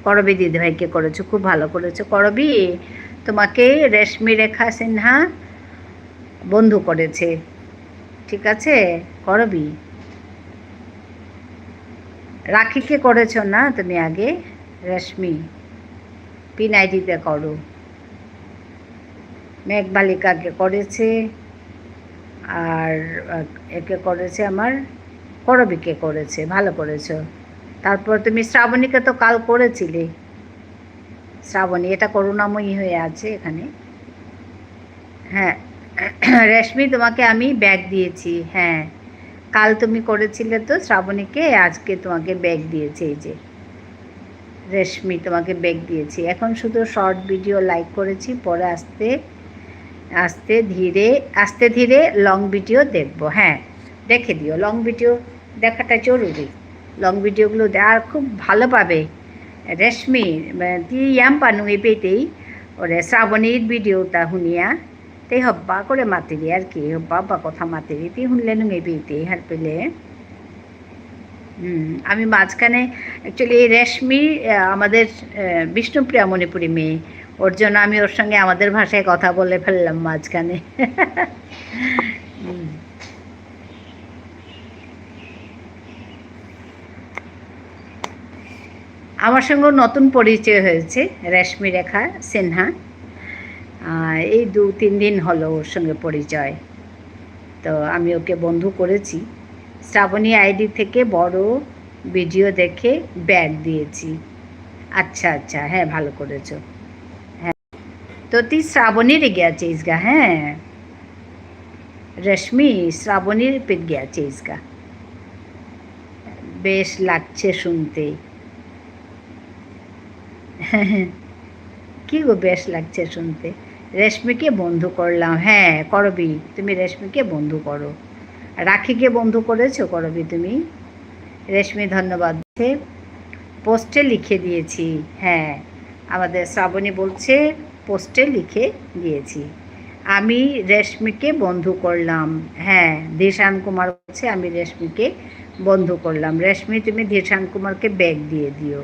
করবি দিদি ভাইকে করেছো, খুব ভালো করেছো করবি, তোমাকে রেশমি রেখা সিনহা বন্ধু করেছে, ঠিক আছে করবি। রাখিকে করেছো না তুমি আগে, রেশমি পিন আইডিতে করো। মেঘবালিকাকে করেছে, আর একে করেছে আমার করবিকে করেছে, ভালো করেছো। তারপর তুমি শ্রাবণীকে তো কাল করেছিলে, শ্রাবণী এটা করুণাময়ী হয়ে আছে এখানে। হ্যাঁ রেশমি তোমাকে আমি ব্যাগ দিয়েছি, হ্যাঁ কাল তুমি করেছিলে তো শ্রাবণীকে, আজকে তোমাকে ব্যাগ দিয়েছে। এই যে রেশমি তোমাকে ব্যাগ দিয়েছি। এখন শুধু শর্ট ভিডিও লাইক করেছি, পরে আস্তে ধীরে লং ভিডিও দেখব। হ্যাঁ দেখে দিও, লং ভিডিও দেখাটা জরুরি, লং ভিডিওগুলো দেওয়ার খুব ভালো পাবে রেশমি। তি ইয়াম পানু এপেতেই ওরে শ্রাবণীর ভিডিওটা শুনিয়া তাই হব্বা করে মাতিরি আর কি হব্বা বা কথা মাতিরি তুই শুনলে নুঙে বিয়েতে হার পেলে আমি মাঝখানে অ্যাকচুয়ালি রেশমি আমাদের বিষ্ণুপ্রিয়া মণিপুরি মেয়ে ওর জন্য আমি ওর সঙ্গে আমাদের ভাষায় কথা বলে ফেললাম মাঝখানে আমার সঙ্গেও নতুন পরিচয় হয়েছে রেশমি রেখা সিনহা এই 2-3 দিন হলো ওর সঙ্গে পরিচয় তো আমি ওকে বন্ধু করেছি শ্রাবণী আইডি থেকে বড় ভিডিও দেখে ব্যাগ দিয়েছি আচ্ছা আচ্ছা হ্যাঁ ভালো করেছো হ্যাঁ তো তুই শ্রাবণীর গিয়েছিস গা হ্যাঁ রেশমি শ্রাবণীর পেট গিয়েছিস গা বেশ লাগছে শুনতে কি গো বেশ লাগছে শুনতে রেশমিকে বন্ধু করলাম হ্যাঁ করবি তুমি রেশমিকে বন্ধু করো রাখিকে বন্ধু করেছো করবি তুমি রেশমি ধন্যবাদ পোস্টে লিখে দিয়েছি হ্যাঁ আমাদের শ্রাবণী বলছে পোস্টে লিখে দিয়েছি আমি রেশমিকে বন্ধু করলাম হ্যাঁ ধীশান কুমার বলছে আমি রেশমিকে বন্ধু করলাম রেশমি তুমি ধীশান কুমারকে ব্যাগ দিয়ে দিও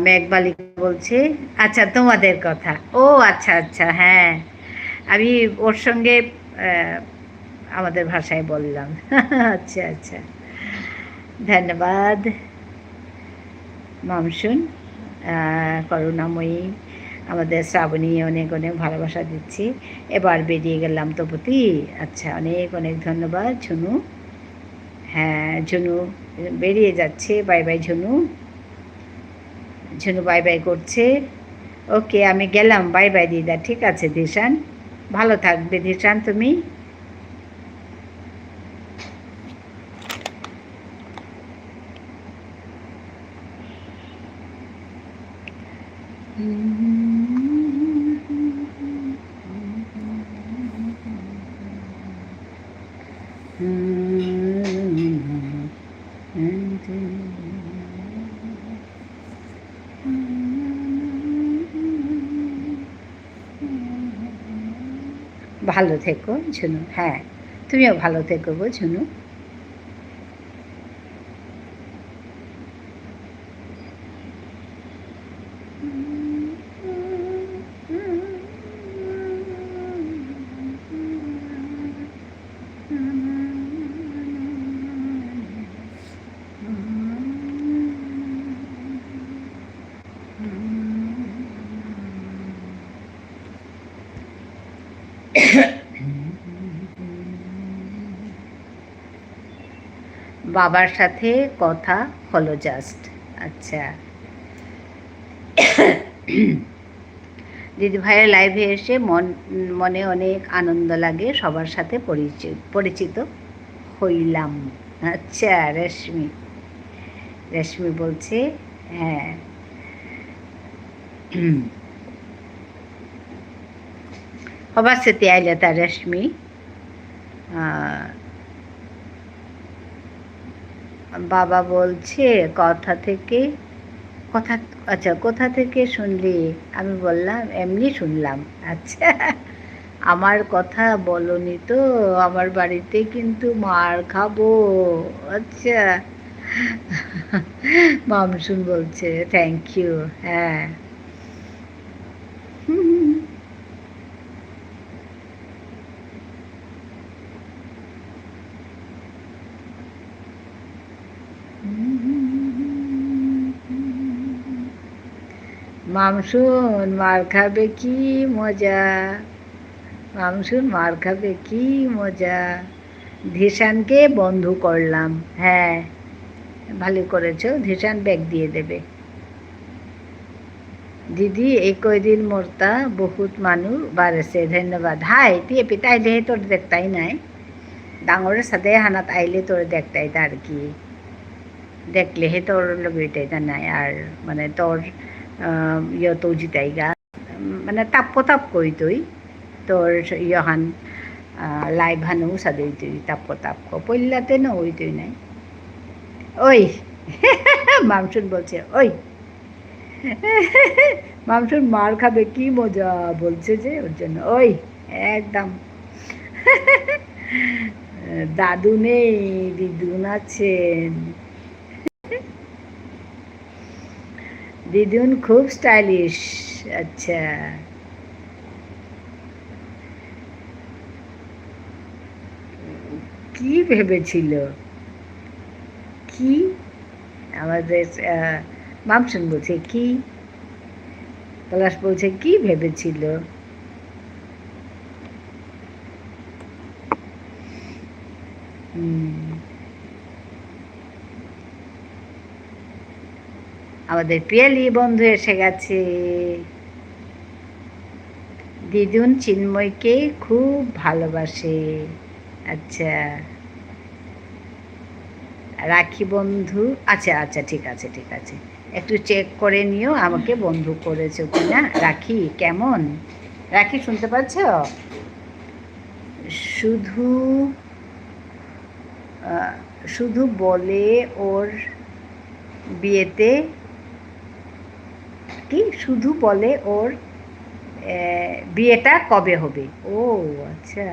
মেঘবালিকা বলছে আচ্ছা তোমাদের কথা ও আচ্ছা আচ্ছা হ্যাঁ আমি ওর সঙ্গে আমাদের ভাষায় বললাম আচ্ছা আচ্ছা ধন্যবাদ মামসুন করুণাময়ী আমাদের শ্রাবণী অনেক অনেক ভালোবাসা দিচ্ছি এবার বেরিয়ে গেলাম তপতি আচ্ছা অনেক অনেক ধন্যবাদ ঝুনু হ্যাঁ ঝুনু বেরিয়ে যাচ্ছে bye bye Jhunu Jhunu bye bye করছে ওকে আমি গেলাম বাই বাই দিদা ঠিক আছে ধীশান ভালো থাকবে ধীশান তুমি ভালো থেকো ঝুনু হ্যাঁ তুমিও ভালো থেকো গো ঝুনু বাবার সাথে কথা হলো জাস্ট আচ্ছা দিদি ভাইয়ের লাইভে এসে মনে অনেক আনন্দ লাগে সবার সাথে পরিচিত হইলাম আচ্ছা রেশমি বলছে হ্যাঁ সবার সাথে আইলে তা রেশমি বাবা বলছে কথা আচ্ছা কোথা থেকে শুনলি আমি বললাম এমনি শুনলাম আচ্ছা আমার কথা বলনি তো আমার বাড়িতে কিন্তু মার খাবো আচ্ছা মামসুন বলছে থ্যাংক ইউ হ্যাঁ মামসুন মার খাবে কি মজা মামসুন মার খাবে কি মজা ধীশানকে বন্ধু করলাম হ্যাঁ ভালো করেছো ধীশান ব্যাগ দিয়ে দেবে দিদি এই কয়দিন মোরতা বহুত মানুষ বাড়েছে ধন্যবাদ হাই তুই পিতা আইলে তোর দেখতাই নাই ডাঙরের সাথে হানাত আইলে তোর দেখতাই তার কি দেখলেহে তোর লগেটাই তা নাই আর মানে তোর ইয়তো জিতাই গা মানে তাপ কই তুই তোর ইয়হান লাইভ হানো সাদই তুই তাপ পল্লাতে না ওই তুই নাই ওই মামসুন বলছে ওই মামসুন মার খাবে, কি মজা বলছে যে ওর জন্য। ওই একদম দাদু নেই, দিদুন আছেন। দিদুন খুব স্টাইলিশ। আচ্ছা, কি ভেবেছিল? কি আমাদের মামসুন বলছে কি, পলাশ বলছে কি ভেবেছিল? আমাদের পিয়ালি বন্ধু এসে গেছে। দিদুন চিন্ময়কে খুব ভালোবাসে। আচ্ছা, রাখি বন্ধু। আচ্ছা আচ্ছা, ঠিক আছে ঠিক আছে, একটু চেক করে নিও আমাকে বন্ধু করেছো কিনা। রাখি কেমন? রাখি শুনতে পাচ্ছ? শুধু শুধু বলে ওর বিয়েতে, কি শুধু বলে ওর বিয়েটা কবে হবে? ও আচ্ছা,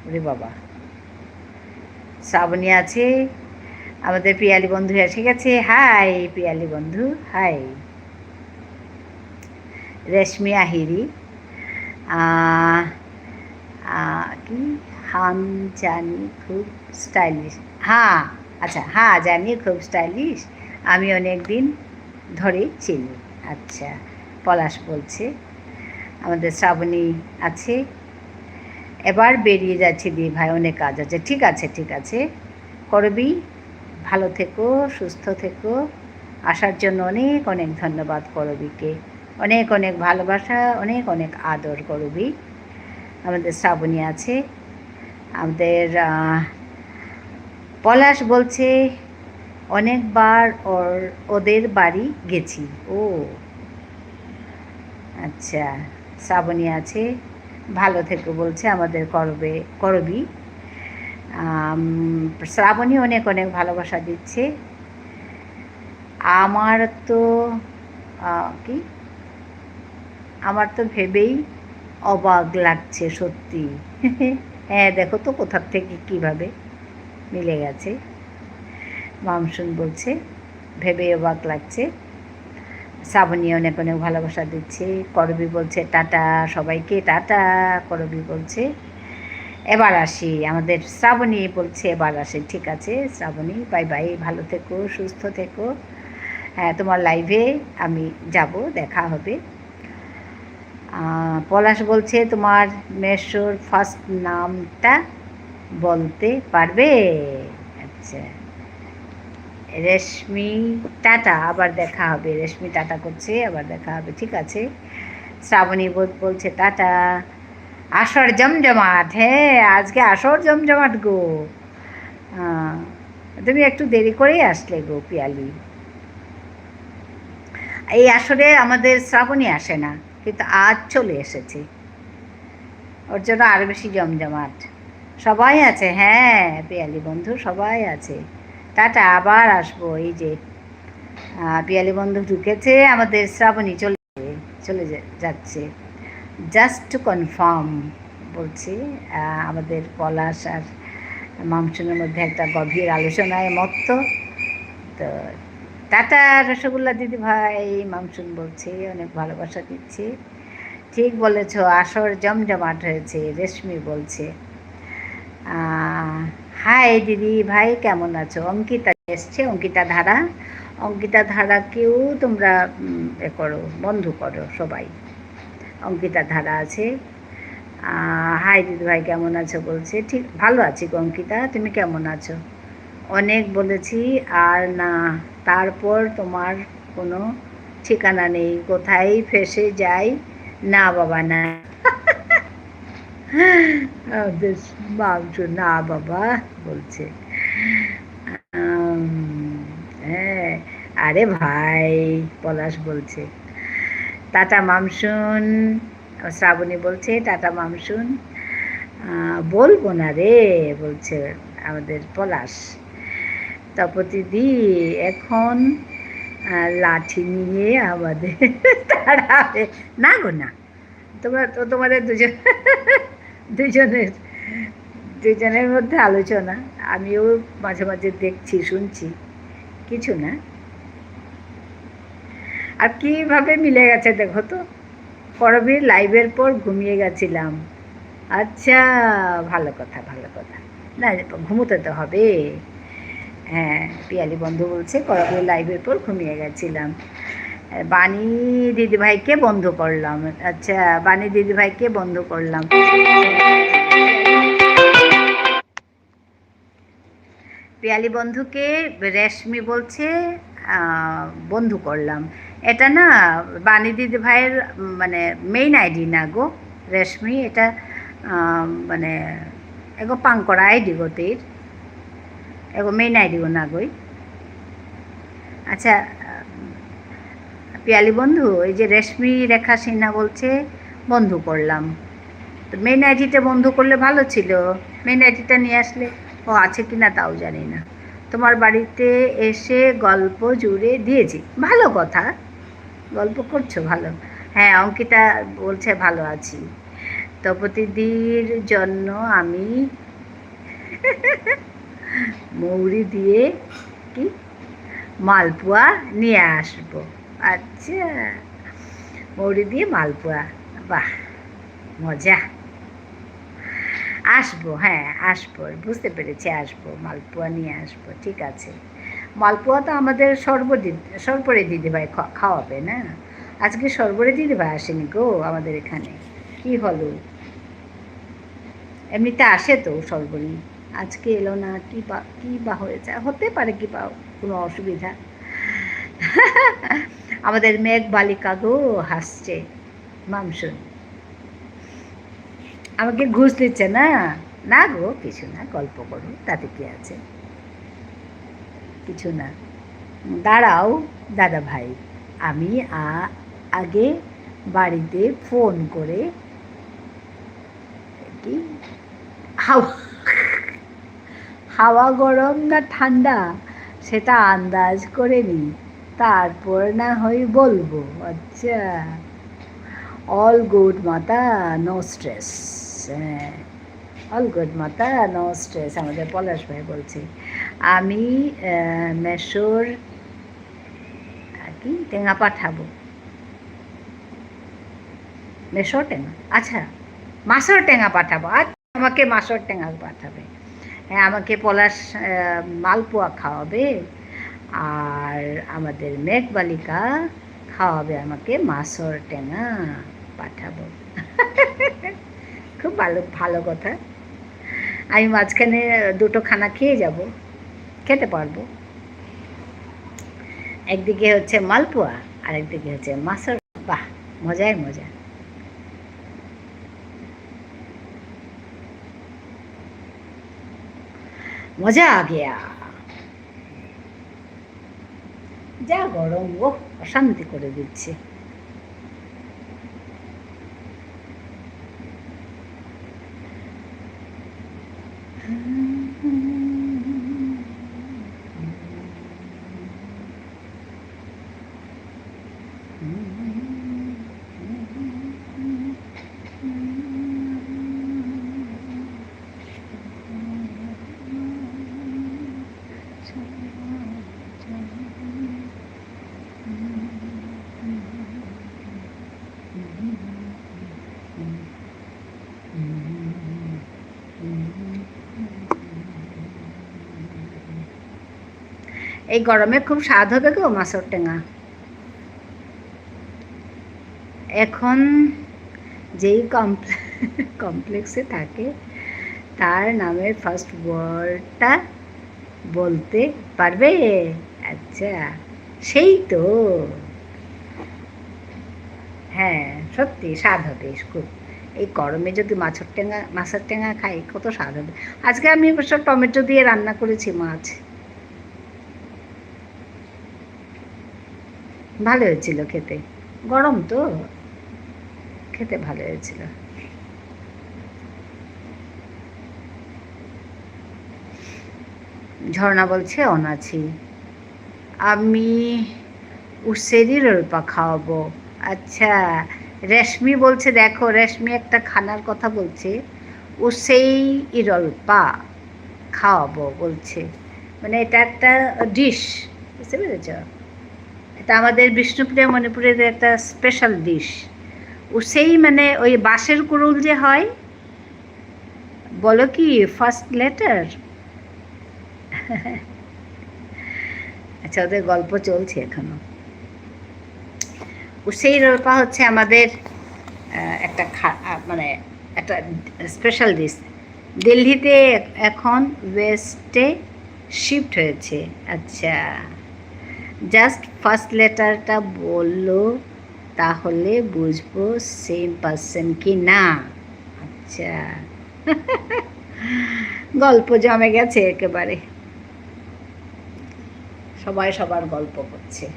ওরে বাবা। শ্রাবণী আছে, আমাদের পিয়ালি বন্ধু এসে গেছে। হাই পিয়ালি বন্ধু, হাই। রেশমি আহিরি, কি হাম জানি খুব স্টাইলিশ। হ্যাঁ আচ্ছা, হ্যাঁ জানি খুব স্টাইলিশ, আমি অনেক দিন ধরেই চিনি। আচ্ছা, পলাশ বলছে। আমাদের শ্রাবণী আছে। এবার বেরিয়ে যাচ্ছি দি ভাই, অনেক কাজ আছে। ঠিক আছে ঠিক আছে, করবি। ভালো থেকো, সুস্থ থেকো। আসার জন্য অনেক অনেক ধন্যবাদ করবিকে, অনেক অনেক ভালোবাসা, অনেক অনেক আদর করবি। আমাদের শ্রাবণী আছে। আমাদের পলাশ বলছে অনেকবার ওদের বাড়ি গেছি। ও আচ্ছা, শ্রাবণী আছে, ভালো থেকো বলছে আমাদের করবি। শ্রাবণী অনেক অনেক ভালোবাসা দিচ্ছে। আমার তো কি, আমার তো ভেবেই অবাক লাগছে সত্যি। হ্যাঁ দেখো তো কোথার থেকে কীভাবে মিলে গেছে। মামসুন বলছে ভেবেই অবাক লাগছে। শ্রাবণী অনেক অনেক ভালোবাসা দিচ্ছে। করবি বলছে টাটা সবাইকে, টাটা। করবি বলছে এবার আসি। আমাদের শ্রাবণী বলছে এবার আসি। ঠিক আছে শ্রাবণী, বাই বাই, ভালো থেকো, সুস্থ থেকো। হ্যাঁ, তোমার লাইভে আমি যাব, দেখা হবে। পলাশ বলছে তোমার মেশোর ফার্স্ট নামটা বলতে পারবে? আচ্ছা, রেশমি টাটা, আবার দেখা হবে। রেশমি টাটা করছে, আবার দেখা হবে। ঠিক আছে, শ্রাবণী বলছে টাটা। আসর জমজমাট, হ্যাঁ আজকে আসর জমজমাট গো। তুমি একটু দেরি করেই আসলে গো পিয়ালি। এই আসরে আমাদের শ্রাবণী আসে না, কিন্তু আজ চলে এসেছে, ওর জন্য আরও বেশি জমজমাট। সবাই আছে, হ্যাঁ পিয়ালি বন্ধু সবাই আছে। টাটা, আবার আসবো। এই যে পিয়ালি বন্ধু ঢুকেছে, আমাদের শ্রাবণী চলে যাচ্ছে। জাস্ট টু কনফার্ম বলছি। আমাদের পলাশ আর মামসুনের মধ্যে একটা গভীর আলোচনায় মত্ত। তো টাটা রসগোল্লা দিদি ভাই, মামসুন বলছে অনেক ভালোবাসা দিচ্ছি। ঠিক বলেছ, আসর জমজমাট হয়েছে। রেশমি বলছে হাই দিদি ভাই, কেমন আছো? অঙ্কিতা এসছে, অঙ্কিতা ধারাকেও তোমরা করো, বন্ধু করো সবাই। অঙ্কিতা ধারা আছে। হাই দিদি ভাই কেমন আছো বলছে। ঠিক ভালো আছি গো অঙ্কিতা, তুমি কেমন আছো? অনেক বলেছি আর না, তারপর তোমার কোনো ঠিকানা নেই, কোথায় ফেসে যাই। না বাবা না, বেশ মাংস না বাবা বলছে। হ্যাঁ আরে ভাই, পলাশ বলছে টাটা মামসুন। শ্রাবণী বলছে টাটা মামসুন। বলবো না রে বলছে আমাদের পলাশ। তপতি দি এখন লাঠি নিয়ে আমাদের তাড়াবে। না গো না, তোমাদের দুজনের দুজনের মধ্যে আলোচনা, আমিও মাঝে মাঝে দেখছি শুনছি, কিছু না। আর কীভাবে মিলে গেছে দেখো তো, করবীর লাইভের পর ঘুমিয়ে গেছিলাম। আচ্ছা, ভালো কথা ভালো কথা। না, ঘুমোতে তো হবে। হ্যাঁ, পিয়ালি বন্ধু বলছে করবীর লাইভের পর ঘুমিয়ে গেছিলাম। বাণী দিদিভাইকে বন্ধ করলাম। আচ্ছা, বাণী দিদিভাইকে বন্ধ করলাম। পিয়ালি বন্ধুকে রেশমি বলছে বন্ধু করলাম। এটা না বাণী দিদি ভাইয়ের মানে মেইন আইডি না গো রেশমি, এটা মানে এগো পাং করা আইডি গোটির, এগো মেইন আইডি গো না গই। আচ্ছা পিয়ালি বন্ধু, এই যে রেশমি রেখা সিনহা বলছে বন্ধু করলাম, তো মেইন আইডিটা বন্ধ করলে ভালো ছিল, মেইন আইডিটা নিয়ে আসলে। ও আছে কি না তাও জানি না। তোমার বাড়িতে এসে গল্প জুড়ে দিয়েছি, ভালো কথা, গল্প করছো ভালো। হ্যাঁ, অঙ্কিতা বলছে ভালো আছি। তপতিদির জন্য আমি মৌরি দিয়ে কি মালপোয়া নিয়ে আসবো। আচ্ছা, মৌরি দিয়ে মালপোয়া, বাহ মজা। আসবো, হ্যাঁ আসবো, বুঝতে পেরেছি, আসবো, মালপোয়া নিয়ে আসবো, ঠিক আছে। মালপোয়া তো আমাদের সর্বরে দিদিভাই খাওয়াবে না। আজকে সর্বরে দিদিভাই আসেনি গো আমাদের এখানে, কি হলো? এমনিতে আসে তো সর্বরী, আজকে এলো না, কি বা হয়েছে, হতে পারে কি বা কোনো অসুবিধা। আমাদের মেঘ বালিকা গো হাসছে, মামসুন আমাকে ঘুষ দিচ্ছে না। না গো কিছু না, গল্প করো, তাতে কি আছে, কিছু না। দাঁড়াও দাদা ভাই, আমি আগে বাড়িতে ফোন করে কি হাওয়া গরম না ঠান্ডা সেটা আন্দাজ করে নিই, তারপর না হয় বলবো। আচ্ছা, অল গুড মাতা, নো স্ট্রেস। হ্যাঁ, অল গুড মাতা, নো স্ট্রেস, আমাদের পলাশ ভাই বলছে। আমি মেশোর কি টেঙা পাঠাবো, মেশোর টেঙা, আচ্ছা মাছর টেঙা পাঠাবো। আচ্ছা, আমাকে মাছর টেঙা পাঠাবে। হ্যাঁ, আমাকে পলাশ মালপোয়া খাওয়াবে, আর আমাদের মেঘবালিকা খাওয়াবে আমাকে মাছর টেঙা পাঠাবো। খুব ভালো ভালো কথা। আমি মাঝখানে দুটো খানা খেয়ে যাব, খেতে পারবো। একদিকে হচ্ছে মালপোয়া আর একদিকে হচ্ছে মাছর, বাহ মজাই মজা। মজা আ গিয়া। যা গরম, ও অশান্তি করে দিচ্ছে। এই গরমে খুব স্বাদ হবে গো মাছর টেঙা। এখন যেই কমপ্লেক্সে থাকে তার নামের ফার্স্ট ওয়ার্ডটা বলতে পারবে? আচ্ছা, সেই তো। হ্যাঁ সত্যি স্বাদ হবে খুব, এই গরমে যদি মাছের টেঙা খাই কত স্বাদ হবে। আজকে আমি অবশ্য টমেটো দিয়ে রান্না করেছি মাছ, ভালো হয়েছিল খেতে, গরম তো খেতে ভালো হয়েছিল। ঝর্ণা বলছে অনাছি, আমি উসেরি রোলপা খাওয়াবো। আচ্ছা, রেশমি বলছে, দেখো রেশমি একটা খানার কথা বলছে, উসেই রোলপা খাওয়াবো বলছে। মানে এটা একটা ডিশ, বুঝতে পেরেছ? এটা আমাদের বিষ্ণুপ্রিয়া মণিপুরের একটা স্পেশাল ডিশ। উসেই মানে ওই বাঁশের কুড়ুল যে হয়, বলো কি ফার্স্ট লেটার? আচ্ছা, ওদের গল্প চলছে এখনো। উসেই রোলপা হচ্ছে আমাদের একটা মানে একটা স্পেশাল ডিশ। দিল্লিতে এখন ওয়েস্টে শিফট হয়েছে। আচ্ছা, জাস্ট ফার্স্ট লেটারটা বললো তাহলে বুঝবো সেম পার্সন কি না। আচ্ছা, গল্প জমে গেছে একেবারে, সবাই সবার গল্প করছে।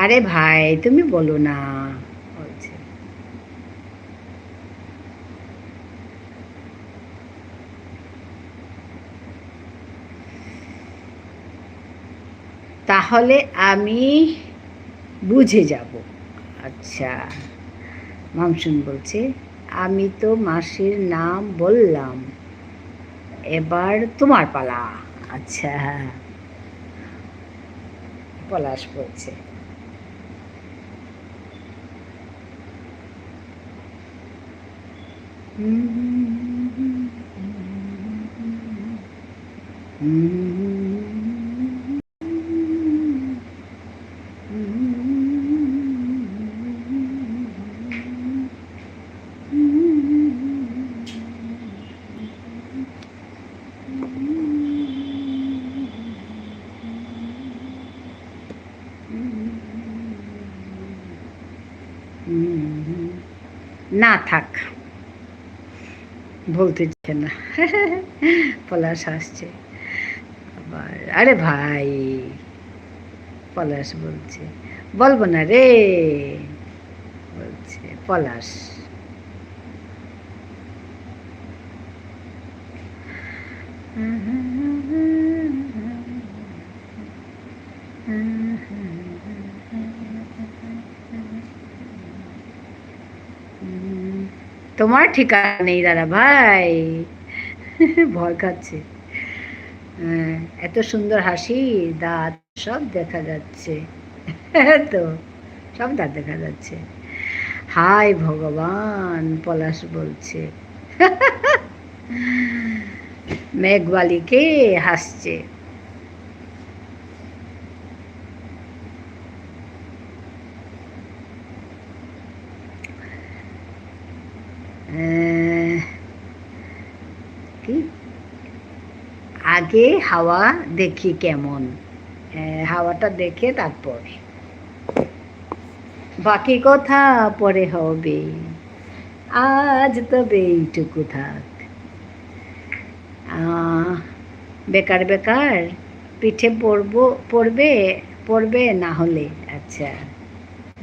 আরে ভাই তুমি বলো না, বলছে। তাহলে আমি বুঝে যাব। আচ্ছা, মামসুন বলছে, আমি তো মাসির নাম বললাম, এবার তোমার পালা। আচ্ছা, পলাশ বলছে, না থাক, বলতে চাচ্ছে না। পলাশ হাসছে আবার। আরে ভাই, পলাশ বলছে, বলবো না রে, বলছে পলাশ। তোমার ঠিকানা নেই দাদা ভাই, ভয় খাচ্ছে। এত সুন্দর হাসি, দাঁত সব দেখা যাচ্ছে। তো সব দাঁত দেখা যাচ্ছে। হায় ভগবান, পলাশ বলছে। মেঘবালিকে হাসছে। কি আগে হাওয়া দেখি কেমন, হাওয়াটা দেখে তারপর বাকি কথা পরে হবে, আজ তবে এইটুকু থাক। বেকার বেকার পিঠে পড়বে পড়বে না হলে। আচ্ছা,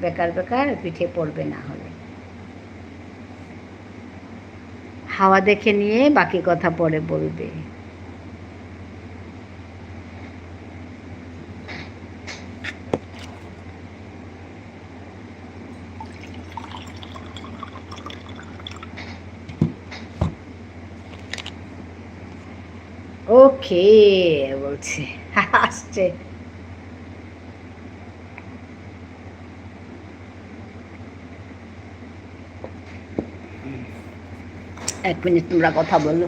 বেকার বেকার পিঠে পড়বে না হলে, হাওয়া দেখে নিয়ে বাকি কথা পরে বলবে। ওকে বলছে, আসছে। এক মিনিট তোমরা কথা বলো।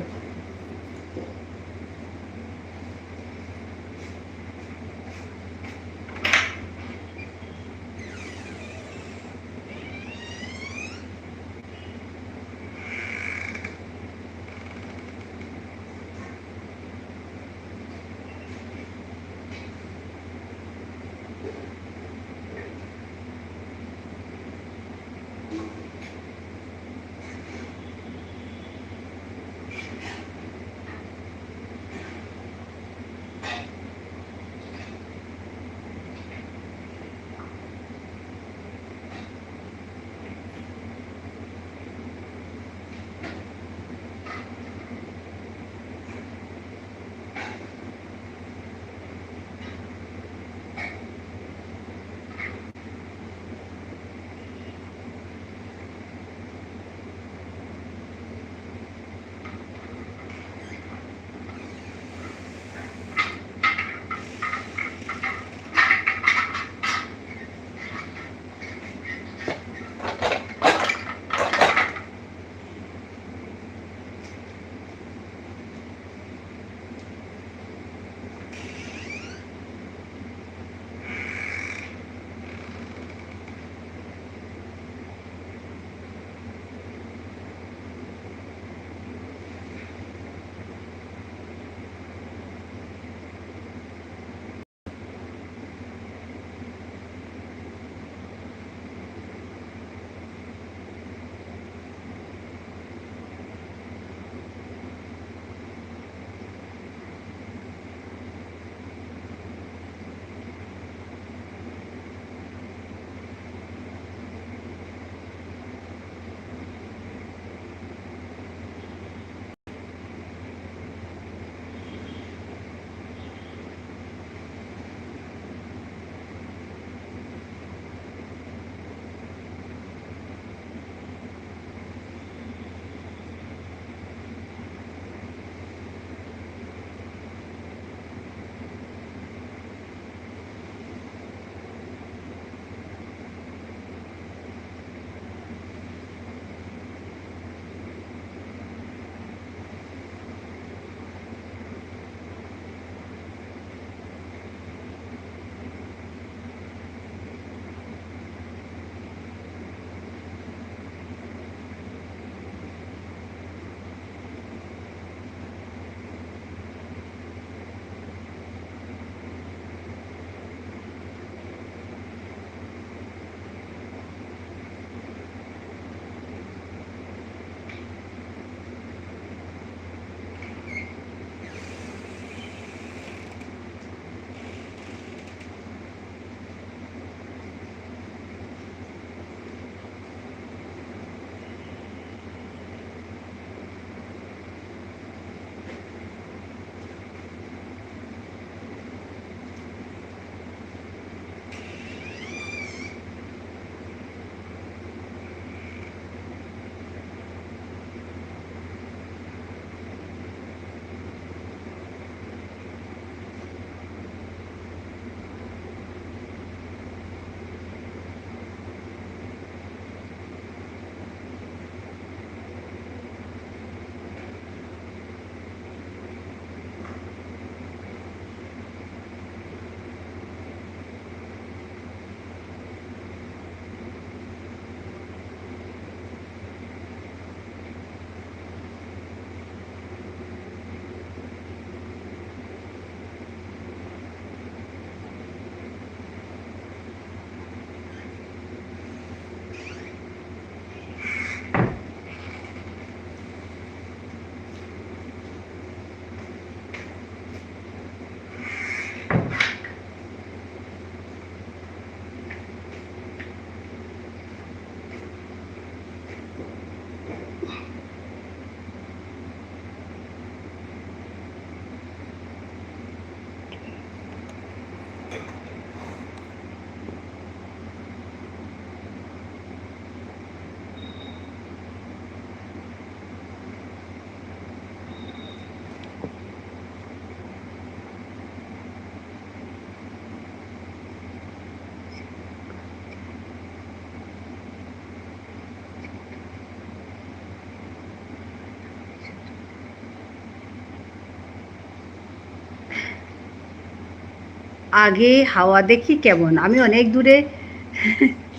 আগে হাওয়া দেখি কেমন, আমি অনেক দূরে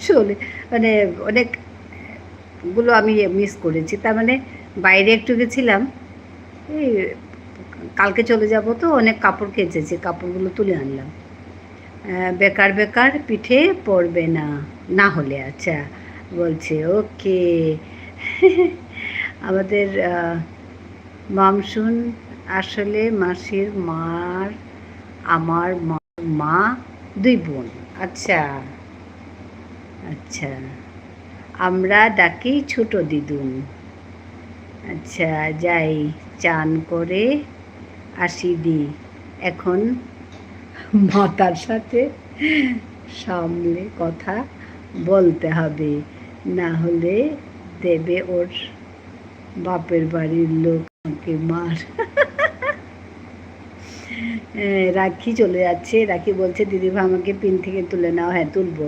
চলে মানে অনেকগুলো আমি মিস করেছি। তার মানে বাইরে একটু গেছিলাম, এই কালকে চলে যাব তো, অনেক কাপড় কেচেছি, কাপড়গুলো তুলে আনলাম। বেকার বেকার পিঠে পড়বে না, না হলে আচ্ছা বলছে ওকে। আমাদের মামসুন আসলে মাসির মার আমার মা দুই বোন। আচ্ছা আচ্ছা, আমরা ডাকি ছোট দিদুন। আচ্ছা যাই, চান করে আসি দি, এখন মাতার সাথে সামলে কথা বলতে হবে, না হলে দেবে ওর বাপের বাড়ির লোক আমাকে মার। রাখি চলে যাচ্ছে, রাখি বলছে দিদিভাই আমাকে পিন থেকে তুলে নাও। হ্যাঁ তুলবো।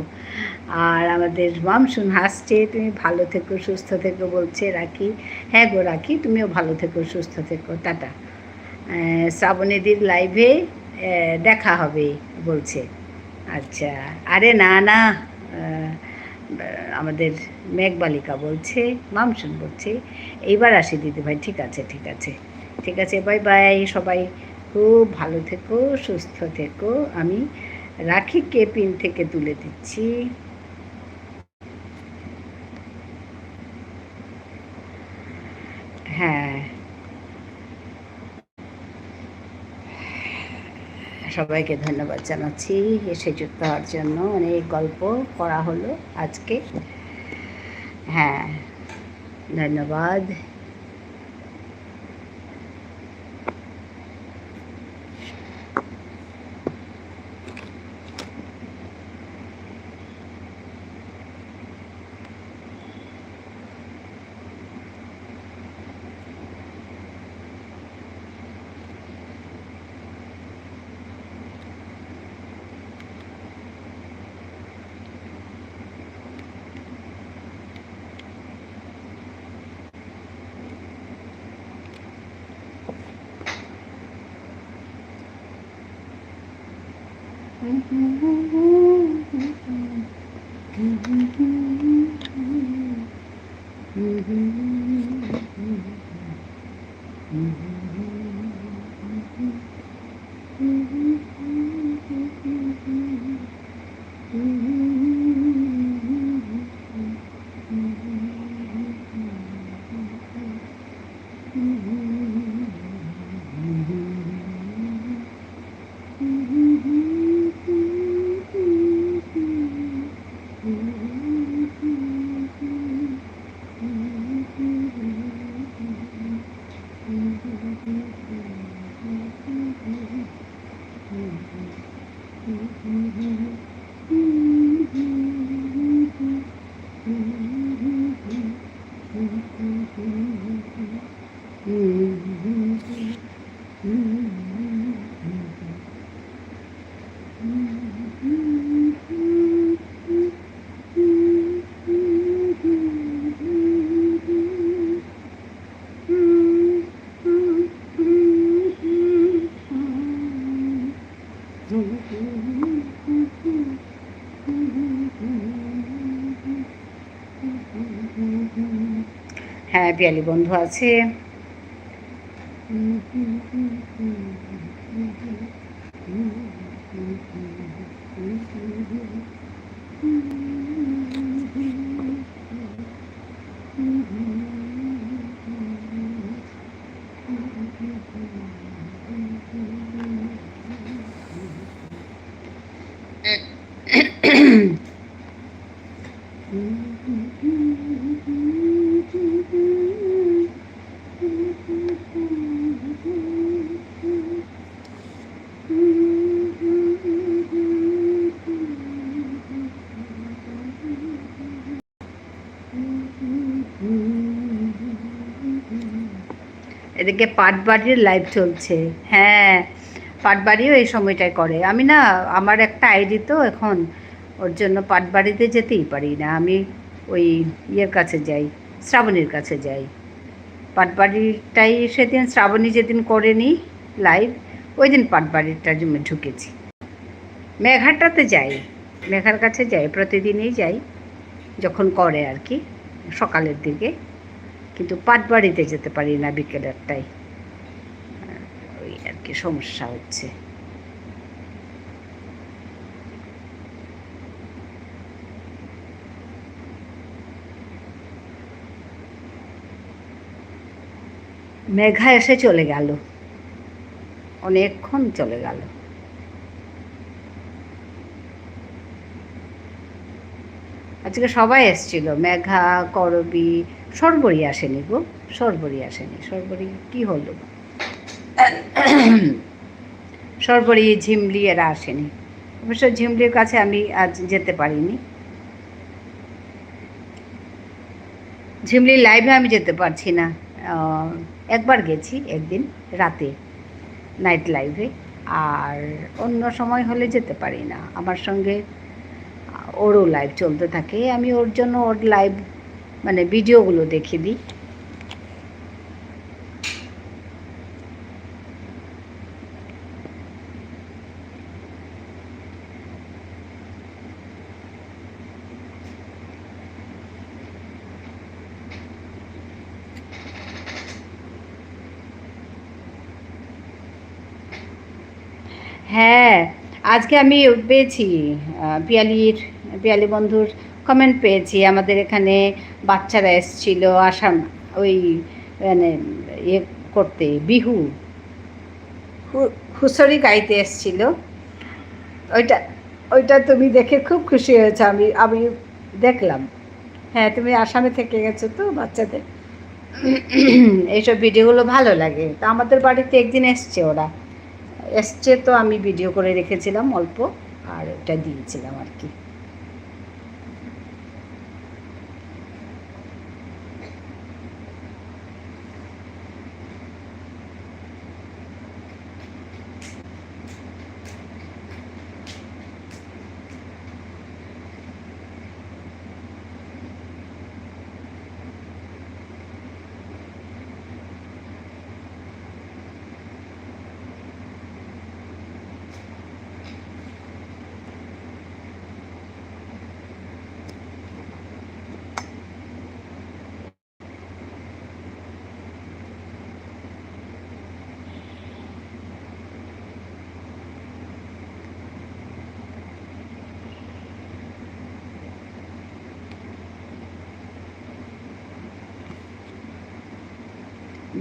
আর আমাদের মামসুন হাসছে, তুমি ভালো থেকো সুস্থ থেকো বলছে রাখি। হ্যাঁ গো রাখি, তুমিও ভালো থেকো সুস্থ থেকো, টাটা। শ্রাবণীদির লাইভে দেখা হবে বলছে। আচ্ছা, আরে না না, আমাদের মেঘবালিকা বলছে, মামসুন বলছে এইবার আসি দিদিভাই। ঠিক আছে ঠিক আছে ঠিক আছে, বাই বাই। সবাই খুব ভালো থেকো সুস্থ থেকো। আমি রাখিকে পিন থেকে তুলে দিচ্ছি। হ্যাঁ, সবাইকে ধন্যবাদ জানাচ্ছি এসে যুক্ত হওয়ার জন্য। অনেক গল্প করা হলো আজকে। হ্যাঁ, ধন্যবাদ। হ্যাঁ পিয়ালি বন্ধু আছে। এদিকে পাটবাড়ির লাইভ চলছে। হ্যাঁ, পাটবাড়িও এই সময়টায় করে। আমি না, আমার একটা আইডি তো এখন, ওর জন্য পাটবাড়িতে যেতেই পারি না। আমি ওই ইয়ের কাছে যাই, শ্রাবণীর কাছে যাই। পাটবাড়িটাই সেদিন শ্রাবণী যেদিন করেনি লাইভ, ওই দিন পাটবাড়িটার জন্য ঢুকেছি। মেঘাটাতে যাই, মেঘার কাছে যাই, প্রতিদিনই যাই যখন করে আর কি, সকালের দিকে। কিন্তু পাটবাড়িতে যেতে পারি না বিকেলেরটাই, ওই আর কি সমস্যা হচ্ছে। মেঘা এসে চলে গেল, অনেকক্ষণ চলে গেল। আজকে সবাই এসেছিল, মেঘা, করবী, সর্বরী আসেনি গো, সর্বরী আসেনি। সর্বরী কি হলো, সর্বরী, ঝিমলি এরা আসেনি। অবশ্য ঝিমলির কাছে আমি আজ যেতে পারিনি। ঝিমলির লাইভে আমি যেতে পারছি না। একবার গেছি, একদিন রাতে নাইট লাইভে, আর অন্য সময় হলে যেতে পারি না। আমার সঙ্গে ওরও লাইভ চলতে থাকে, আমি ওর জন্য ওর লাইভ মানে ভিডিওগুলো দেখে দিই। হ্যাঁ, আজকে আমি পেয়েছি পিয়ালি বন্ধুর কমেন্ট পেয়েছি। আমাদের এখানে বাচ্চারা এসেছিল আসাম, ওই মানে ইয়ে করতে, বিহু হুঁচড়ি গাইতে এসেছিল। ওইটা ওইটা তুমি দেখে খুব খুশি হয়েছে, আমি আমি দেখলাম। হ্যাঁ, তুমি আসামে থেকে গেছো তো, বাচ্চাদের এইসব ভিডিওগুলো ভালো লাগে। তো আমাদের বাড়িতে একদিন এসছে ওরা, এসছে তো আমি ভিডিও করে রেখেছিলাম অল্প, আর ওটা দিয়েছিলাম আর কি।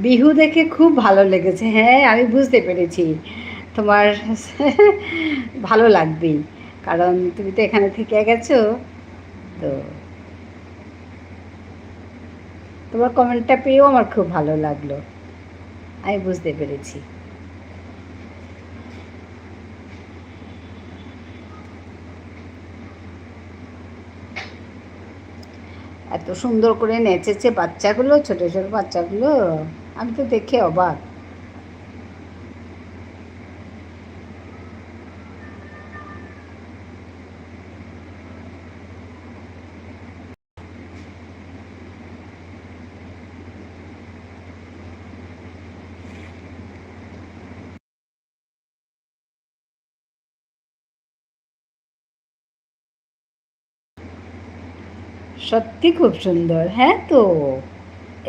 বিহু দেখে খুব ভালো লেগেছে। হ্যাঁ, আমি বুঝতে পেরেছি তোমার ভালো লাগবেই, কারণ তুমি তো এখানে থেকে গেছো। তো তোমার কমেন্টটা পেয়েও আমার খুব ভালো লাগলো, আমি বুঝতে পেরেছি। এত সুন্দর করে নেচেছে বাচ্চাগুলো, ছোট ছোট বাচ্চাগুলো, আমি তো দেখে অবাক। সত্যি খুব সুন্দর। হ্যাঁ, তো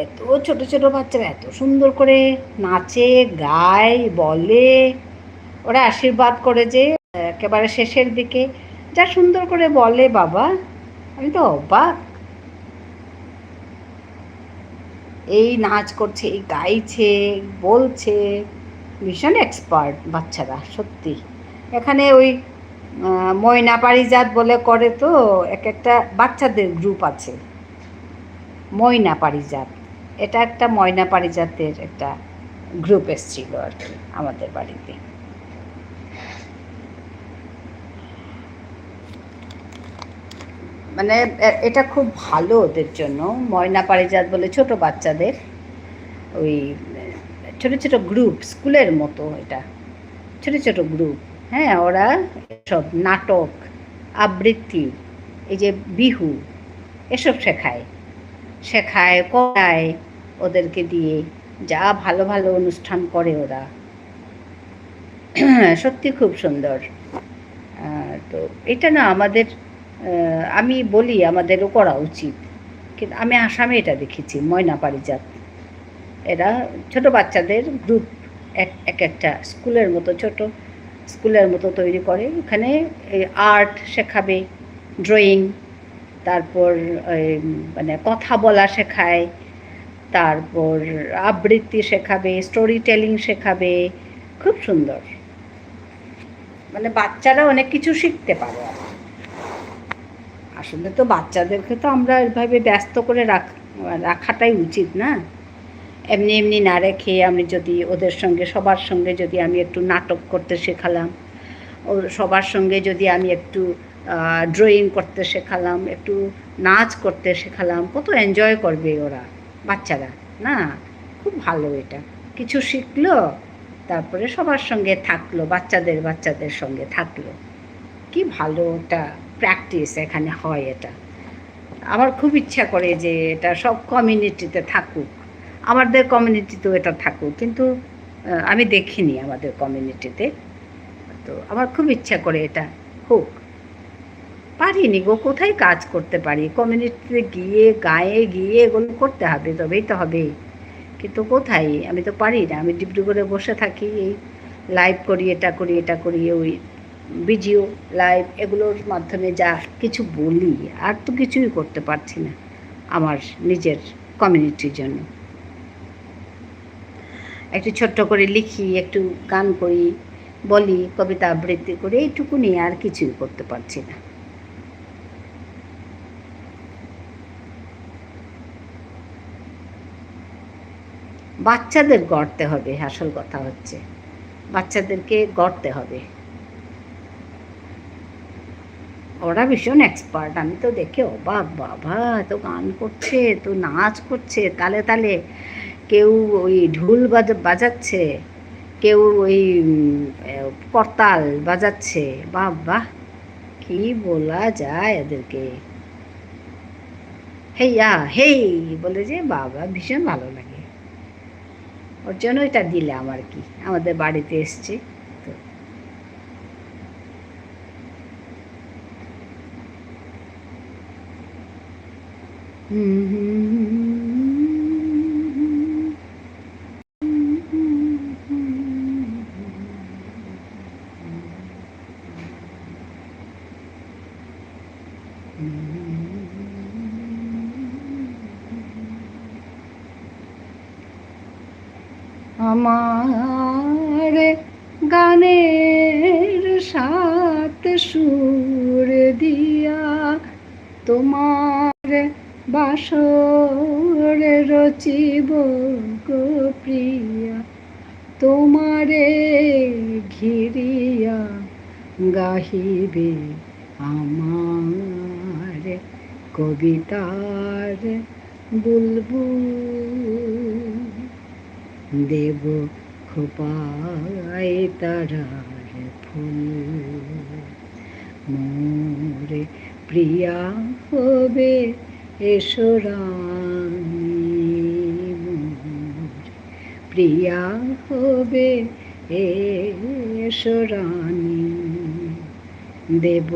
এত ছোট ছোট বাচ্চারা এত সুন্দর করে নাচে, গায়, বলে। ওরা আশীর্বাদ করে যে একেবারে শেষের দিকে যা সুন্দর করে বলে বাবা, আমি তো অবাক। এই নাচ করছে, এই গাইছে, বলছে, ভীষণ এক্সপার্ট বাচ্চারা সত্যি। এখানে ওই ময়না পারিজাত বলে করে তো, এক একটা বাচ্চাদের গ্রুপ আছে, ময়না পারিজাত। এটা একটা ময়না পারিজাতের একটা গ্রুপ এসেছিল আর কি আমাদের বাড়িতে। মানে এটা খুব ভালো ওদের জন্য, ময়না পারিজাত বলে ছোট বাচ্চাদের ওই ছোট ছোট গ্রুপ, স্কুলের মতো এটা, ছোট ছোট গ্রুপ। হ্যাঁ, ওরা সব নাটক, আবৃত্তি, এই যে বিহু, এসব শেখায়, শেখায়, করায় ওদেরকে দিয়ে। যা ভালো ভালো অনুষ্ঠান করে ওরা, সত্যি খুব সুন্দর। তো এটা না আমাদের, আমি বলি আমাদেরও করা উচিত, কিন্তু আমি আসামে এটা দেখেছি, ময়না পারিজাত এরা ছোট বাচ্চাদের গ্রুপ এক একটা স্কুলের মতো, ছোট স্কুলের মতো তৈরি করে। ওখানে আর্ট শেখাবে, ড্রয়িং, তারপর মানে কথা বলা শেখায়, তারপর আবৃত্তি শেখাবে, স্টোরি টেলিং শেখাবে, খুব সুন্দর। মানে বাচ্চারা অনেক কিছু শিখতে পারে। আসলে তো বাচ্চাদেরকে তো আমরা এভাবে ব্যস্ত করে রাখাটাই উচিত না। এমনি এমনি না রেখে আমি যদি ওদের সঙ্গে, সবার সঙ্গে যদি আমি একটু নাটক করতে শেখালাম, ও সবার সঙ্গে যদি আমি একটু ড্রয়িং করতে শেখালাম, একটু নাচ করতে শেখালাম, কত এনজয় করবে ওরা, বাচ্চারা না? খুব ভালো এটা, কিছু শিখলো, তারপরে সবার সঙ্গে থাকলো, বাচ্চাদের সঙ্গে থাকলো, কি ভালো একটা প্র্যাকটিস এখানে হয়। এটা আমার খুব ইচ্ছা করে যে এটা সব কমিউনিটিতে থাকুক, আমাদের কমিউনিটিতেও এটা থাকুক, কিন্তু আমি দেখিনি আমাদের কমিউনিটিতে। তো আমার খুব ইচ্ছা করে এটা হোক। পারিনি গো, কোথায় কাজ করতে পারি? কমিউনিটিতে গিয়ে গায়ে গিয়ে এগুলো করতে হবে, তবেই তো হবে, কিন্তু কোথায়? আমি তো পারি না। আমি ডিব্রুগড়ে বসে থাকি, এই লাইভ করি, এটা করি, ওই ভিডিও লাইভ এগুলোর মাধ্যমে যা কিছু বলি, আর তো কিছুই করতে পারছি না আমার নিজের কমিউনিটির জন্য। একটু ছোট্ট করে লিখি, একটু গান করি, বলি, কবিতা আবৃত্তি করি, এইটুকুনি, আর কিছুই করতে পারছি না। বাচ্চাদের গড়তে হবে, আসল কথা হচ্ছে বাচ্চাদেরকে গড়তে হবে। ওরা ভীষণ এক্সপার্ট, আমি তো দেখে অবাক, বাবা এত গান করছে, তো নাচ করছে তালে তালে, কেউ ওই ঢোল বাজাচ্ছে, কেউ ওই করতাল বাজাচ্ছে, বাবা কি বলা যায় এদেরকে, হেইয়া হেই বলে যে, বাবা ভীষণ ভালো লাগে। ওর জন্য এটা দিলাম আর কি, আমাদের বাড়িতে এসছে তো। আমার গানের সাথে সুর দিয়া তোমার বাসর রচিব গো প্রিয়া, তোমারে ঘিরিয়া গাহিবে আমার কবিতার বুলবুল, দেব খোপায় তারার ফুল, মোরে প্রিয়া হবে এসো রানী, মোরে প্রিয়া হবে এসো রানী, দেব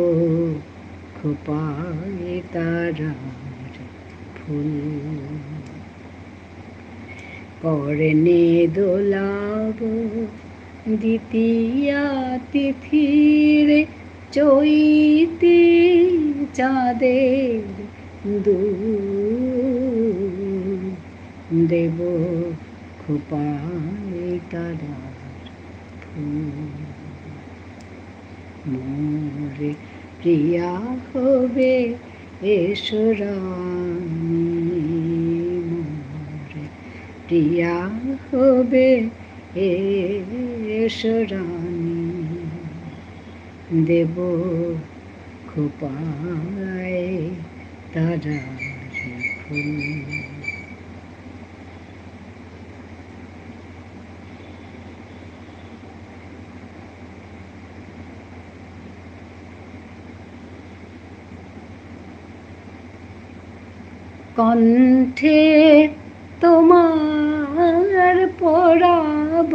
খোপায় তারার ফুল, কর্ণে দোলাব দ্বিতীয়া তিথির চৈতি চাঁদের দুল, দেব খোপায় তারার ফুল, মোরে প্রিয়া হবে এসো রানী, মোরে প্রিয়া হবে এসো রানী, দেব খোপায় তারার ফুল। কণ্ঠে তোমার পরাব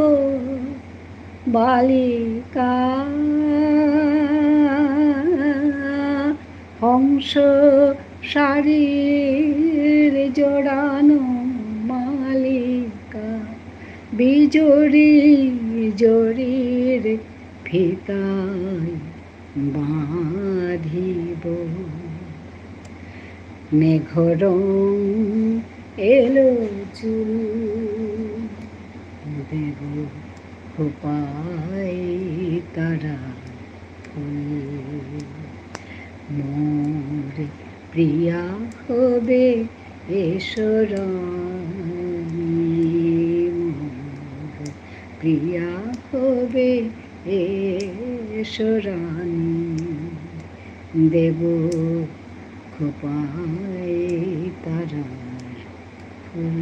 বালিকা, হংস শাড়ির জড়ানো মালিকা বিজড়ি জড়ির ফিতায় বাঁধিব মেঘরং এলো চুল দেব খোপায় তারা ফুল মোর প্রিয়া হবে এসরানি মোর প্রিয়া হবে এসরানি দেব খোপায় তারার ফুল।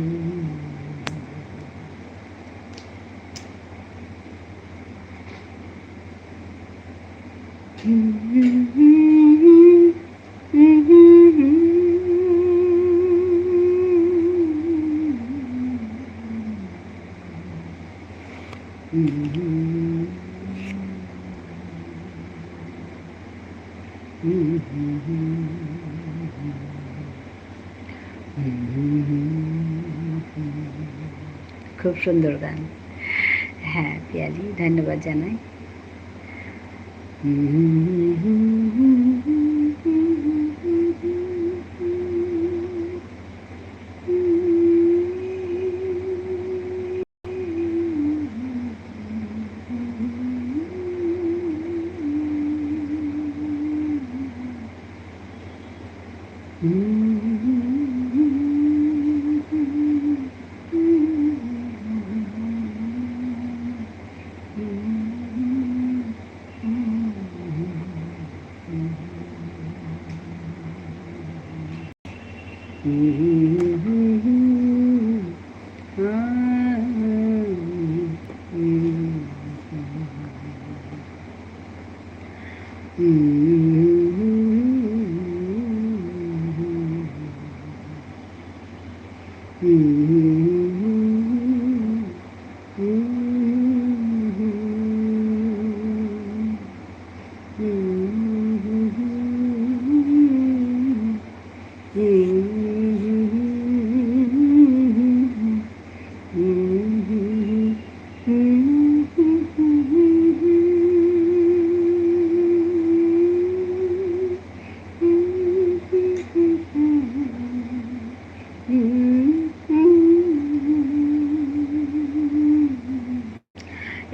খুব সুন্দর গান। হ্যাঁ পিয়ালি, ধন্যবাদ জানাই।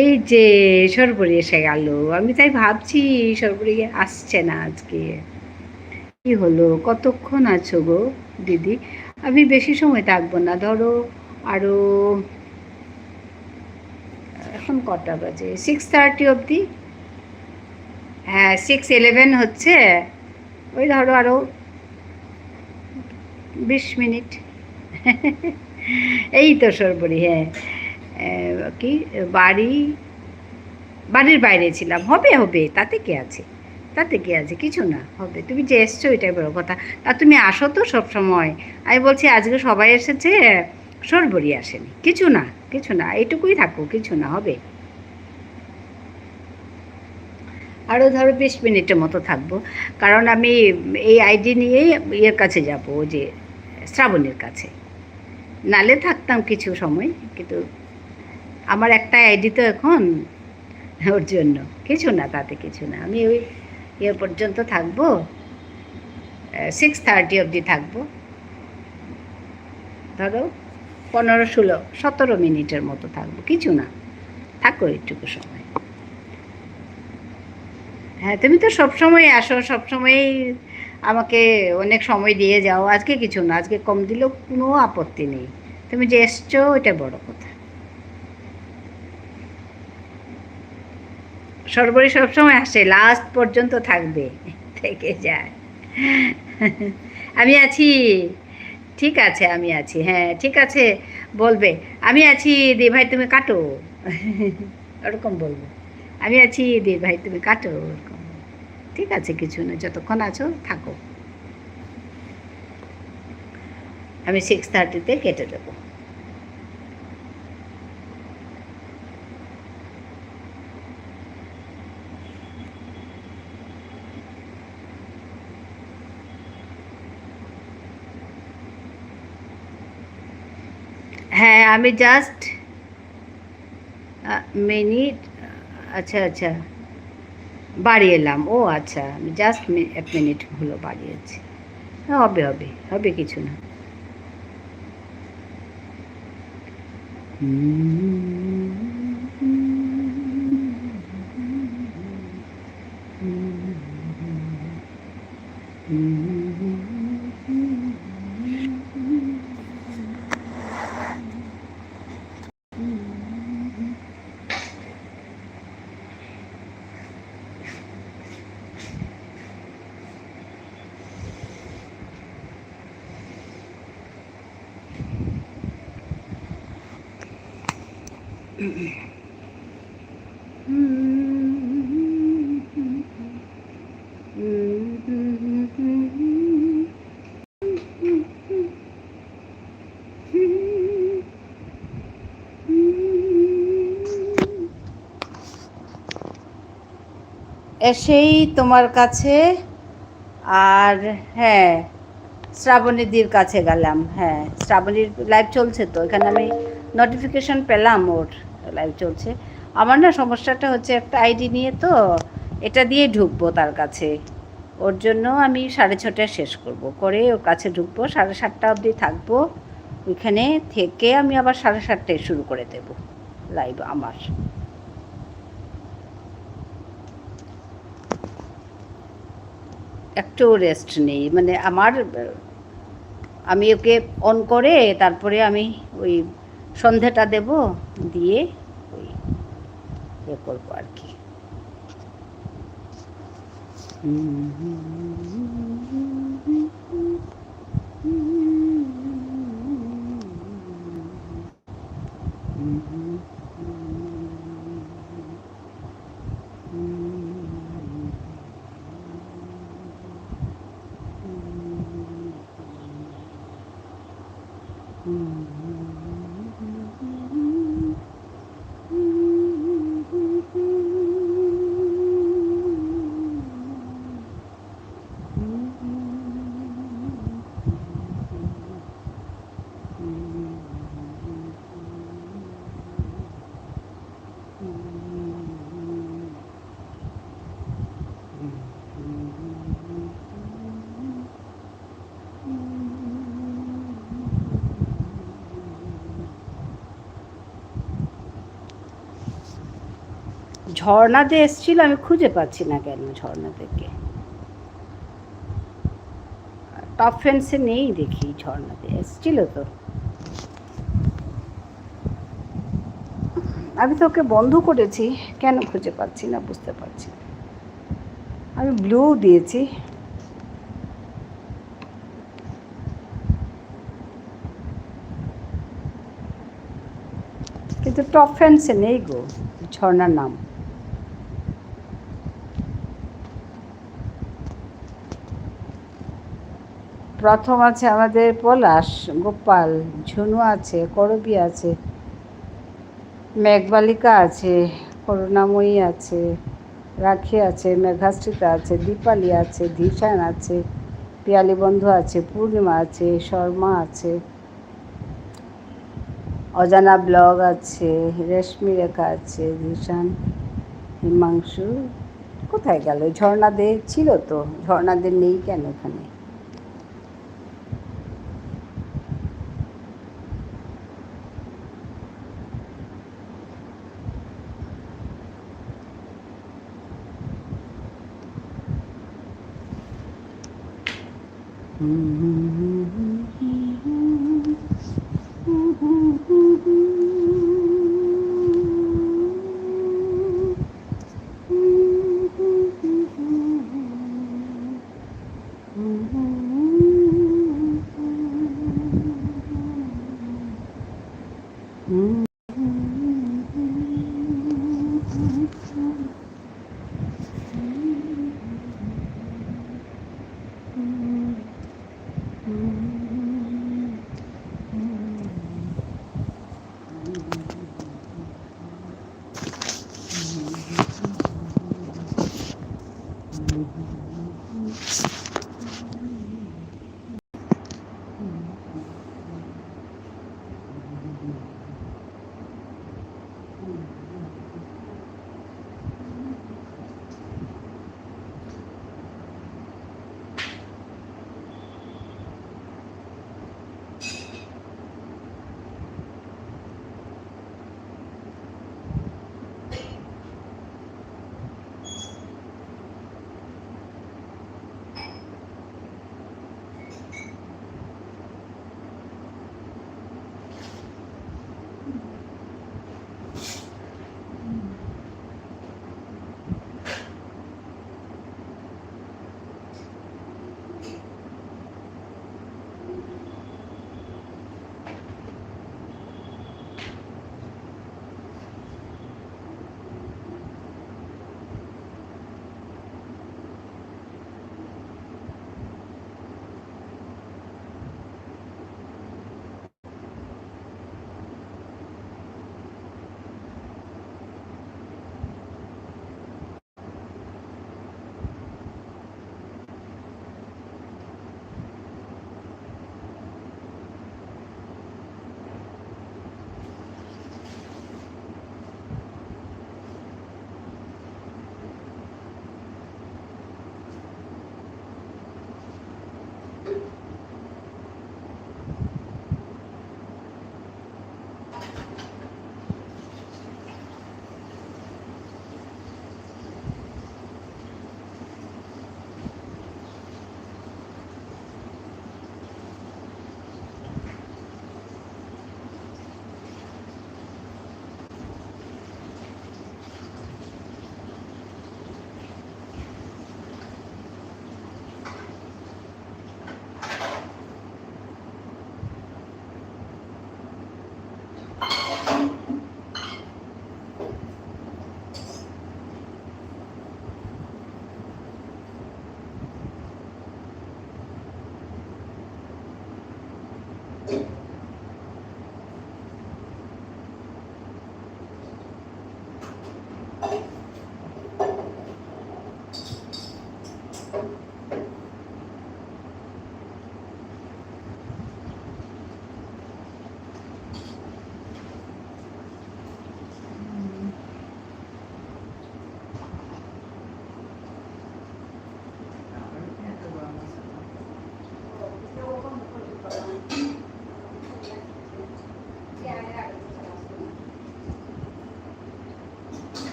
এই যে সর্বরি এসে গেল, আমি তাই ভাবছি সর্বরি আসছে না আজকে, কি হলো? কতক্ষণ আছো গো দিদি? আমি বেশি সময় থাকবো না, ধরো আরো, এখন কটা বাজে? 6:30 অবধি। হ্যাঁ 6:11 হচ্ছে, ওই ধরো আরো 20 মিনিট। এই তো সর্বরি, হ্যাঁ কি বাড়ির বাইরে ছিলাম, হবে হবে, তাতে কি আছে, তাতে কি আছে, কিছু না, হবে। তুমি যে এসছো এটাই বড় কথা। তা তুমি আসো তো সব সময়। আমি বলছি আজকে সবাই এসেছে, সর্বরি আসেনি, কিছু না কিছু না, এইটুকুই থাকো, কিছু না, হবে। আরও ধরো 20 মিনিটের মতো থাকবো, কারণ আমি এই আইডি নিয়েই ইয়ের কাছে যাব, ওই যে শ্রাবণীর কাছে। নালে থাকতাম কিছু সময়, কিন্তু আমার একটা আইডি তো এখন, ওর জন্য কিছু না, তাতে কিছু না। আমি ওই ইয়ে পর্যন্ত থাকবো, 6:30 অবধি থাকবো, ধরো 15, 16, 17 মিনিটের মতো থাকবো, কিছু না, থাকো একটুকু সময়। হ্যাঁ তুমি তো সবসময় আসো, সবসময়ই আমাকে অনেক সময় দিয়ে যাও, আজকে কিছু না, আজকে কম দিলেও কোনো আপত্তি নেই, তুমি যে এসছো এটা বড় কথা। সর্বরি সবসময় আসে, লাস্ট পর্যন্ত থাকবে, থেকে যায়। আমি আছি, ঠিক আছে আমি আছি, হ্যাঁ ঠিক আছে, বলবে আমি আছি দি ভাই তুমি কাটো, ওরকম বলবো, আমি আছি দি ভাই তুমি কাটো, ওরকম। ঠিক আছে, কিছু না, যতক্ষণ আছো থাকো, আমি 6:30-তে কেটে দেবো। আমি জাস্ট মিনিট, আচ্ছা আচ্ছা বাড়ি এলাম, ও আচ্ছা আমি জাস্ট 1 মিনিট হলো বাড়িয়েছি। হ্যাঁ হবে হবে হবে, কিছু না। এসেই তোমার কাছে, আর হ্যাঁ শ্রাবণীদির কাছে গেলাম। হ্যাঁ শ্রাবণীর লাইভ চলছে তো, এখানে আমি নোটিফিকেশন পেলাম ওর লাইভ চলছে। আমার না সমস্যাটা হচ্ছে একটা আইডি নিয়ে, তো এটা দিয়ে ঢুকবো তার কাছে, ওর জন্য আমি 6:30টায় শেষ করব, করে ওর কাছে ঢুকবো, 7:30টা অবধি থাকবো ওইখানে, থেকে আমি আবার 7:30টায় শুরু করে দেব লাইভ আমার। একটু রেস্ট নেই, মানে আমার, আমি ওকে অন করে তারপরে আমি ওই সন্ধেটা দেব, দিয়ে ওই ইয়ে করবো আর কি। ঝর্ণাতে এসেছিল, আমি খুঁজে পাচ্ছি না কেন ঝর্ণাদেরকে, টপ ফ্রেন্ডসে নেই দেখি। ঝর্ণাতে এসেছিল তো, আমি তো ওকে বন্ধ করেছি, কেন খুঁজে পাচ্ছি না বুঝতে পারছি। আমি ব্লু দিয়েছি, কিন্তু টপ ফ্রেন্ডসে নেই গো ঝর্ণার নাম। প্রথম আছে আমাদের পলাশ, গোপাল, ঝুনু আছে, করবী আছে, মেঘবালিকা আছে, করুণাময়ী আছে, রাখি আছে, মেঘাশ্রিতা আছে, দীপালি আছে, ধীশান আছে, পিয়ালি বন্ধু আছে, পূর্ণিমা আছে, শর্মা আছে, অজানা ব্লগ আছে, রেশমি রেখা আছে, ধীশান, হিমাংশু। কোথায় গেল? ঝর্ণাদের ছিল তো, ঝর্ণাদের নেই কেন এখানে?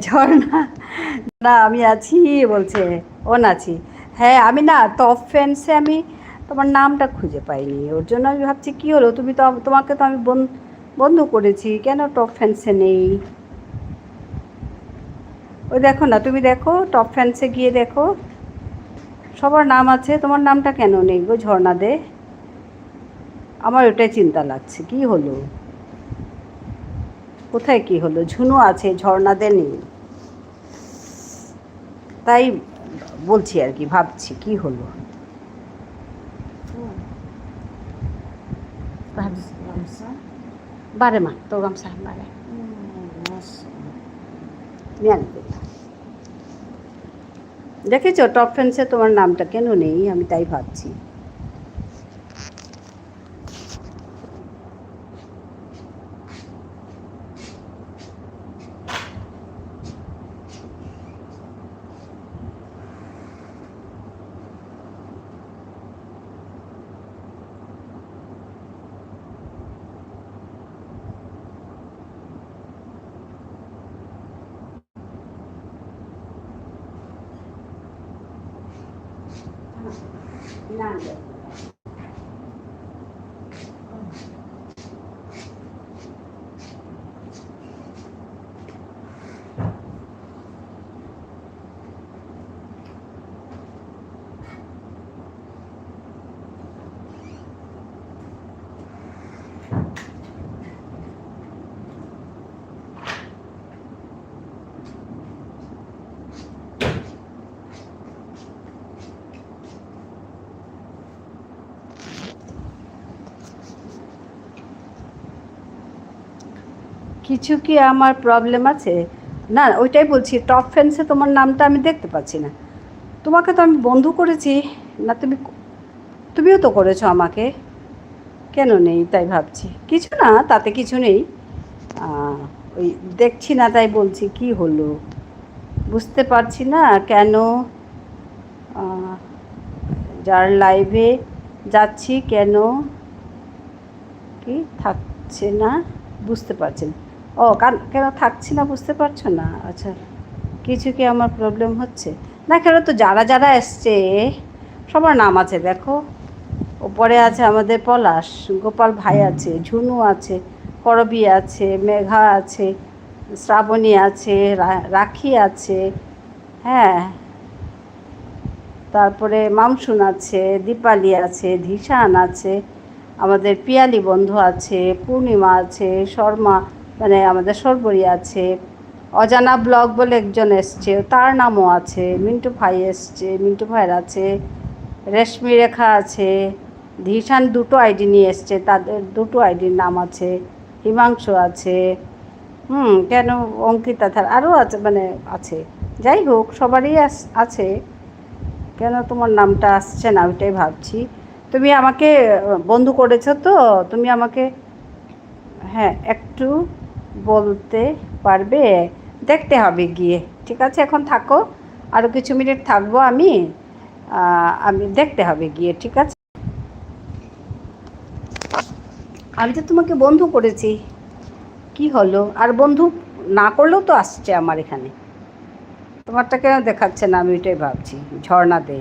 ঝর্ণা, না আমি আছি বলছে, ও নাছি। হ্যাঁ আমি না টপ ফ্রেন্ডসে আমি তোমার নামটা খুঁজে পাইনি, ওর জন্য আমি ভাবছি কী হলো, তুমি তো তোমাকে তো আমি বন্ধু করেছি, কেন টপ ফ্রেন্ডসে নেই? ওই দেখো না, তুমি দেখো টপ ফ্রেন্ডসে গিয়ে দেখো, সবার নাম আছে, তোমার নামটা কেন নেই গো ঝর্ণা দে? আমার ওটাই চিন্তা লাগছে, কি হলো, কোথায় কি হলো? ঝুনু আছে, ঝর্ণা দে নেই, তাই বলছি আর কি, ভাবছি কি হলো। বারে মা তোর গামছা বারে দেখেছো টপ ফ্রেন্ডসে তোমার নামটা কেন নেই, আমি তাই ভাবছি। না কিছু কি আমার প্রবলেম আছে? না ওইটাই বলছি, টপ ফ্রেন্ডসে তোমার নামটা আমি দেখতে পাচ্ছি না। তোমাকে তো আমি বন্ধু করেছি, না তুমিও তো করেছো আমাকে, কেন নেই তাই ভাবছি। কিছু না, তাতে কিছু নেই, ওই দেখছি না তাই বলছি কি হলো, বুঝতে পারছি না কেন যার লাইভে যাচ্ছি কেন কি থাকছে না বুঝতে পারছেন। ও কেন থাকছি না বুঝতে পারছো না? আচ্ছা, কিছু কি আমার প্রবলেম হচ্ছে? না কেন, তো যারা যারা এসছে সবার নাম আছে দেখো, ওপরে আছে আমাদের পলাশ, গোপাল ভাই আছে, ঝুনু আছে, করবী আছে, মেঘা আছে, শ্রাবণী আছে, রাখি আছে, হ্যাঁ, তারপরে মামসুন আছে, দীপালি আছে, ধিশান আছে, আমাদের পিয়ালি বন্ধু আছে, পূর্ণিমা আছে, শর্মা মানে আমাদের সর্বরী আছে, অজানা ব্লগ বলে একজন এসছে তার নামও আছে, মিন্টু ভাই এসছে, মিন্টু ভাইয়ের আছে, রেশমি রেখা আছে, ধিশান দুটো আইডি নিয়ে এসছে, তাদের দুটো আইডির নাম আছে, হিমাংশু আছে, কেন অঙ্কিতা থার আরও আছে, মানে আছে, যাই হোক সবারই আছে, কেন তোমার নামটা আসছে না ওইটাই ভাবছি। তুমি আমাকে বন্ধু করেছো তো, তুমি আমাকে হ্যাঁ একটু বলতে পারবে? দেখতে হবে গিয়ে, ঠিক আছে এখন থাকো, আরও কিছু মিনিট থাকবো আমি, আমি দেখতে হবে গিয়ে, ঠিক আছে। আমি তো তোমাকে বন্ধু করেছি, কি হলো? আর বন্ধু না করলেও তো আসছে আমার এখানে, তোমারটা কেন দেখাচ্ছে না আমি ওইটাই ভাবছি। ঝর্ণা দে,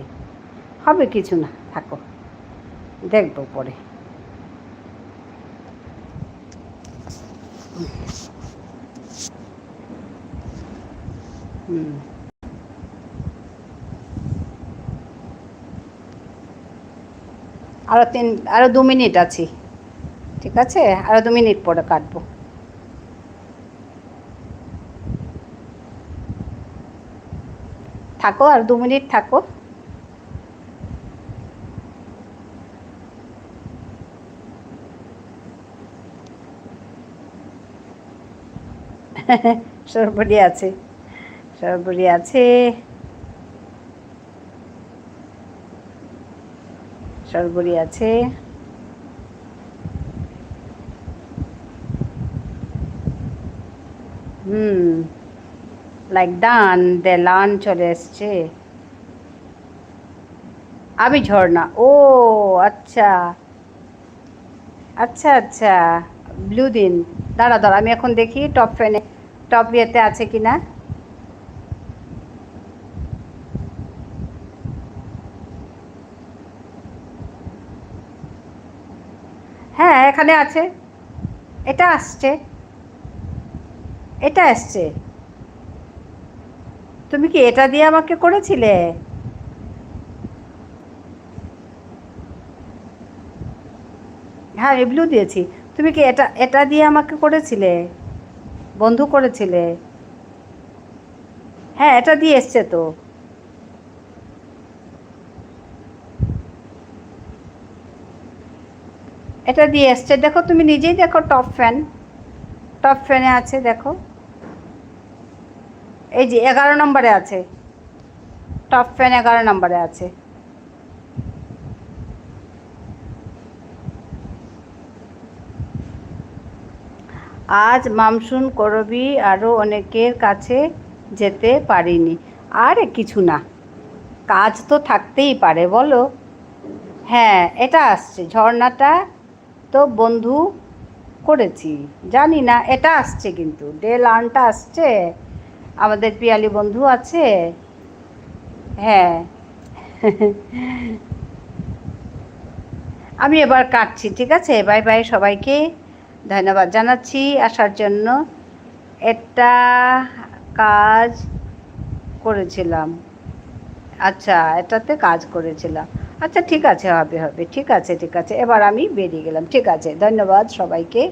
হবে কিছু না, থাকো, দেখবো পরে। আরও 2 মিনিট আছি, ঠিক আছে, আরও 2 মিনিট পরে কাটবো। থাকো আর 2 মিনিট থাকো। সর্বরি আছে, সর্বরি আছে, সর্বরি আছে, লাইক ডান দেলান চলে এসছে। আমি ঝর্ণা, ও আচ্ছা আচ্ছা আচ্ছা, ব্লু দিন, দাঁড়া দাঁড়া আমি এখন দেখি টপ ইয়েতে আছে কি না। এখানে আছে, এটা আসছে, এটা আসছে। তুমি কি এটা দিয়ে আমাকে করেছিলে? হ্যাঁ, আমি ব্লু দিয়েছি। তুমি কি এটা এটা দিয়ে আমাকে করেছিলে, বন্ধু করেছিলে? হ্যাঁ, এটা দিয়ে এসছে তো। এটা দিয়ে এসছে, দেখো তুমি নিজেই দেখো, টপ ফ্যান, টপ ফ্যানে আছে দেখো, এই যে 11 নম্বরে আছে, টপ ফ্যান 11 নম্বরে আছে। আজ মামসুন করবি আরও অনেকের কাছে যেতে পারিনি। আরে কিছু না, কাজ তো থাকতেই পারে বলো। হ্যাঁ, এটা আসছে, ঝর্ণাটা তো বন্ধু করেছি, জানি না, এটা আসছে কিন্তু ডে লার্নটা আসছে, আমাদের পিয়ালি বন্ধু আছে। হ্যাঁ। আমি এবার কাটছি, ঠিক আছে, বাই বাই সবাইকে, ধন্যবাদ জানাচ্ছি আসার জন্য। এটা কাজ করেছিলাম, আচ্ছা এটাতে কাজ করেছিলাম, আচ্ছা ঠিক আছে, হবে হবে, ঠিক আছে ঠিক আছে, এবার আমি বেরিয়ে গেলাম, ঠিক আছে, ধন্যবাদ সবাইকে।